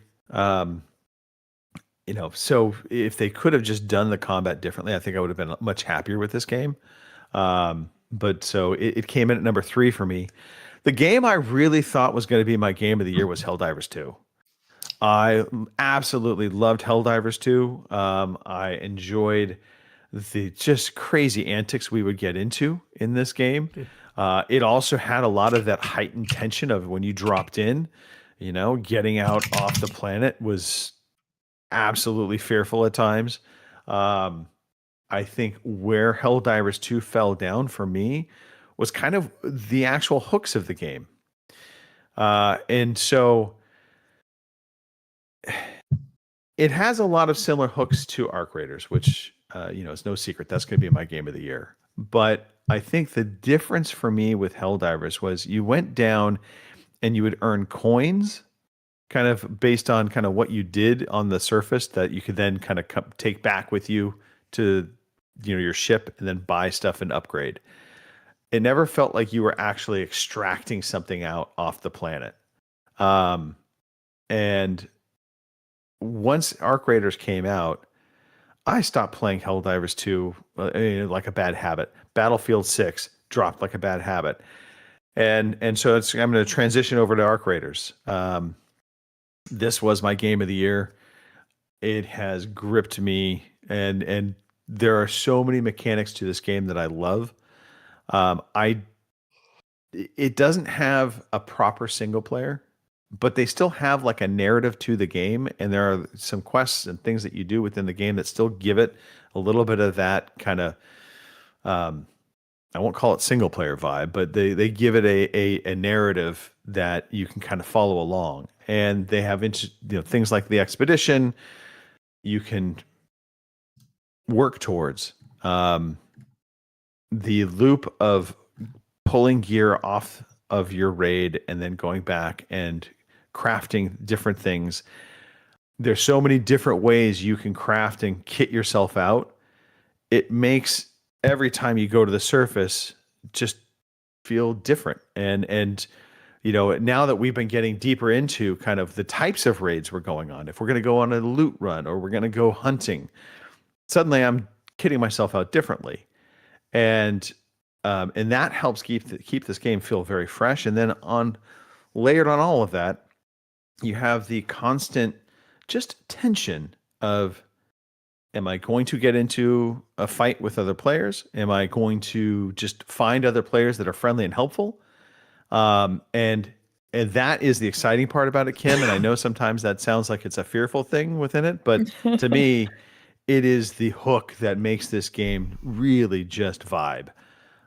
So if they could have just done the combat differently, I think I would have been much happier with this game. But so it came in at number 3 for me. The game I really thought was going to be my game of the year was Helldivers 2. I absolutely loved Helldivers 2. I enjoyed the just crazy antics we would get into in this game. It also had a lot of that heightened tension of when you dropped in, getting out off the planet was absolutely fearful at times. I think where Helldivers 2 fell down for me was kind of the actual hooks of the game. And so it has a lot of similar hooks to Arc Raiders, which, is no secret. That's going to be my game of the year. But I think the difference for me with Helldivers was you went down and you would earn coins kind of based on kind of what you did on the surface that you could then kind of take back with you to, your ship and then buy stuff and upgrade. It never felt like you were actually extracting something out off the planet. And once Arc Raiders came out, I stopped playing Helldivers 2 like a bad habit. Battlefield 6 dropped like a bad habit. And so I'm going to transition over to Arc Raiders. This was my game of the year. It has gripped me, and there are so many mechanics to this game that I love. It doesn't have a proper single player, but they still have like a narrative to the game, and there are some quests and things that you do within the game that still give it a little bit of that kind of I won't call it single player vibe, but they give it a narrative that you can kind of follow along. And they have things like the expedition you can work towards. The loop of pulling gear off of your raid and then going back and crafting different things. There's so many different ways you can craft and kit yourself out. It makes every time you go to the surface just feel different. And now that we've been getting deeper into kind of the types of raids we're going on, if we're going to go on a loot run or we're going to go hunting, suddenly I'm kitting myself out differently. And that helps keep this game feel very fresh. And then layered on all of that, you have the constant just tension of, am I going to get into a fight with other players? Am I going to just find other players that are friendly and helpful? And that is the exciting part about it, Kim. And I know sometimes that sounds like it's a fearful thing within it, but to me, it is the hook that makes this game really just vibe.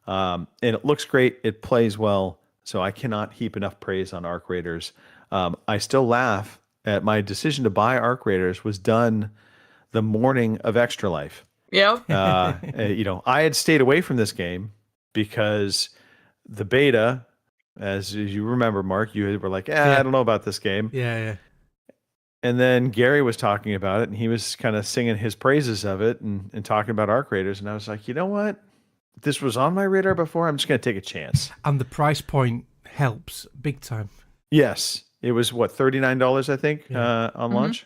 And it looks great. It plays well. So I cannot heap enough praise on Arc Raiders. I still laugh at my decision to buy Arc Raiders was done the morning of Extra Life. Yep. I had stayed away from this game because the beta, as you remember, Mark, you were like, I don't know about this game. Yeah. And then Gary was talking about it, and he was kind of singing his praises of it and talking about Arc Raiders. And I was like, you know what? This was on my radar before. I'm just going to take a chance. And the price point helps big time. Yes. It was, $39, I think, on launch?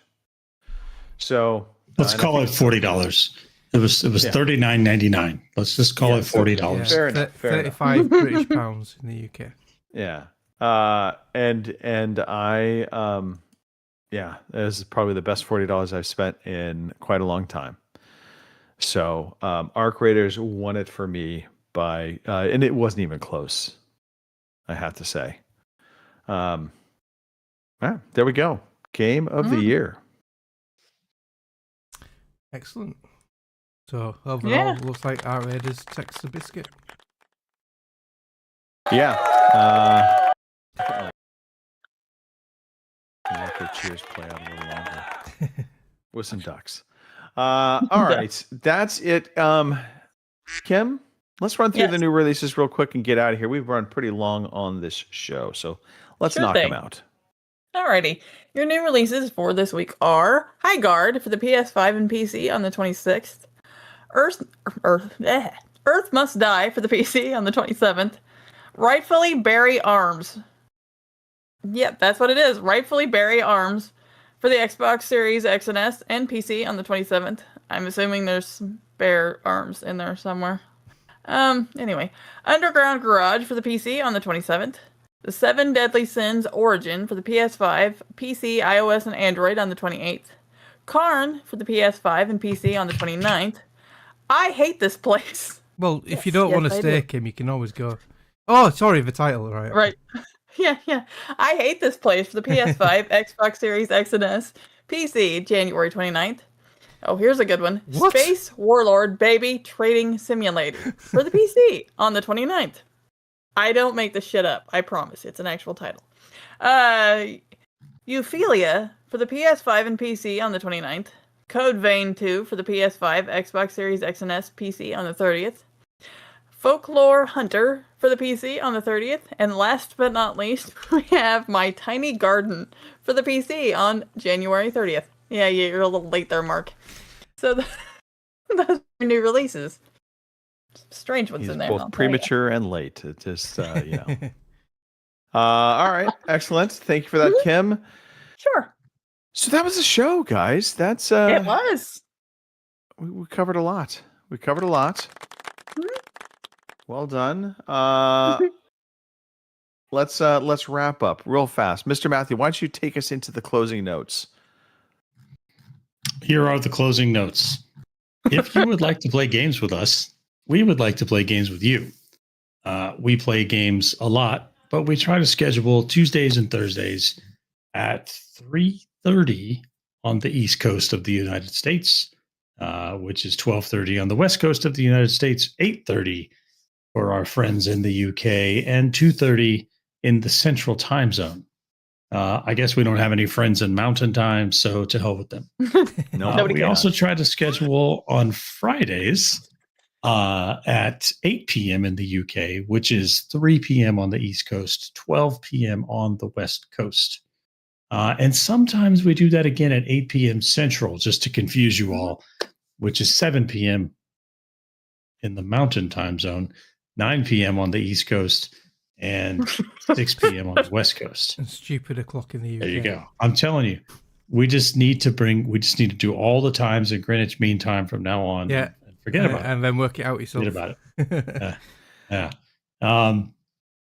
So let's call it $40. It was $39.99. Let's just call it $40. Yeah, fair enough. 35 British pounds in the UK. Yeah. And I this is probably the best $40 I've spent in quite a long time. So Arc Raiders won it for me by and it wasn't even close, I have to say. There we go. Game of the year. Excellent. So overall, looks like Arc Raiders takes the biscuit. Yeah. Let the cheers play out a little longer with some ducks. All right, that's it. Kim, let's run through the new releases real quick and get out of here. We've run pretty long on this show, so let's knock them out. Alrighty. Your new releases for this week are High Guard for the PS5 and PC on the 26th. Earth Must Die for the PC on the 27th. Rightfully Bury Arms. Yep, that's what it is. Rightfully Bury Arms for the Xbox Series X and S and PC on the 27th. I'm assuming there's Bear Arms in there somewhere. Anyway. Underground Garage for the PC on the 27th. The 7 Deadly Sins Origin for the PS5, PC, iOS, and Android on the 28th. Karn for the PS5 and PC on the 29th. I hate this place. Well, if you don't want to stay, Kim, you can always go. Oh, sorry, the title, right? Right. Yeah. I hate this place for the PS5, Xbox Series X and S, PC, January 29th. Oh, here's a good one. What? Space Warlord Baby Trading Simulator for the PC on the 29th. I don't make this shit up. I promise. It's an actual title. Euphilia for the PS5 and PC on the 29th. Code Vein 2 for the PS5, Xbox Series X and S, PC on the 30th. Folklore Hunter for the PC on the 30th. And last but not least, we have My Tiny Garden for the PC on January 30th. Yeah, you're a little late there, Mark. So those are new releases. Strange what's He's in there. both premature and late. It just, you know. All right. Excellent. Thank you for that, Kim. Sure. So that was the show, guys. That's it was. We covered a lot. Well done. Let's wrap up real fast. Mr. Matthew, why don't you take us into the closing notes? Here are the closing notes. If you would like to play games with us, we would like to play games with you. We play games a lot, but we try to schedule Tuesdays and Thursdays at 3:30 on the East Coast of the United States, which is 12:30 on the West Coast of the United States, 8:30 for our friends in the UK, and 2:30 in the Central Time Zone. I guess we don't have any friends in Mountain Time, so to hell with them. We also try to schedule on Fridays at 8 p.m. in the UK, which is 3 p.m. on the East Coast, 12 p.m. on the West Coast. And sometimes we do that again at 8 p.m. Central, just to confuse you all, which is 7 p.m. in the Mountain Time Zone, 9 p.m. on the East Coast, and 6 p.m. on the West Coast. And stupid o'clock in the UK. There you go. I'm telling you, we just need to do all the times in Greenwich Mean Time from now on. Yeah. And forget about it. And then work it out yourself. Forget about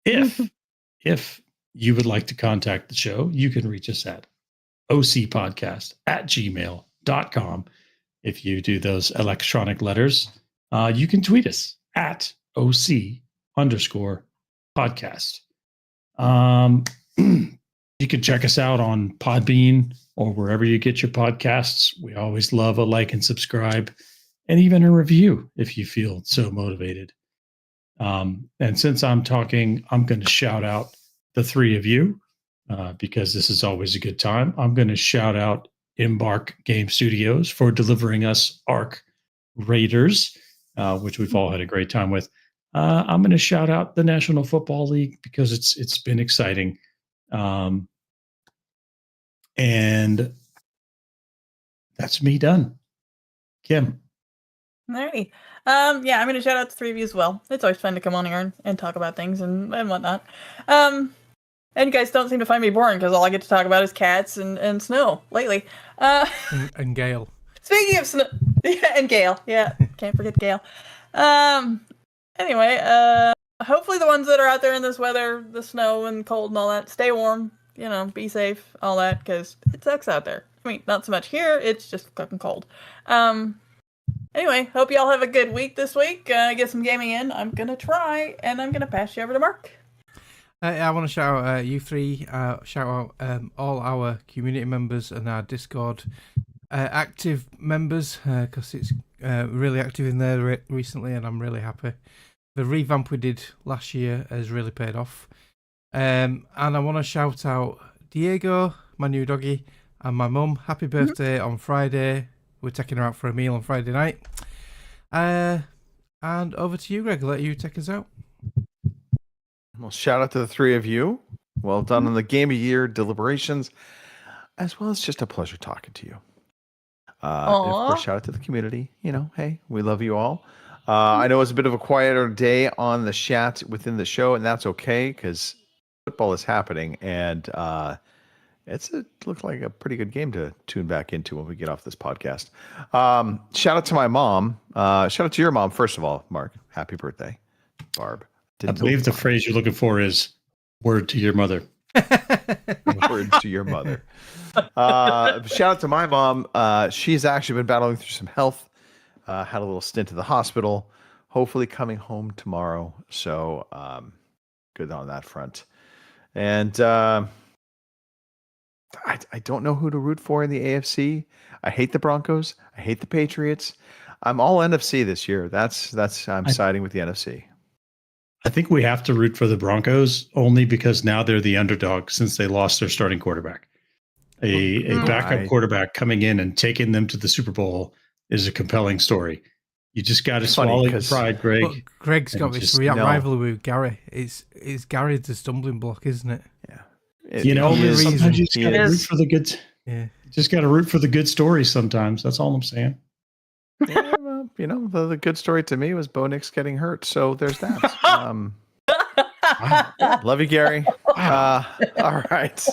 it. If you would like to contact the show, you can reach us at ocpodcast@gmail.com. If you do those electronic letters, you can tweet us at OC_podcast. You can check us out on Podbean or wherever you get your podcasts. We always love a like and subscribe, and even a review if you feel so motivated. And since I'm talking, I'm going to shout out the three of you because this is always a good time. I'm going to shout out Embark Game Studios for delivering us Ark Raiders, which we've all had a great time with. I'm going to shout out the National Football League because it's been exciting. And that's me done. Kim. Alrighty. I'm going to shout out the three of you as well. It's always fun to come on here and talk about things and whatnot. And you guys don't seem to find me boring because all I get to talk about is cats and snow lately. And Gale. Speaking of snow, and Gale, yeah, can't forget Gale. Anyway, hopefully the ones that are out there in this weather, the snow and cold and all that, stay warm. You know, be safe, all that, because it sucks out there. I mean, not so much here. It's just fucking cold. Anyway, hope y'all have a good week this week. Get some gaming in. I'm gonna try, and I'm gonna pass you over to Mark. I want to shout out you three. Shout out all our community members and our Discord active members because it's really active in there recently, and I'm really happy. The revamp we did last year has really paid off. And I want to shout out Diego, my new doggy, and my mum. Happy birthday on Friday. We're taking her out for a meal on Friday night. And over to you, Greg. Let you take us out. Well, shout out to the three of you. Well done on the Game of Year deliberations, as well as just a pleasure talking to you. And of course, shout out to the community. You know, hey, we love you all. I know it's a bit of a quieter day on the chat within the show, and that's okay because football is happening, and it looks like a pretty good game to tune back into when we get off this podcast. Shout out to my mom. Shout out to your mom, first of all, Mark. Happy birthday, Barb. I believe the phrase you're looking for is "word to your mother." Word to your mother. Shout out to my mom. She's actually been battling through some health. Had a little stint at the hospital. Hopefully coming home tomorrow. So good on that front. And I don't know who to root for in the AFC. I hate the Broncos. I hate the Patriots. I'm all NFC this year. I'm siding with the NFC. I think we have to root for the Broncos only because now they're the underdog since they lost their starting quarterback. A backup quarterback coming in and taking them to the Super Bowl is a compelling story. You just got to swallow your pride, Greg. But Greg's got this rivalry with Gary. It's Gary the stumbling block, isn't it? Yeah. You know, sometimes you just got to root for the good. Yeah, just got to root for the good stories. Sometimes that's all I'm saying. Yeah, well, you know, the good story to me was Bo Nix getting hurt. So there's that. Love you, Gary. All right.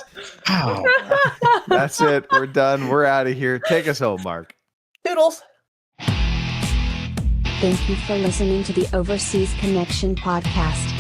Wow. That's it. We're done. We're out of here. Take us home, Mark. Toodles. Thank you for listening to the Overseas Connection podcast.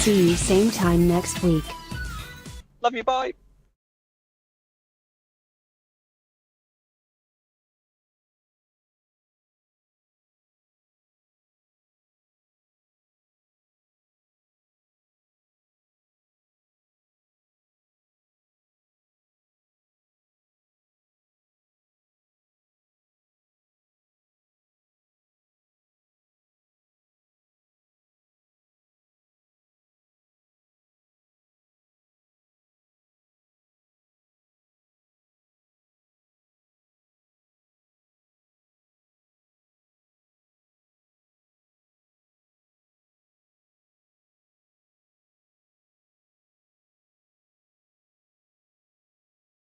See you same time next week. Love you, bye.